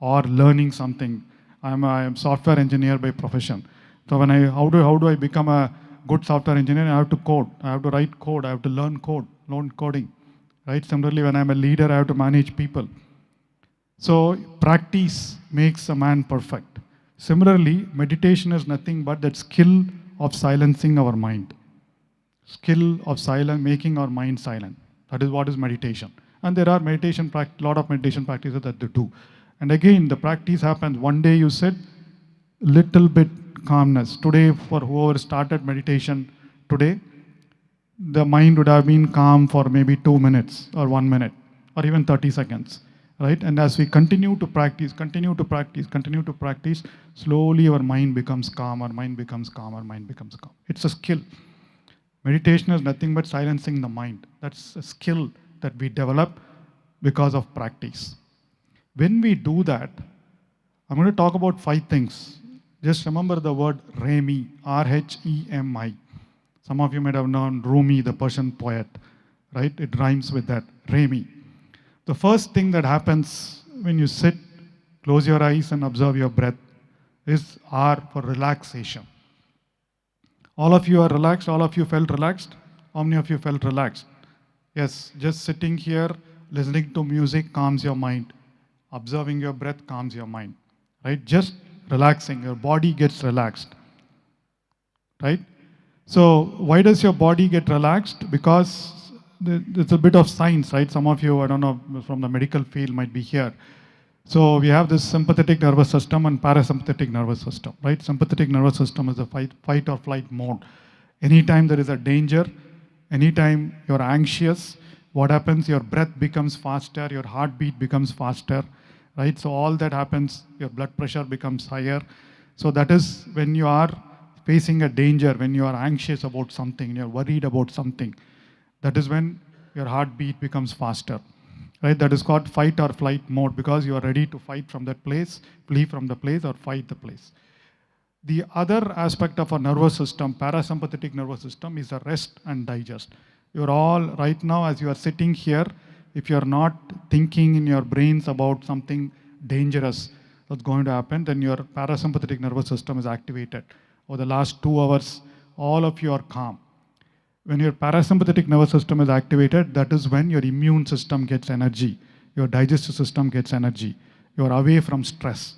or learning something. I'm a software engineer by profession. So when how do I become a good software engineer? I have to code. I have to write code. I have to learn coding. Right? Similarly, when I'm a leader, I have to manage people. So practice makes a man perfect. Similarly, meditation is nothing but that skill of silencing our mind. Skill of making our mind silent. That is what is meditation. And there are lot of meditation practices that they do. And again, the practice happens. One day you sit, little bit calmness. Today, for whoever started meditation today, the mind would have been calm for maybe 2 minutes or 1 minute or even 30 seconds. Right? And as we continue to practice, slowly our mind becomes calm, It's a skill. Meditation is nothing but silencing the mind. That's a skill that we develop because of practice. When we do that, I'm going to talk about 5 things. Just remember the word Remi, R-H-E-M-I. Some of you might have known Rumi, the Persian poet, right? It rhymes with that, Remi. The first thing that happens when you sit, close your eyes and observe your breath is R for relaxation. All of you are relaxed? All of you felt relaxed? How many of you felt relaxed? Yes, just sitting here, listening to music calms your mind. Observing your breath calms your mind. Right? Just relaxing, your body gets relaxed. Right? So why does your body get relaxed? Because it's a bit of science, right? Some of you, I don't know, from the medical field might be here. So we have this sympathetic nervous system and parasympathetic nervous system, right? Sympathetic nervous system is a fight or flight mode. Anytime there is a danger, anytime you're anxious, what happens? Your breath becomes faster, your heartbeat becomes faster, right? So all that happens, your blood pressure becomes higher. So that is when you are facing a danger, when you are anxious about something, you're worried about something. That is when your heartbeat becomes faster, right? That is called fight or flight mode because you are ready to fight from that place, flee from the place or fight the place. The other aspect of our nervous system, parasympathetic nervous system, is a rest and digest. You're all, right now as you are sitting here, if you're not thinking in your brains about something dangerous that's going to happen, then your parasympathetic nervous system is activated. Over the last 2 hours, all of you are calm. When your parasympathetic nervous system is activated, that is when your immune system gets energy, your digestive system gets energy. You are away from stress.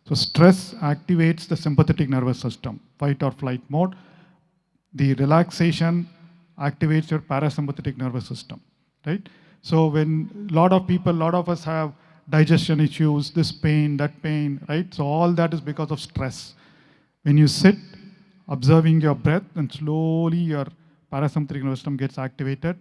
So stress activates the sympathetic nervous system, fight or flight mode. The relaxation activates your parasympathetic nervous system, right? So when a lot of us have digestion issues, this pain, that pain, right? So all that is because of stress. When you sit, observing your breath, and slowly your parasympathetic nervous system gets activated,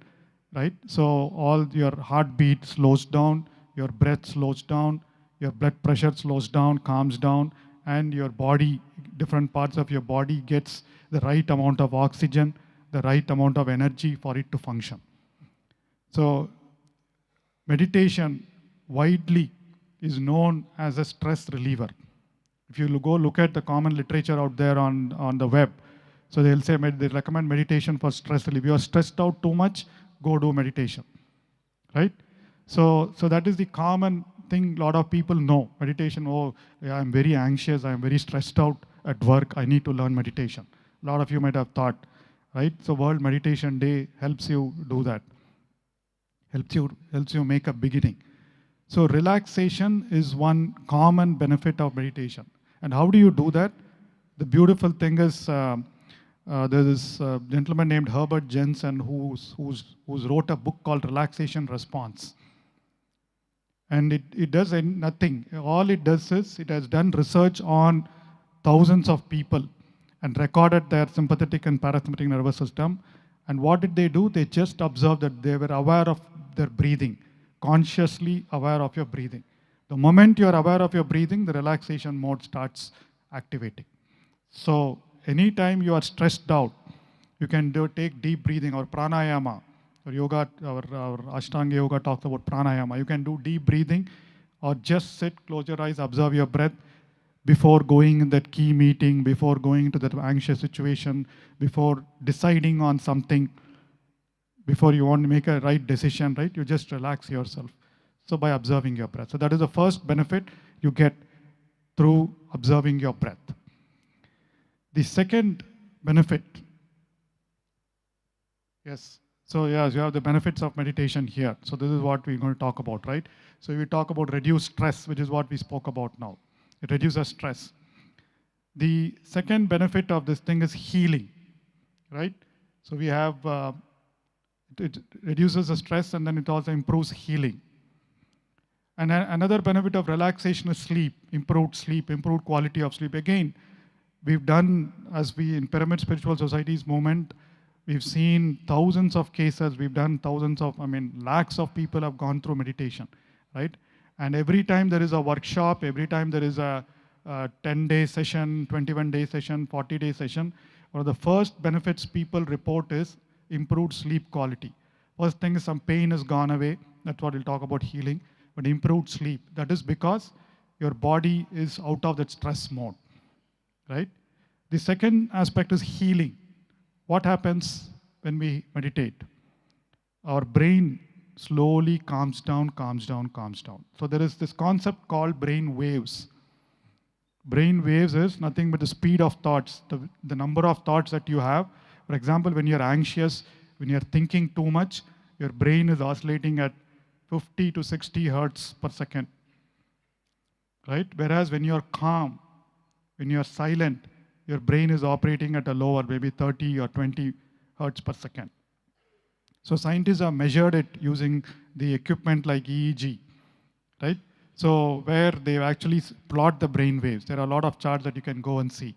right? So all your heartbeat slows down, your breath slows down, your blood pressure slows down, calms down, and your body, different parts of your body gets the right amount of oxygen, the right amount of energy for it to function. So meditation widely is known as a stress reliever. If you go look at the common literature out there on the web, so they'll say they recommend meditation for stress relief. If you are stressed out too much, go do meditation, right? So that is the common thing a lot of people know. Meditation, oh, yeah, I'm very anxious, I'm very stressed out at work, I need to learn meditation. A lot of you might have thought, right? So World Meditation Day helps you do that. Helps you make a beginning. So relaxation is one common benefit of meditation. And how do you do that? The beautiful thing is there's this gentleman named Herbert Jensen who's wrote a book called Relaxation Response. And it does nothing. All it does is it has done research on thousands of people and recorded their sympathetic and parasympathetic nervous system. And what did they do? They just observed that they were aware of their breathing, consciously aware of your breathing. The moment you are aware of your breathing, the relaxation mode starts activating. So anytime you are stressed out, you can take deep breathing or pranayama. Or yoga, our Ashtanga yoga talks about pranayama. You can do deep breathing or just sit, close your eyes, observe your breath before going in that key meeting, before going into that anxious situation, before deciding on something, before you want to make a right decision, right? You just relax yourself. So by observing your breath. So that is the first benefit you get through observing your breath. The second benefit, yes. So yes, you have the benefits of meditation here. So this is what we're going to talk about, right? So we talk about reduced stress, which is what we spoke about now. It reduces stress. The second benefit of this thing is healing, right? So we have, it reduces the stress and then it also improves healing. And another benefit of relaxation is sleep, improved quality of sleep. Again, we've done, as we in Pyramid Spiritual Society's movement, we've seen thousands of cases, we've done lakhs of people have gone through meditation, right? And every time there is a workshop, every time there is a 10-day session, 21-day session, 40-day session, one of the first benefits people report is improved sleep quality. First thing is some pain has gone away. That's what we'll talk about healing. But improved sleep. That is because your body is out of that stress mode, right? The second aspect is healing. What happens when we meditate? Our brain slowly calms down. So there is this concept called brain waves. Brain waves is nothing but the speed of thoughts, the number of thoughts that you have. For example, when you're anxious, when you're thinking too much, your brain is oscillating at 50 to 60 hertz per second, right? Whereas when you're calm, when you're silent, your brain is operating at a lower, maybe 30 or 20 hertz per second. So scientists have measured it using the equipment like EEG, right? So where they actually plot the brain waves. There are a lot of charts that you can go and see.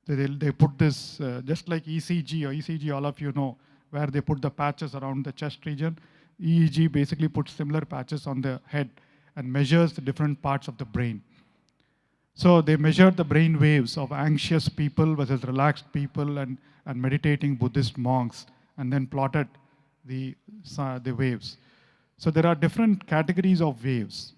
They put this, just like ECG, all of you know, where they put the patches around the chest region. EEG basically puts similar patches on the head and measures the different parts of the brain. So they measured the brain waves of anxious people versus relaxed people and meditating Buddhist monks, and then plotted the waves. So there are different categories of waves.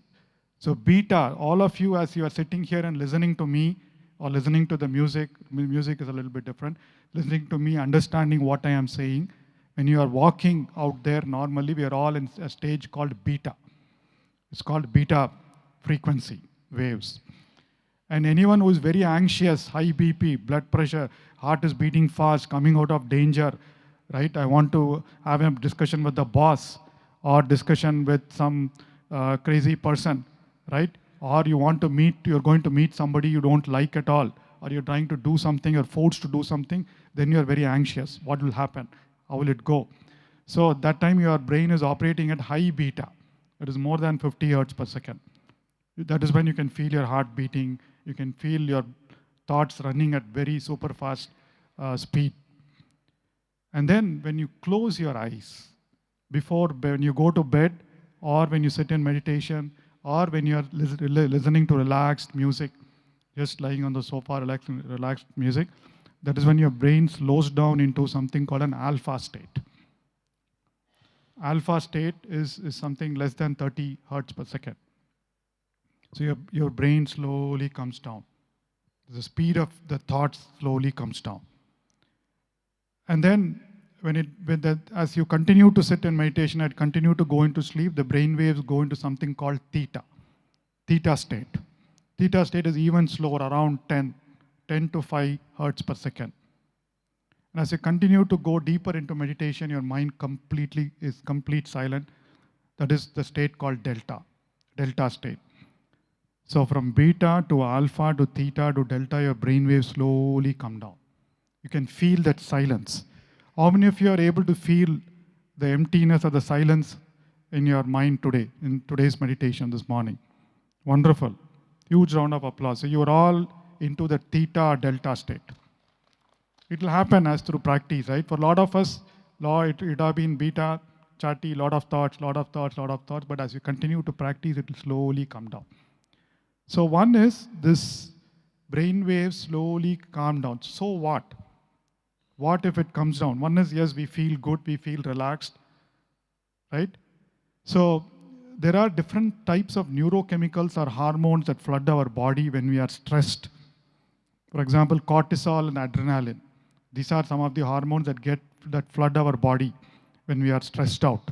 So beta, all of you as you are sitting here and listening to me or listening to the music is a little bit different, listening to me, understanding what I am saying. When you are walking out there, normally we are all in a stage called beta. It's called beta frequency waves. And anyone who is very anxious, high BP, blood pressure, heart is beating fast, coming out of danger, right? I want to have a discussion with the boss or discussion with some crazy person, right? Or you're going to meet somebody you don't like at all, or you're trying to do something, you're forced to do something, then you're very anxious. What will happen? How will it go? So at that time, your brain is operating at high beta. It is more than 50 hertz per second. That is when you can feel your heart beating. You can feel your thoughts running at very super fast speed. And then when you close your eyes, when you go to bed, or when you sit in meditation, or when you're listening to relaxed music, just lying on the sofa, relaxed music, That is when your brain slows down into something called an alpha state. Alpha state is something less than 30 hertz per second. So your brain slowly comes down. The speed of the thoughts slowly comes down. And then as you continue to sit in meditation and continue to go into sleep, the brain waves go into something called theta state. Theta state is even slower, around 10 to 5 hertz per second. And as you continue to go deeper into meditation, your mind is complete silent. That is the state called delta state. So from beta to alpha to theta to delta, your brain waves slowly come down. You can feel that silence. How many of you are able to feel the emptiness or the silence in your mind today, in today's meditation this morning? Wonderful. Huge round of applause. So you are all into the theta or delta state. It will happen as through practice, right? For a lot of us, it would have been beta, chatty, lot of thoughts, but as you continue to practice, it will slowly come down. So one is this brain waves slowly calm down. So what? What if it comes down? One is, yes, we feel good, we feel relaxed, right? So there are different types of neurochemicals or hormones that flood our body when we are stressed. For example, cortisol and adrenaline. These are some of the hormones that flood our body when we are stressed out.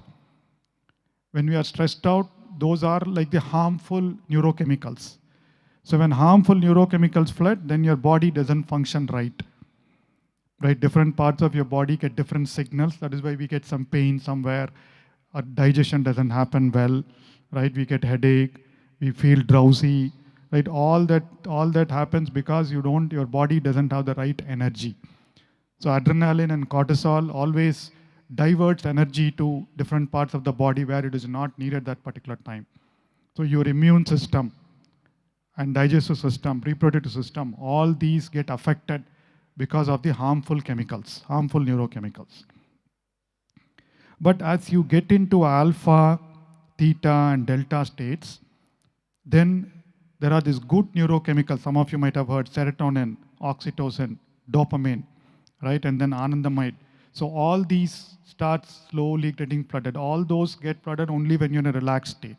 When we are stressed out, those are like the harmful neurochemicals. So when harmful neurochemicals flood, then your body doesn't function right. Right? Different parts of your body get different signals. That is why we get some pain somewhere. Our digestion doesn't happen well. Right? We get headache. We feel drowsy. Right? All that happens because your body doesn't have the right energy. So adrenaline and cortisol always diverts energy to different parts of the body where it is not needed that particular time. So your immune system and digestive system, reproductive system, all these get affected because of the harmful chemicals, harmful neurochemicals. But as you get into alpha, theta, and delta states, then there are these good neurochemicals. Some of you might have heard serotonin, oxytocin, dopamine, right? And then anandamide. So all these start slowly getting flooded. All those get flooded only when you're in a relaxed state.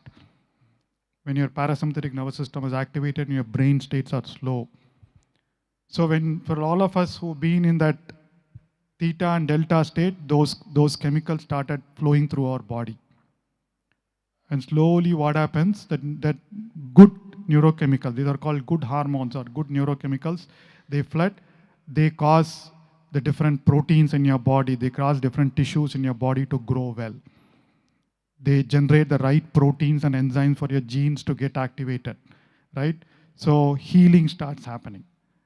When your parasympathetic nervous system is activated and your brain states are slow. So for all of us who've been in that theta and delta state, those chemicals started flowing through our body. And slowly what happens, that good neurochemicals, these are called good hormones or good neurochemicals, they flood, they cause the different proteins in your body, they cause different tissues in your body to grow well. They generate the right proteins and enzymes for your genes to get activated, right? So healing starts happening.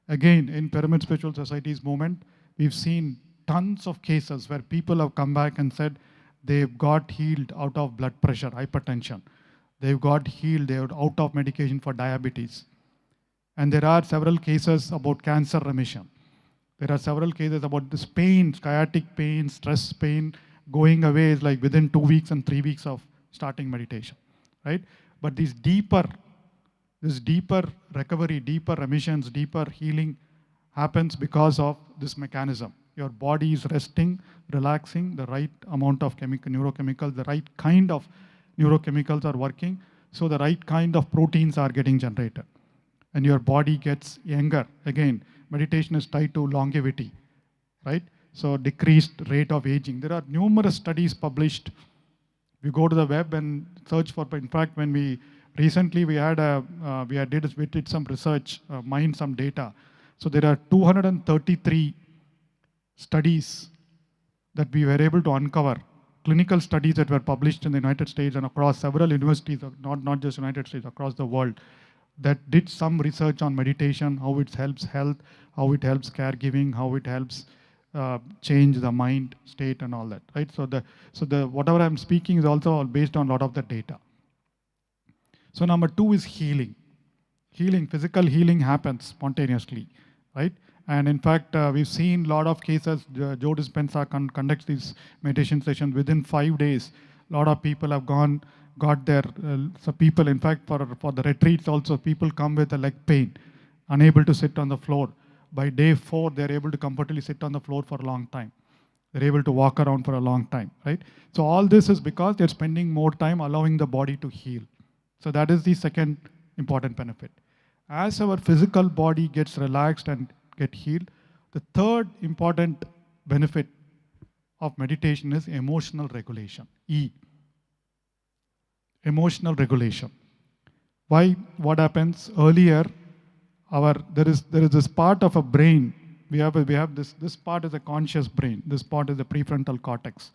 Again, in Pyramid Spiritual Society's movement, we've seen tons of cases where people have come back and said they've got healed out of blood pressure, hypertension. They've got healed, they're out of medication for diabetes. And there are several cases about cancer remission. There are several cases about this pain, sciatic pain, stress pain, going away is like within 2 weeks and 3 weeks of starting meditation, right? But this deeper recovery, deeper remissions, deeper healing happens because of this mechanism. Your body is resting, relaxing, the right amount of neurochemicals, the right kind of neurochemicals are working, so the right kind of proteins are getting generated. And your body gets younger. Again, meditation is tied to longevity, right? So decreased rate of aging. There are numerous studies published. We go to the web and search for, in fact, when we recently we did some research, mined some data. So there are 233 studies that we were able to uncover, clinical studies that were published in the United States and across several universities, not just United States, across the world, that did some research on meditation, how it helps health, how it helps caregiving, how it helps change the mind state and all that, right? So the whatever I'm speaking is also based on a lot of the data. So number 2 is healing. Healing, physical healing happens spontaneously, right? And in fact, we've seen a lot of cases. Joe Dispenza conducts these meditation sessions within 5 days. A lot of people have got their, so people, in fact, for the retreats also, people come with a leg pain, unable to sit on the floor. by day 4, they're able to comfortably sit on the floor for a long time. They're able to walk around for a long time, right? So all this is because they're spending more time allowing the body to heal. So that is the second important benefit. As our physical body gets relaxed and get healed, the third important benefit of meditation is emotional regulation, E. Emotional regulation. Why? What happens earlier? There is this part of a brain. We have this part is a conscious brain. This part is the prefrontal cortex,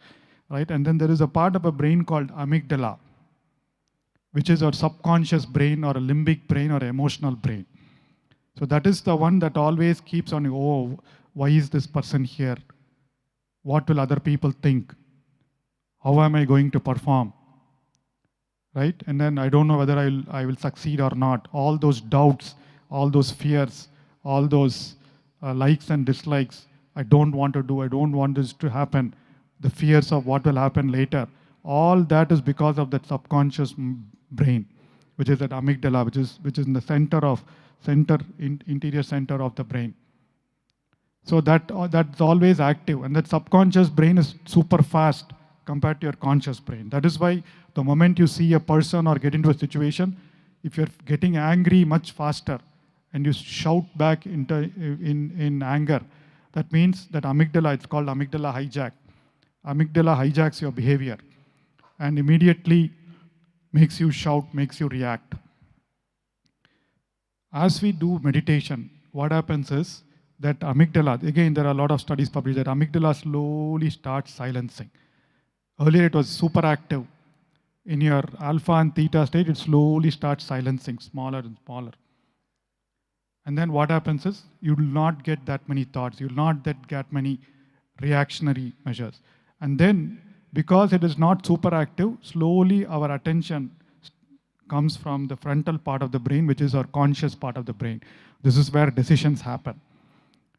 right? And then there is a part of a brain called amygdala, which is our subconscious brain or a limbic brain or emotional brain. So that is the one that always keeps on, oh, why is this person here? What will other people think? How am I going to perform? Right? And then I don't know whether I will succeed or not. All those doubts, all those fears, all those likes and dislikes, I don't want to do, I don't want this to happen. The fears of what will happen later. All that is because of that subconscious brain, which is that amygdala, which is in the interior center of the brain. So that's always active, and that subconscious brain is super fast compared to your conscious brain. That is why the moment you see a person or get into a situation, if you're getting angry much faster and you shout back in anger, that means that amygdala, it's called amygdala hijack. Amygdala hijacks your behavior and immediately makes you shout, makes you react. As we do meditation, what happens is that amygdala, again, there are a lot of studies published, that amygdala slowly starts silencing. Earlier it was super active. In your alpha and theta state, it slowly starts silencing, smaller and smaller. And then what happens is, you will not get that many thoughts, you will not get many reactionary measures. And then, because it is not super active, slowly our attention comes from the frontal part of the brain, which is our conscious part of the brain. This is where decisions happen,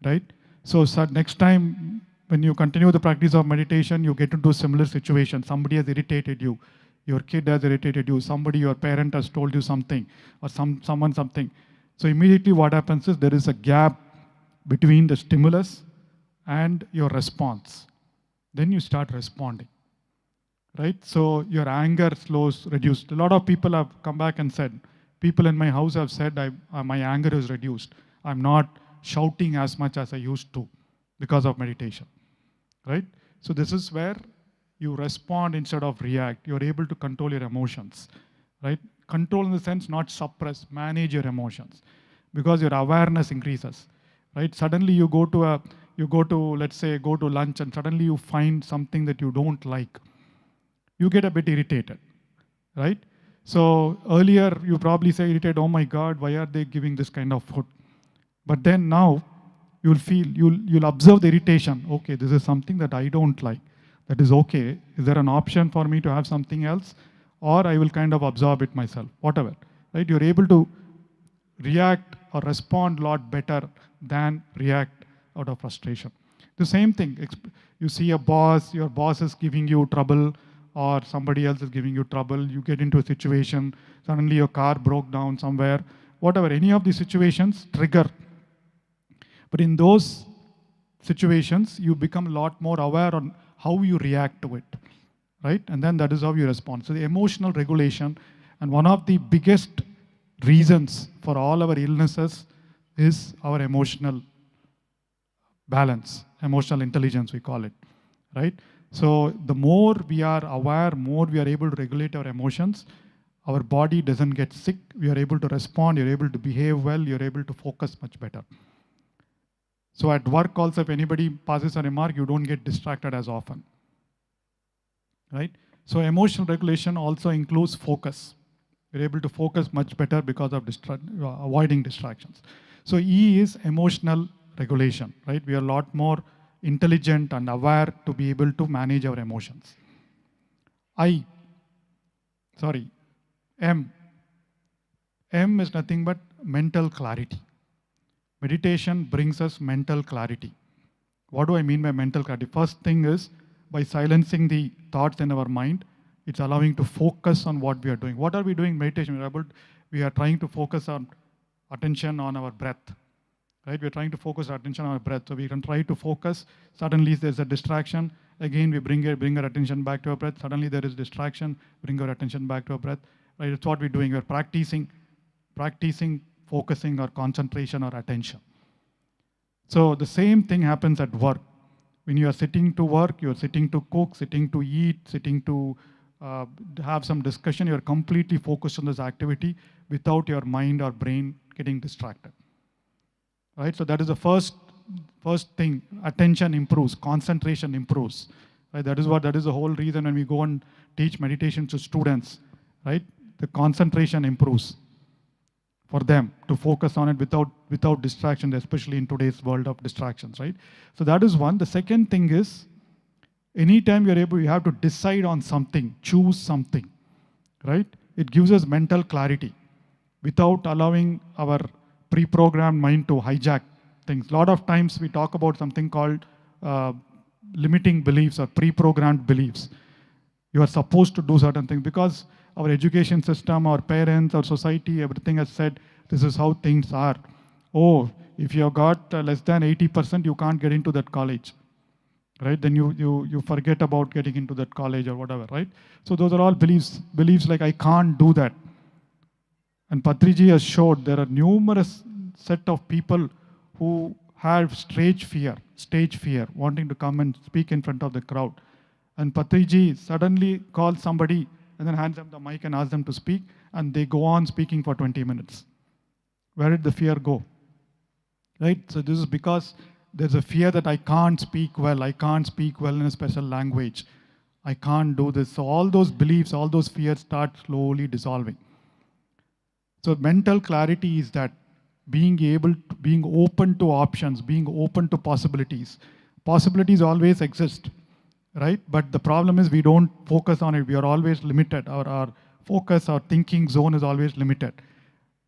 right? So next time, when you continue the practice of meditation, you get into a similar situation. Somebody has irritated you. Your kid has irritated you. Somebody, your parent has told you something, or someone something. So immediately what happens is there is a gap between the stimulus and your response. Then you start responding, right? So your anger slows, reduced. A lot of people have come back and said, people in my house have said, my anger is reduced. I'm not shouting as much as I used to because of meditation, right? So this is where you respond instead of react. You're able to control your emotions, right? Control in the sense, not suppress, manage your emotions, because your awareness increases, right? Suddenly you go to, let's say, go to lunch, and suddenly you find something that you don't like. You get a bit irritated, right? So earlier you probably say irritated, oh my God, why are they giving this kind of food? But then now you'll observe the irritation. Okay, this is something that I don't like. That is okay. Is there an option for me to have something else? Or I will kind of absorb it myself, whatever, right? You're able to react or respond a lot better than react out of frustration. The same thing, you see a boss, your boss is giving you trouble, or somebody else is giving you trouble, you get into a situation, suddenly your car broke down somewhere, whatever, any of these situations trigger. But in those situations, you become a lot more aware on how you react to it, right? And then that is how you respond. So the emotional regulation, and one of the biggest reasons for all our illnesses is our emotional balance, emotional intelligence we call it, right? So the more we are aware, more we are able to regulate our emotions, our body doesn't get sick, we are able to respond, you're able to behave well, you're able to focus much better. So at work also, if anybody passes a remark, you don't get distracted as often, right? So emotional regulation also includes focus. You're able to focus much better because of avoiding distractions. So E is emotional regulation, right? We are a lot more intelligent and aware to be able to manage our emotions. M. M is nothing but mental clarity. Meditation brings us mental clarity. What do I mean by mental clarity? First thing is, by silencing the thoughts in our mind, it's allowing to focus on what we are doing. What are we doing in meditation? We are trying to focus our attention on our breath. right? We're trying to focus our attention on our breath. So we can try to focus. Suddenly there's a distraction. Again, we bring our attention back to our breath. Suddenly there is distraction. Bring our attention back to our breath. Right? It's what we're doing. We're practicing focusing or concentration or attention. So the same thing happens at work. When you are sitting to work, you're sitting to cook, sitting to eat, sitting to have some discussion, you're completely focused on this activity without your mind or brain getting distracted. Right? So that is the first thing. Attention improves, concentration improves. Right? That is the whole reason when we go and teach meditation to students, right? The concentration improves for them to focus on it without distractions, especially in today's world of distractions, right? So that is one. The second thing is, anytime you have to decide on something, choose something, right? It gives us mental clarity without allowing our pre-programmed mind to hijack things. A lot of times we talk about something called limiting beliefs or pre-programmed beliefs. You are supposed to do certain things because our education system, our parents, our society, everything has said this is how things are. Oh, if you have got less than 80%, you can't get into that college, right? Then you forget about getting into that college or whatever, right? So those are all beliefs like I can't do that. And Patri G has showed there are numerous set of people who have stage fear, wanting to come and speak in front of the crowd. And Patri G suddenly calls somebody and then hands them the mic and asks them to speak, and they go on speaking for 20 minutes. Where did the fear go? Right? So this is because there's a fear that I can't speak well in a special language. I can't do this. So all those beliefs, all those fears start slowly dissolving. So mental clarity is that being open to options, being open to possibilities. Possibilities always exist, right? But the problem is we don't focus on it. We are always limited. Our focus, our thinking zone is always limited.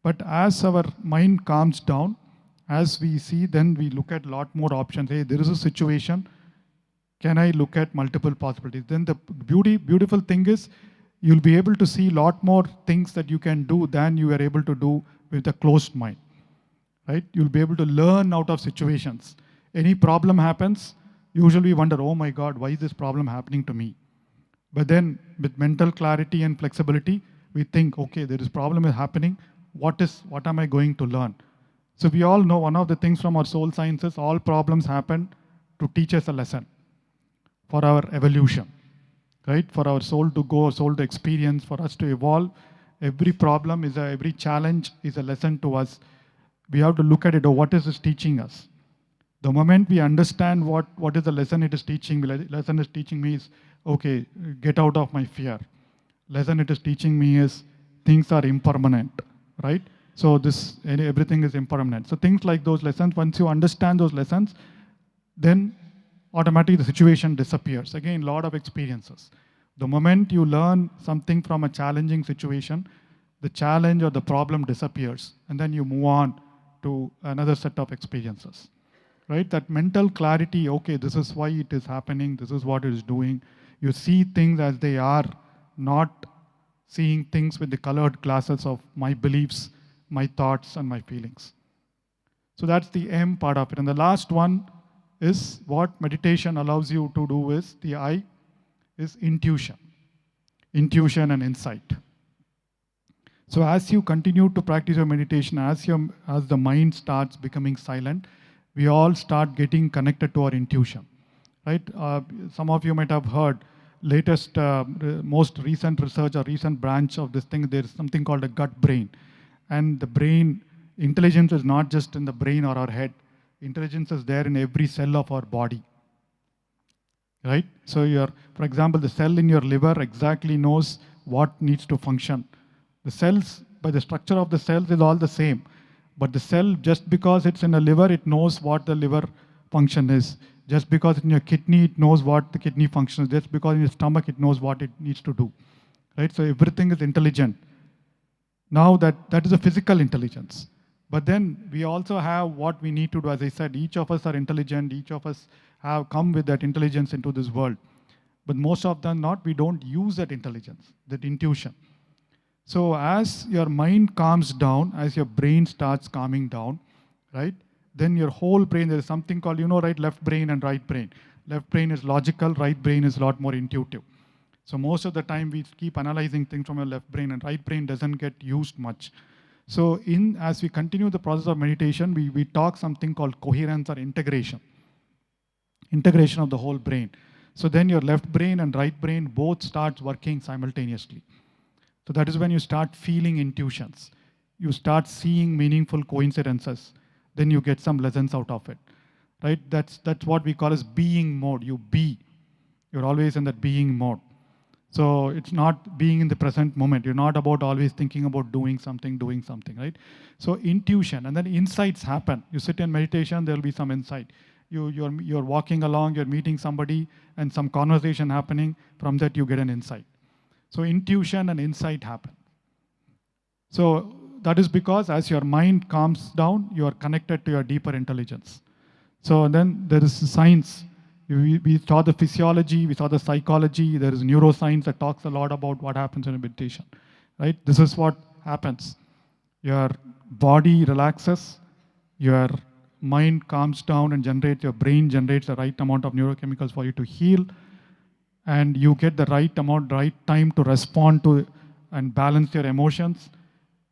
But as our mind calms down, as we see, then we look at a lot more options. Hey, there is a situation. Can I look at multiple possibilities? Then the beautiful thing is you'll be able to see a lot more things that you can do than you are able to do with a closed mind, right? You'll be able to learn out of situations. Any problem happens, usually we wonder, oh my God, why is this problem happening to me? But then with mental clarity and flexibility, we think, okay, there is problem happening. What am I going to learn? So we all know one of the things from our soul sciences, all problems happen to teach us a lesson for our evolution, right? For our soul to go, our soul to experience, for us to evolve. Every problem every challenge is a lesson to us. We have to look at it, what is this teaching us? The moment we understand what is the lesson it is teaching me, lesson is teaching me is, okay, get out of my fear. Lesson it is teaching me is things are impermanent, right? So everything is impermanent. So things like those lessons, once you understand those lessons, then automatically the situation disappears. Again, a lot of experiences. The moment you learn something from a challenging situation, the challenge or the problem disappears, and then you move on to another set of experiences, right? That mental clarity, okay, this is why it is happening, this is what it is doing. You see things as they are, not seeing things with the colored glasses of my beliefs, my thoughts, and my feelings. So that's the M part of it. And the last one is what meditation allows you to do is, the I is intuition and insight. So as you continue to practice your meditation, as the mind starts becoming silent, we all start getting connected to our intuition, right? Some of you might have heard latest, most recent research or recent branch of this thing, there is something called a gut brain. And the brain, intelligence is not just in the brain or our head. Intelligence is there in every cell of our body, right? So for example, the cell in your liver exactly knows what needs to function. The cells, by the structure of the cells, is all the same. But the cell, just because it's in the liver, it knows what the liver function is. Just because it's in your kidney, it knows what the kidney function is. Just because in your stomach, it knows what it needs to do, right? So everything is intelligent. Now that is a physical intelligence. But then we also have what we need to do. As I said, each of us are intelligent. Each of us have come with that intelligence into this world. But most of them not. We don't use that intelligence, that intuition. So as your mind calms down, as your brain starts calming down, right, then your whole brain, there is something called, right, left brain and right brain. Left brain is logical, right brain is a lot more intuitive. So most of the time we keep analyzing things from your left brain, and right brain doesn't get used much. So as we continue the process of meditation, we talk something called coherence or integration of the whole brain. So then your left brain and right brain both starts working simultaneously. So that is when you start feeling intuitions. You start seeing meaningful coincidences. Then you get some lessons out of it, right? That's what we call as being mode. You be. You're always in that being mode. So it's not being in the present moment. You're not about always thinking about doing something, right? So intuition, and then insights happen. You sit in meditation, there'll be some insight. You're walking along, you're meeting somebody, and some conversation happening. From that, you get an insight. So intuition and insight happen. So that is because as your mind calms down, you are connected to your deeper intelligence. So then there is science. We saw the physiology, we saw the psychology. There is neuroscience that talks a lot about what happens in meditation, right? This is what happens. Your body relaxes, your mind calms down and your brain generates the right amount of neurochemicals for you to heal, and you get the right amount, right time to respond to and balance your emotions.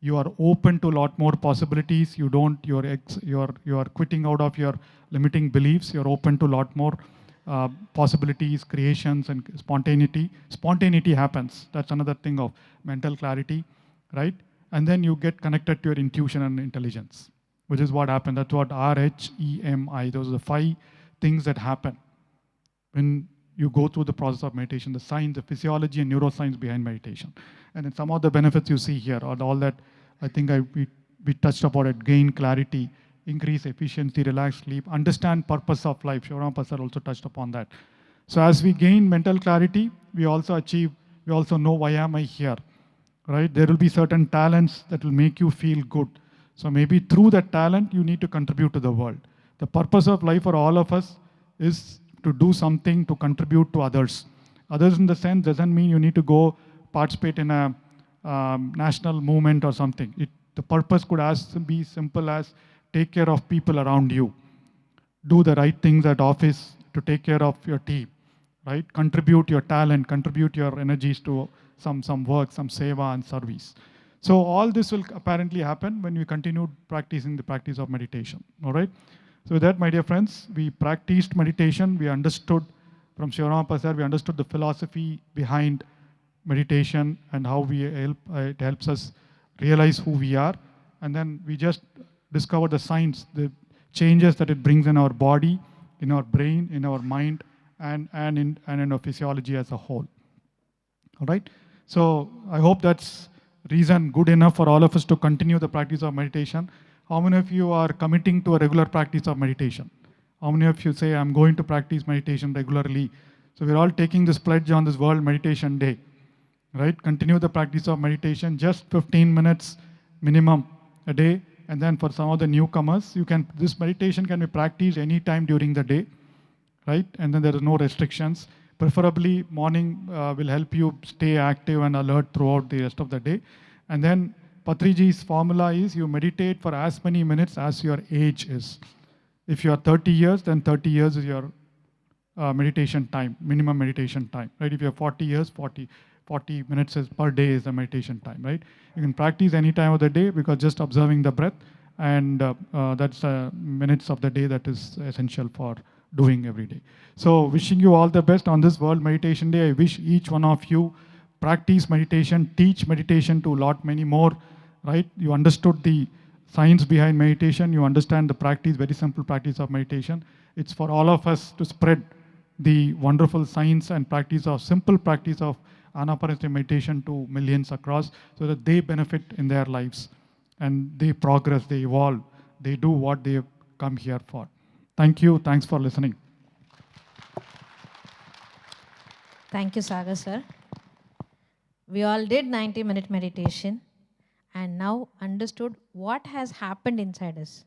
You are open to a lot more possibilities. You are quitting out of your limiting beliefs. You're open to a lot more possibilities, creations, and spontaneity. Spontaneity happens. That's another thing of mental clarity, right? And then you get connected to your intuition and intelligence, which is what happened. That's what RHEMI, those are the 5 things that happen when you go through the process of meditation, the science, the physiology and neuroscience behind meditation. And then some of the benefits you see here, or all that I think we touched about it: gain clarity, increase efficiency, relax sleep, understand purpose of life. Shivram Pasar also touched upon that. So as we gain mental clarity, we also know why am I here, right? There will be certain talents that will make you feel good. So maybe through that talent, you need to contribute to the world. The purpose of life for all of us is to do something to contribute to others. Others in the sense doesn't mean you need to go participate in a national movement or something. The purpose could be simple as take care of people around you. Do the right things at office to take care of your team, right? Contribute your talent, contribute your energies to some work, some seva and service. So all this will apparently happen when we continue practicing the practice of meditation, all right? So with that, my dear friends, we practiced meditation. We understood from Shivram Pasar, we understood the philosophy behind meditation and how it helps us realize who we are. And then we just discovered the science, the changes that it brings in our body, in our brain, in our mind, and in our physiology as a whole. All right? So I hope that's reason good enough for all of us to continue the practice of meditation. How many of you are committing to a regular practice of meditation? How many of you say, I'm going to practice meditation regularly? So we're all taking this pledge on this World Meditation Day, right? Continue the practice of meditation, just 15 minutes minimum a day. And then for some of the newcomers, this meditation can be practiced anytime during the day, right? And then there is no restrictions. Preferably morning will help you stay active and alert throughout the rest of the day. And then Patri G's formula is you meditate for as many minutes as your age is. If you are 30 years, then 30 years is your meditation time, minimum meditation time, right? If you have 40 years, 40 minutes per day is the meditation time, right? You can practice any time of the day because just observing the breath, and that's minutes of the day that is essential for doing every day. So wishing you all the best on this World Meditation Day. I wish each one of you practice meditation, teach meditation to a lot many more, right? You understood the science behind meditation. You understand the practice, very simple practice of meditation. It's for all of us to spread the wonderful science and simple practice of Anapanasati meditation to millions across so that they benefit in their lives and they progress, they evolve, they do what they have come here for. Thank you. Thanks for listening. Thank you, Sagar sir. We all did 90-minute meditation and now understood what has happened inside us.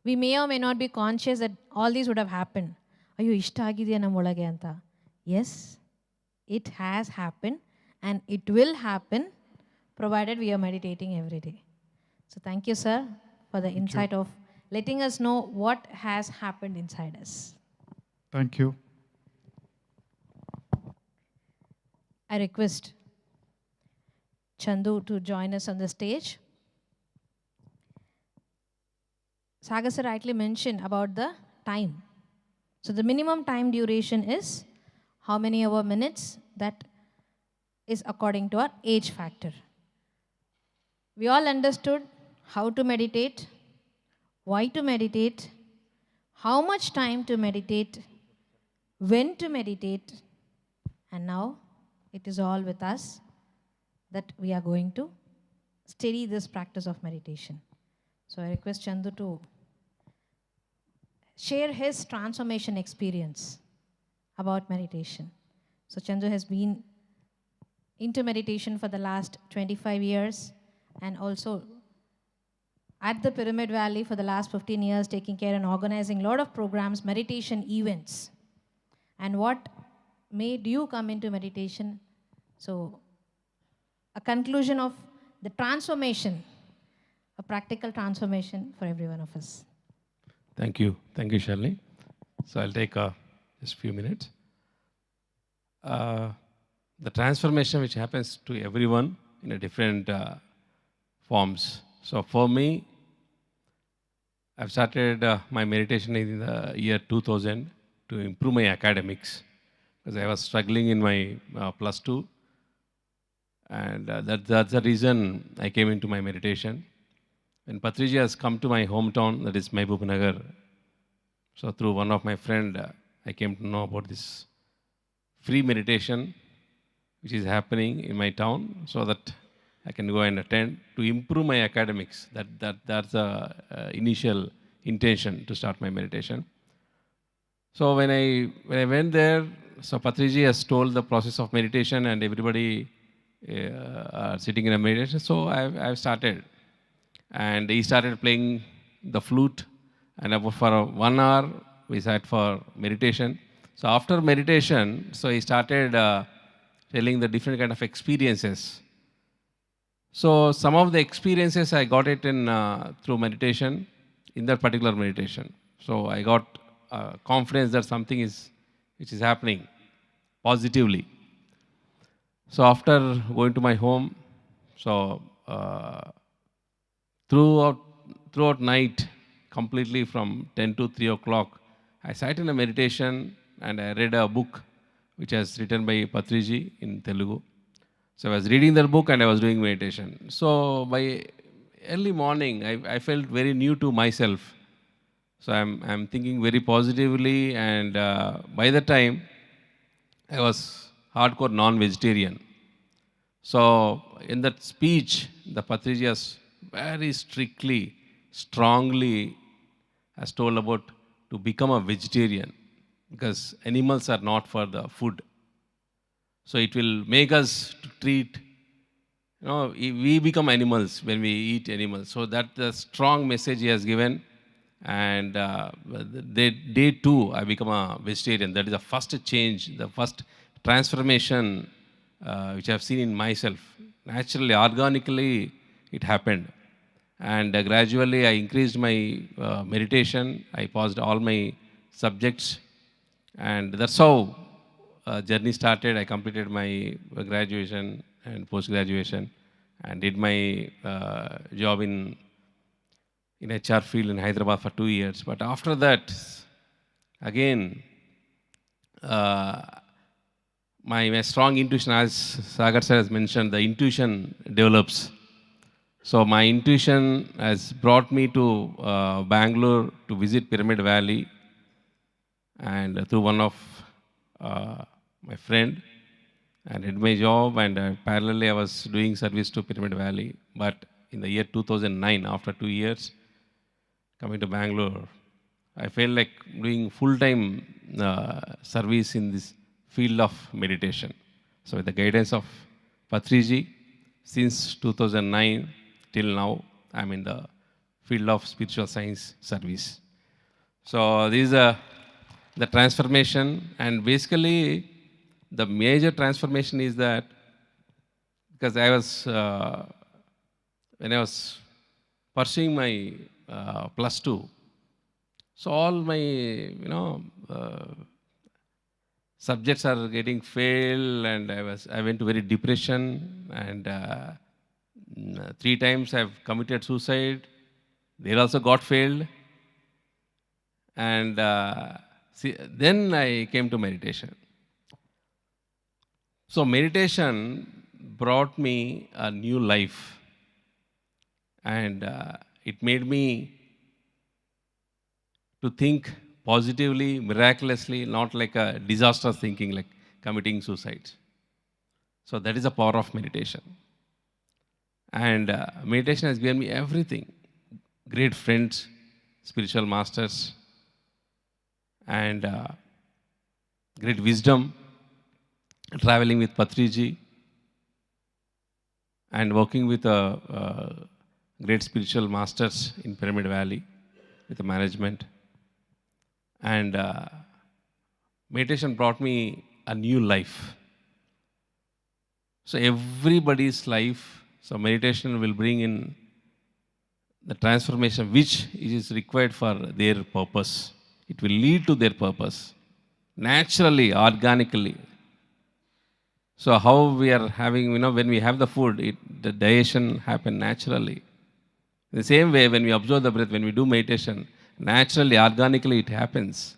We may or may not be conscious that all these would have happened. Ayyo, ishta agidiya namolage anta. Yes, it has happened and it will happen provided we are meditating every day. So thank you, sir, for the insight of letting us know what has happened inside us. Thank you. I request Chandu to join us on the stage. Sagar sir rightly mentioned about the time. So the minimum time duration is how many hour minutes? That is according to our age factor. We all understood how to meditate, why to meditate, how much time to meditate, when to meditate, and now it is all with us that we are going to steady this practice of meditation. So I request Chandu to share his transformation experience about meditation. So Chandu has been into meditation for the last 25 years and also at the Pyramid Valley for the last 15 years, taking care and organizing a lot of programs, meditation events. And what made you come into meditation? So a conclusion of the transformation, a practical transformation for every one of us. Thank you, Shalini. So I'll take just a few minutes. The transformation which happens to everyone in a different forms. So for me, I've started my meditation in the year 2000 to improve my academics because I was struggling in my plus two, and that's the reason I came into my meditation. When Patri G has come to my hometown, that is Nagar, so through one of my friend, I came to know about this free meditation which is happening in my town, so that I can go and attend to improve my academics. That's the initial intention to start my meditation. So when I went there, so Patri G has told the process of meditation, and everybody are sitting in a meditation. So I've started, and he started playing the flute, and about for 1 hour we sat for meditation. So after meditation, so he started telling the different kind of experiences. So some of the experiences I got it in through meditation, in that particular meditation. So I got confidence that something which is happening positively. So after going to my home, so throughout night, completely from 10 to 3 o'clock, I sat in a meditation and I read a book which is written by Patri G in Telugu. So I was reading that book and I was doing meditation. So by early morning, I felt very new to myself. So I'm thinking very positively, and by the time I was hardcore non-vegetarian. So in that speech, the Patri G has very strictly, strongly has told about to become a vegetarian because animals are not for the food. So it will make us to treat, we become animals when we eat animals. So that's the strong message he has given. And day two, I become a vegetarian. That is the first change, the first transformation which I have seen in myself. Naturally, organically, it happened. And gradually, I increased my meditation. I paused all my subjects. And that's how journey started. I completed my graduation and post-graduation and did my job in HR field in Hyderabad for 2 years. But after that, again, my strong intuition, as Sagar sir has mentioned, the intuition develops. So my intuition has brought me to Bangalore to visit Pyramid Valley, and through one of my friend, and did my job, and parallelly I was doing service to Pyramid Valley. But in the year 2009, after 2 years, coming to Bangalore, I felt like doing full-time service in this field of meditation. So with the guidance of Patri G, since 2009 till now, I'm in the field of spiritual science service. So this is the transformation, and basically the major transformation is that because I was, when I was pursuing my plus two, So all my, subjects are getting failed, and I went to very depression, and 3 times I've committed suicide. They also got failed, and then I came to meditation. So meditation brought me a new life, and it made me to think positively, miraculously, not like a disastrous thinking like committing suicide. So that is the power of meditation. And meditation has given me everything. Great friends, spiritual masters, and great wisdom, traveling with Patri G, and working with great spiritual masters in Pyramid Valley with the management. And meditation brought me a new life. So everybody's life, so meditation will bring in the transformation which is required for their purpose. It will lead to their purpose, naturally, organically. So how we are having, when we have the food, the digestion happen naturally. In the same way, when we observe the breath, when we do meditation, naturally, organically it happens.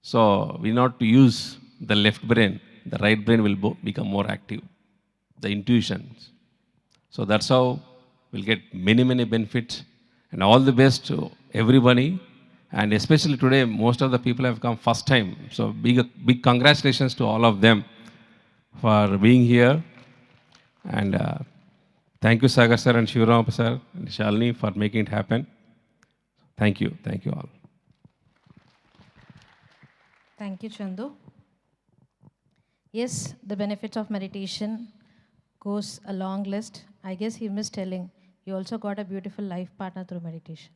So we not to use the left brain, the right brain will become more active, the intuitions. So that's how we'll get many, many benefits, and all the best to everybody. And especially today, most of the people have come first time. So big congratulations to all of them for being here. And thank you, Sagar sir and Shivaram sir and Shalini for making it happen. Thank you all. Thank you, Chandu. Yes, the benefits of meditation goes a long list. I guess he missed telling, you also got a beautiful life partner through meditation.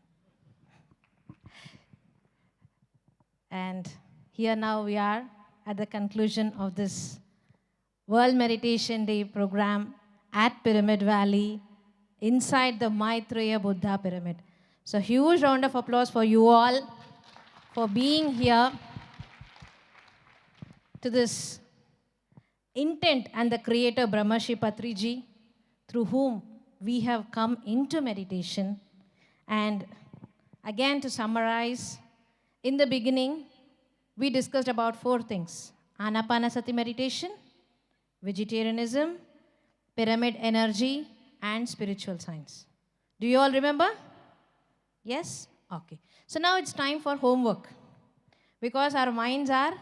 And here now we are at the conclusion of this World Meditation Day program at Pyramid Valley, inside the Maitreya Buddha Pyramid. So huge round of applause for you all for being here to this intent and the creator Brahmarshi Patri G, through whom we have come into meditation. And again, to summarize, in the beginning, we discussed about 4 things: Anapanasati meditation, vegetarianism, pyramid energy, and spiritual science. Do you all remember? Yes? Okay. So now it's time for homework, because our minds are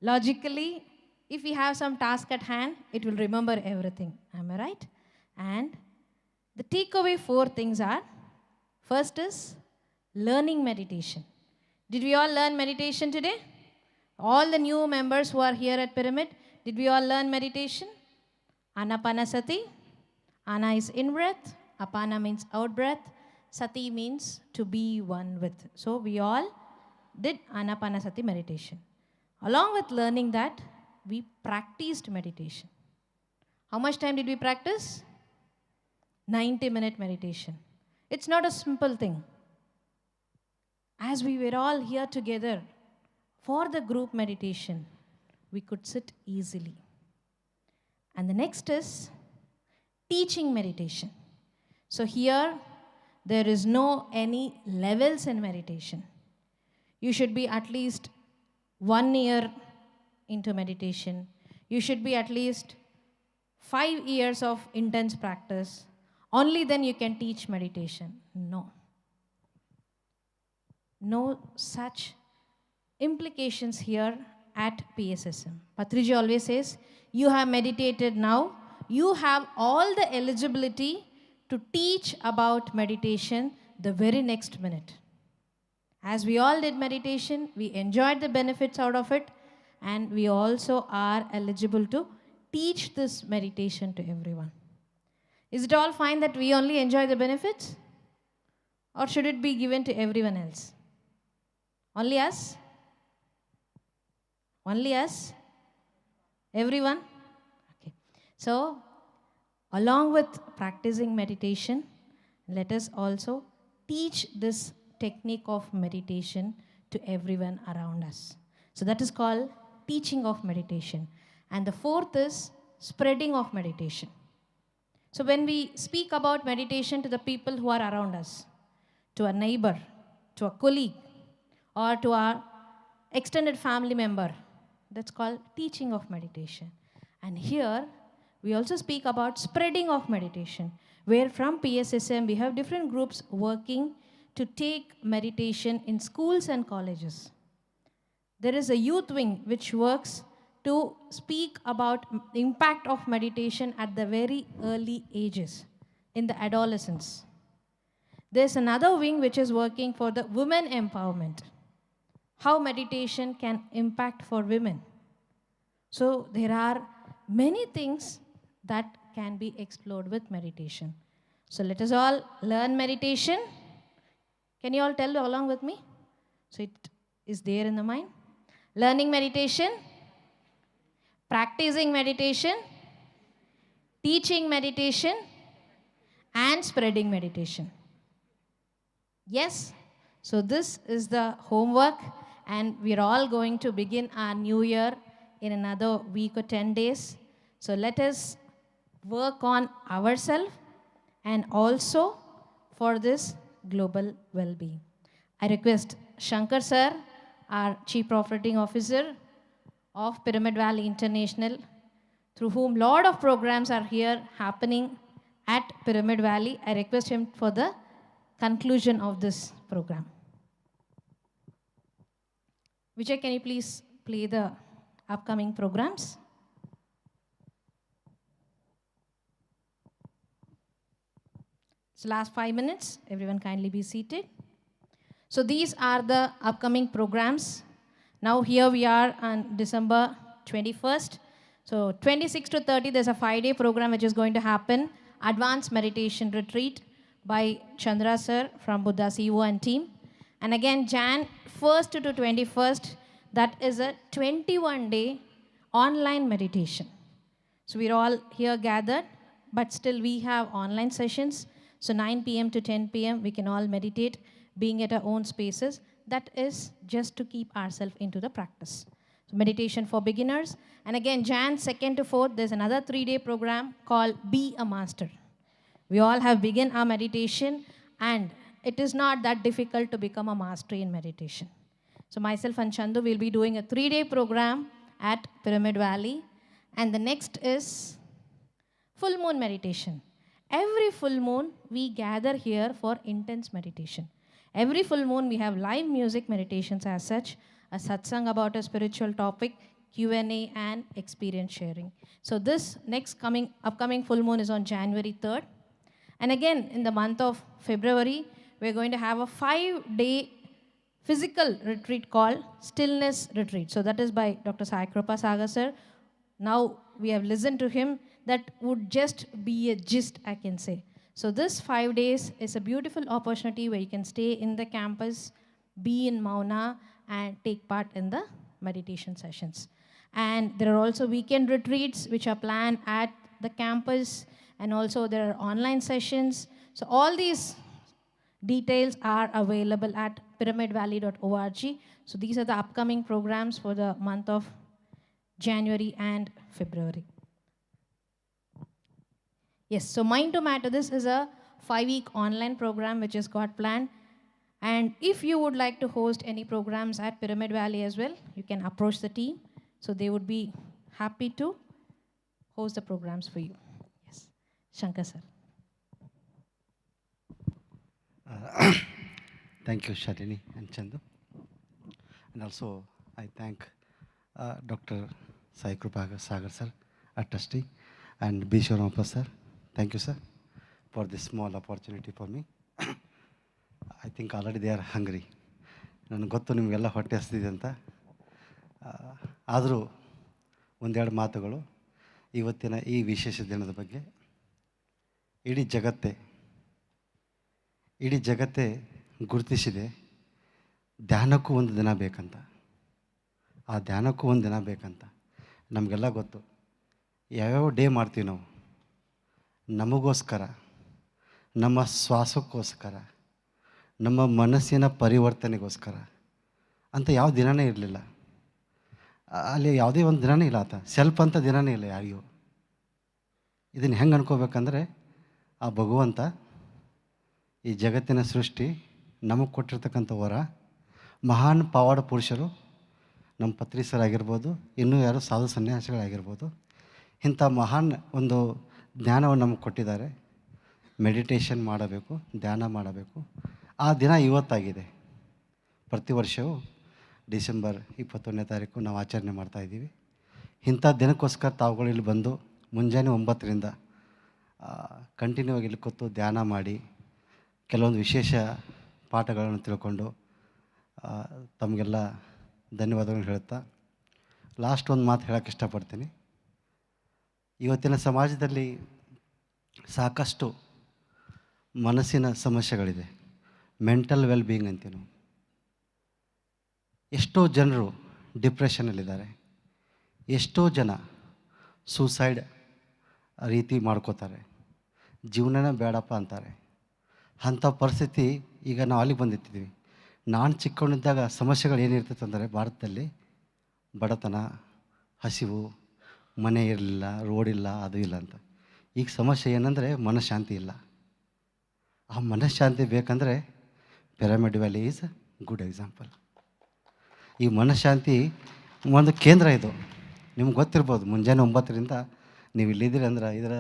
logically, if we have some task at hand, it will remember everything. Am I right? And the takeaway 4 things are: first is learning meditation. Did we all learn meditation today? All the new members who are here at Pyramid, did we all learn meditation? Anapanasati. Ana is in breath. Apana means out breath. Sati means to be one with. So we all did Anapanasati meditation. Along with learning that, we practiced meditation. How much time did we practice? 90-minute meditation. It's not a simple thing. As we were all here together for the group meditation, we could sit easily. And the next is teaching meditation. So here, there is no any levels in meditation. You should be at least 1 year into meditation. You should be at least 5 years of intense practice. Only then you can teach meditation. No. No such implications here at PSSM. Patriji always says, you have meditated now, you have all the eligibility to teach about meditation the very next minute. As we all did meditation, we enjoyed the benefits out of it, and we also are eligible to teach this meditation to everyone. Is it all fine that we only enjoy the benefits? Or should it be given to everyone else? Only us? Only us? Everyone? Okay. So, along with practicing meditation, let us also teach this technique of meditation to everyone around us. So that is called teaching of meditation. And the fourth is spreading of meditation. So when we speak about meditation to the people who are around us, to a neighbor, to a colleague, or to our extended family member, that's called teaching of meditation. And here we also speak about spreading of meditation, where from PSSM we have different groups working to take meditation in schools and colleges. There is a youth wing which works to speak about the impact of meditation at the very early ages, in the adolescence. There's another wing which is working for the women empowerment, how meditation can impact for women. So there are many things that can be explored with meditation. So let us all learn meditation. Can you all tell along with me? So it is there in the mind. Learning meditation, practicing meditation, teaching meditation, and spreading meditation. Yes? So this is the homework, and we're all going to begin our new year in another week or 10 days. So let us work on ourselves and also for this global well-being. I request Shankar sir, our Chief Operating Officer of Pyramid Valley International, through whom lot of programs are here happening at Pyramid Valley. I request him for the conclusion of this program. Vijay, can you please play the upcoming programs? So last 5 minutes, everyone kindly be seated. So these are the upcoming programs. Now here we are on December 21st. So 26 to 30, there's a 5-day program which is going to happen. Advanced Meditation Retreat by Chandra sir from Buddha CEO and team. And again, Jan 1st to 21st, that is a 21-day online meditation. So we're all here gathered, but still we have online sessions. So 9 p.m. to 10 p.m., we can all meditate, being at our own spaces. That is just to keep ourselves into the practice. So meditation for beginners. And again, Jan 2nd to 4th, there's another 3-day program called Be a Master. We all have begun our meditation, and it is not that difficult to become a master in meditation. So myself and Chandu will be doing a 3-day program at Pyramid Valley. And the next is full moon meditation. Every full moon, we gather here for intense meditation. Every full moon, we have live music meditations as such, a satsang about a spiritual topic, Q&A, and experience sharing. So this next upcoming full moon is on January 3rd. And again, in the month of February, we're going to have a 5-day physical retreat called Stillness Retreat. So that is by Dr. Sai Kripa Sagar sir. Now we have listened to him. That would just be a gist, I can say. So this 5 days is a beautiful opportunity where you can stay in the campus, be in Mauna, and take part in the meditation sessions. And there are also weekend retreats which are planned at the campus, and also there are online sessions. So all these details are available at pyramidvalley.org. So these are the upcoming programs for the month of January and February. Yes, so Mind to Matter, this is a 5-week online program which is got planned. And if you would like to host any programs at Pyramid Valley as well, you can approach the team. So they would be happy to host the programs for you. Yes, Shankar sir. Thank you, Shalini and Chandu. And also, I thank Dr. Sai Kripa Sagar sir, our trustee, and B. Shivaramappa sir. Thank you, sir, for this small opportunity for me. I think already they are hungry. ನನಗೆ ಗೊತ್ತು ನಿಮಗೆಲ್ಲ ಹೊಟ್ಟೆ ಹಸ್ತಿದೆ ಅಂತ. ಆದರೂ ಒಂದೆರಡು ಮಾತುಗಳು ಇವತ್ತಿನ ಈ ವಿಶೇಷ ದಿನದ ಬಗ್ಗೆ. ಇಡೀ ಜಗತ್ತೇ ಗುರುತಿಸಿದೆ ಧ್ಯಾನಕ್ಕೂ ಒಂದು ದಿನ ಬೇಕಂತ. ಆ ಧ್ಯಾನಕ್ಕೂ ಒಂದು ದಿನ ಬೇಕಂತ ನಮಗೆಲ್ಲ ಗೊತ್ತು. ಯಾವ್ಯಾವ ಡೇ ಮಾಡ್ತೀವಿ ನಾವು ನಮಗೋಸ್ಕರ, ನಮ್ಮ ಶ್ವಾಸಕ್ಕೋಸ್ಕರ, ನಮ್ಮ ಮನಸ್ಸಿನ ಪರಿವರ್ತನೆಗೋಸ್ಕರ ಅಂತ ಯಾವ ದಿನವೇ ಇರಲಿಲ್ಲ. ಅಲ್ಲಿ ಯಾವುದೇ ಒಂದು ದಿನವೇ ಇಲ್ಲ ಆತ, ಸೆಲ್ಫ್ ಅಂತ ದಿನವೇ ಇಲ್ಲ ಯಾರಿಗೂ. ಇದನ್ನು ಹೆಂಗೆ ಅನ್ಕೋಬೇಕಂದ್ರೆ, ಆ ಭಗವಂತ ಈ ಜಗತ್ತಿನ ಸೃಷ್ಟಿ ನಮಗೆ ಕೊಟ್ಟಿರ್ತಕ್ಕಂಥ ವರ, ಮಹಾನ್ ಪವಾಡ ಪುರುಷರು ನಮ್ಮ ಪತ್ರಿ ಸರ್ ಆಗಿರ್ಬೋದು, ಇನ್ನೂ ಯಾರು ಸಾಧು ಸನ್ಯಾಸಿಗಳಾಗಿರ್ಬೋದು, ಇಂಥ ಮಹಾನ್ ಒಂದು ಜ್ಞಾನವನ್ನು ನಮಗೆ ಕೊಟ್ಟಿದ್ದಾರೆ. ಮೆಡಿಟೇಷನ್ ಮಾಡಬೇಕು, ಧ್ಯಾನ ಮಾಡಬೇಕು. ಆ ದಿನ ಇವತ್ತಾಗಿದೆ. ಪ್ರತಿ ವರ್ಷವೂ ಡಿಸೆಂಬರ್ 21ನೇ ತಾರೀಕು ನಾವು ಆಚರಣೆ ಮಾಡ್ತಾಯಿದ್ದೀವಿ. ಇಂಥ ದಿನಕ್ಕೋಸ್ಕರ ತಾವುಗಳು ಇಲ್ಲಿ ಬಂದು ಮುಂಜಾನೆ 9ರಿಂದ ಕಂಟಿನ್ಯೂ ಆಗಿ ಇಲ್ಲಿ ಕೂತು ಧ್ಯಾನ ಮಾಡಿ ಕೆಲವೊಂದು ವಿಶೇಷ ಪಾಠಗಳನ್ನು ತಿಳ್ಕೊಂಡು ತಮಗೆಲ್ಲ ಧನ್ಯವಾದಗಳನ್ನು ಹೇಳುತ್ತಾ ಲಾಸ್ಟ್ ಒಂದು ಮಾತು ಹೇಳೋಕ್ಕೆ ಇಷ್ಟಪಡ್ತೀನಿ. ಇವತ್ತಿನ ಸಮಾಜದಲ್ಲಿ ಸಾಕಷ್ಟು ಮನಸ್ಸಿನ ಸಮಸ್ಯೆಗಳಿದೆ. ಮೆಂಟಲ್ ವೆಲ್ ಬೀಯಿಂಗ್ ಅಂತೀವಿ ನಾವು. ಎಷ್ಟೋ ಜನರು ಡಿಪ್ರೆಷನಲ್ಲಿದ್ದಾರೆ. ಎಷ್ಟೋ ಜನ ಸೂಸೈಡ್ ರೀತಿ ಮಾಡ್ಕೋತಾರೆ, ಜೀವನನೇ ಬೇಡಪ್ಪ ಅಂತಾರೆ. ಅಂಥ ಪರಿಸ್ಥಿತಿ ಈಗ ನಾವು ಅಲ್ಲಿಗೆ ಬಂದಿರ್ತೀವಿ. ನಾನು ಚಿಕ್ಕವನಿದ್ದಾಗ ಸಮಸ್ಯೆಗಳು ಏನಿರ್ತೈತೆ ಅಂದರೆ, ಭಾರತದಲ್ಲಿ ಬಡತನ, ಹಸಿವು, ಮನೆ ಇರಲಿಲ್ಲ, ರೋಡ್ ಇಲ್ಲ, ಅದು ಇಲ್ಲ ಅಂತ. ಈಗ ಸಮಸ್ಯೆ ಏನಂದರೆ ಮನಃಶಾಂತಿ ಇಲ್ಲ. ಆ ಮನಃಶಾಂತಿ ಬೇಕಂದರೆ pyramid valley is good example. ಈ ಮನಃಶಾಂತಿ ಒಂದು ಕೇಂದ್ರ ಇದು. ನಿಮ್ಗೆ ಗೊತ್ತಿರ್ಬೋದು, ಮುಂಜಾನೆ 9ರಿಂದ ನೀವು ಇಲ್ಲಿದ್ದೀರಿ ಅಂದ್ರೆ ಇದರ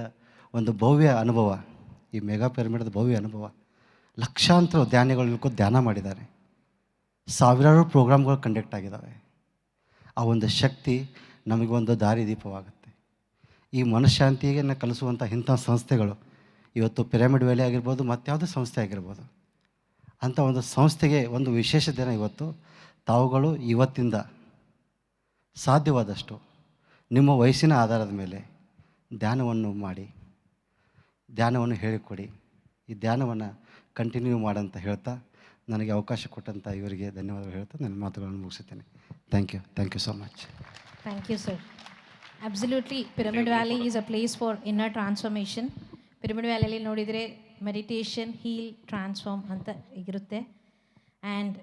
ಒಂದು ಭವ್ಯ ಅನುಭವ, ಈ ಮೆಗಾ ಪಿರಮಿಡ್ದ ಭವ್ಯ ಅನುಭವ. ಲಕ್ಷಾಂತರ ಧ್ಯಾನಿಗಳು ಇಳ್ಕೊಂಡು ಧ್ಯಾನ ಮಾಡಿದ್ದಾರೆ. ಸಾವಿರಾರು ಪ್ರೋಗ್ರಾಮ್ಗಳು ಕಂಡಕ್ಟ್ ಆಗಿದ್ದಾವೆ. ಆ ಒಂದು ಶಕ್ತಿ ನಮಗೊಂದು ದಾರಿದೀಪವಾಗುತ್ತೆ. ಈ ಮನಃಶಾಂತಿಯನ್ನು ಕಲಿಸುವಂಥ ಇಂಥ ಸಂಸ್ಥೆಗಳು ಇವತ್ತು ಪಿರಮಿಡ್ ವ್ಯಾಲಿ ಆಗಿರ್ಬೋದು, ಮತ್ಯಾವುದೇ ಸಂಸ್ಥೆ ಆಗಿರ್ಬೋದು, ಅಂಥ ಒಂದು ಸಂಸ್ಥೆಗೆ ಒಂದು ವಿಶೇಷ ದಿನ ಇವತ್ತು. ತಾವುಗಳು ಇವತ್ತಿಂದ ಸಾಧ್ಯವಾದಷ್ಟು ನಿಮ್ಮ ವಯಸ್ಸಿನ ಆಧಾರದ ಮೇಲೆ ಧ್ಯಾನವನ್ನು ಮಾಡಿ, ಧ್ಯಾನವನ್ನು ಹೇಳಿಕೊಡಿ. ಈ ಧ್ಯಾನವನ್ನು ಕಂಟಿನ್ಯೂ ಮಾಡಂತ ಹೇಳ್ತಾ, ನನಗೆ ಅವಕಾಶ ಕೊಟ್ಟಂಥ ಇವರಿಗೆ ಧನ್ಯವಾದಗಳು ಹೇಳ್ತಾ ನನ್ನ ಮಾತುಗಳನ್ನು ಮುಗಿಸುತ್ತೇನೆ. Thank you so much. Thank you, sir. Absolutely, Pyramid Valley is a place for inner transformation. Pyramid Valley ನೋಡಿದರೆ ಮೆಡಿಟೇಷನ್, ಹೀಲ್, ಟ್ರಾನ್ಸ್ಫಾರ್ಮ್ ಅಂತ ಇರುತ್ತೆ. And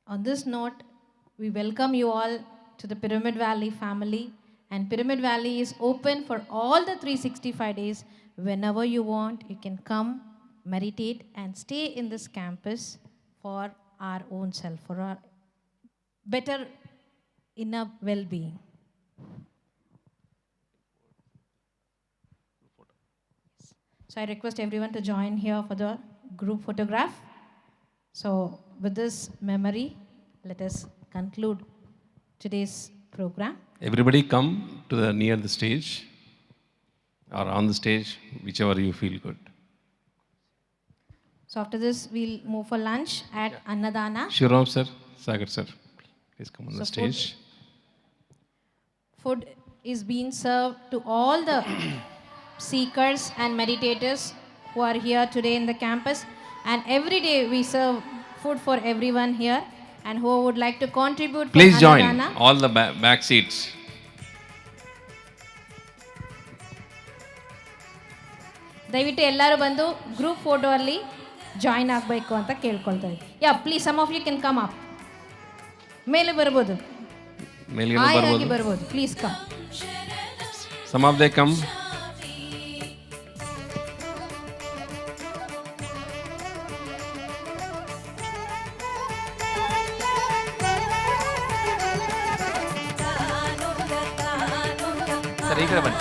on this note, we welcome you all to the Pyramid Valley family. And Pyramid Valley is open for all the 365 days. Whenever you want, you can come, meditate, and stay in this campus for our own self, for our better inner well-being. So I request everyone to join here for the group photograph. So with this memory, let us conclude today's program. Everybody come to the near the stage or on the stage, whichever you feel good. So after this, we'll move for lunch at Annadana. Shirom sir, Sagar sir, please come on the So stage. Food is being served to all the seekers and meditators who are here today in the campus. And every day we serve food for everyone here. And who would like to contribute for Please join Annadana? all the back seats. ದಯವಿಟ್ಟು ಎಲ್ಲರೂ ಬಂದು group photo ಅಲ್ಲಿ join ಆಗಬೇಕು ಅಂತ ಕೇಳ್ಕೊಳ್ತಾ ಇದ್ದೀನಿ. Yeah please, some of you can come up. ಮೇಲೆ ಬರ್ಬೋದು, ಮೇಲ್ಗಡೆ ಬರ್ಬೋದು. Please come. Some of them come. Sir ಈ ಕಡೆ ಬನ್ನಿ.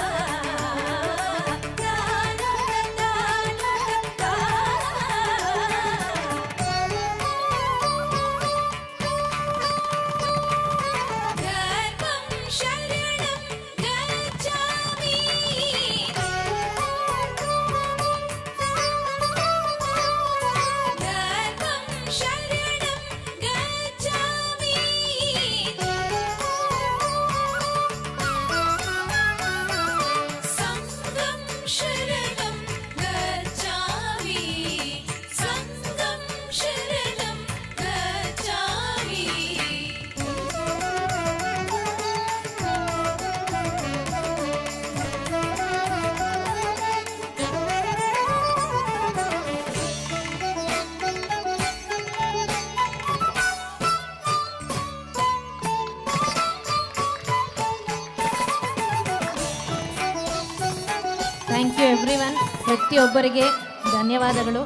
Thank you everyone. ಪ್ರತಿಯೊಬ್ಬರಿಗೆ ಧನ್ಯವಾದಗಳು.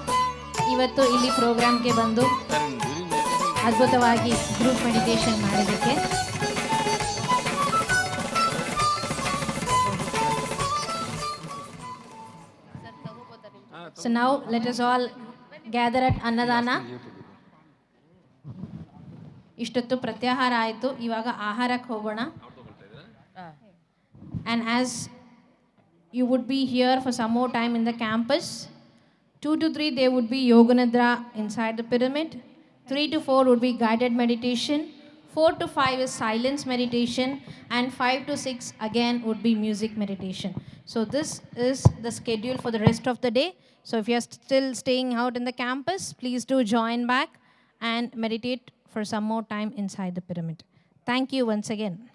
ಇವತ್ತು ಇಲ್ಲಿ ಪ್ರೋಗ್ರಾಮ್ಗೆ ಬಂದು ಅದ್ಭುತವಾಗಿ ಗ್ರೂಪ್ ಮೆಡಿಟೇಷನ್ ಮಾಡೋದಕ್ಕೆ. So now let us all gather at ಅನ್ನದಾನ. ಇಷ್ಟೊತ್ತು ಪ್ರತ್ಯಾಹಾರ ಆಯಿತು, ಇವಾಗ ಆಹಾರಕ್ಕೆ ಹೋಗೋಣ. And as you would be here for some more time in the campus, 2 to 3 there would be yoga nidra inside the pyramid, 3 to 4 would be guided meditation, 4 to 5 is silence meditation, and 5 to 6 again would be music meditation. So this is the schedule for the rest of the day. So if you are still staying out in the campus, please do join back and meditate for some more time inside the pyramid. Thank you once again.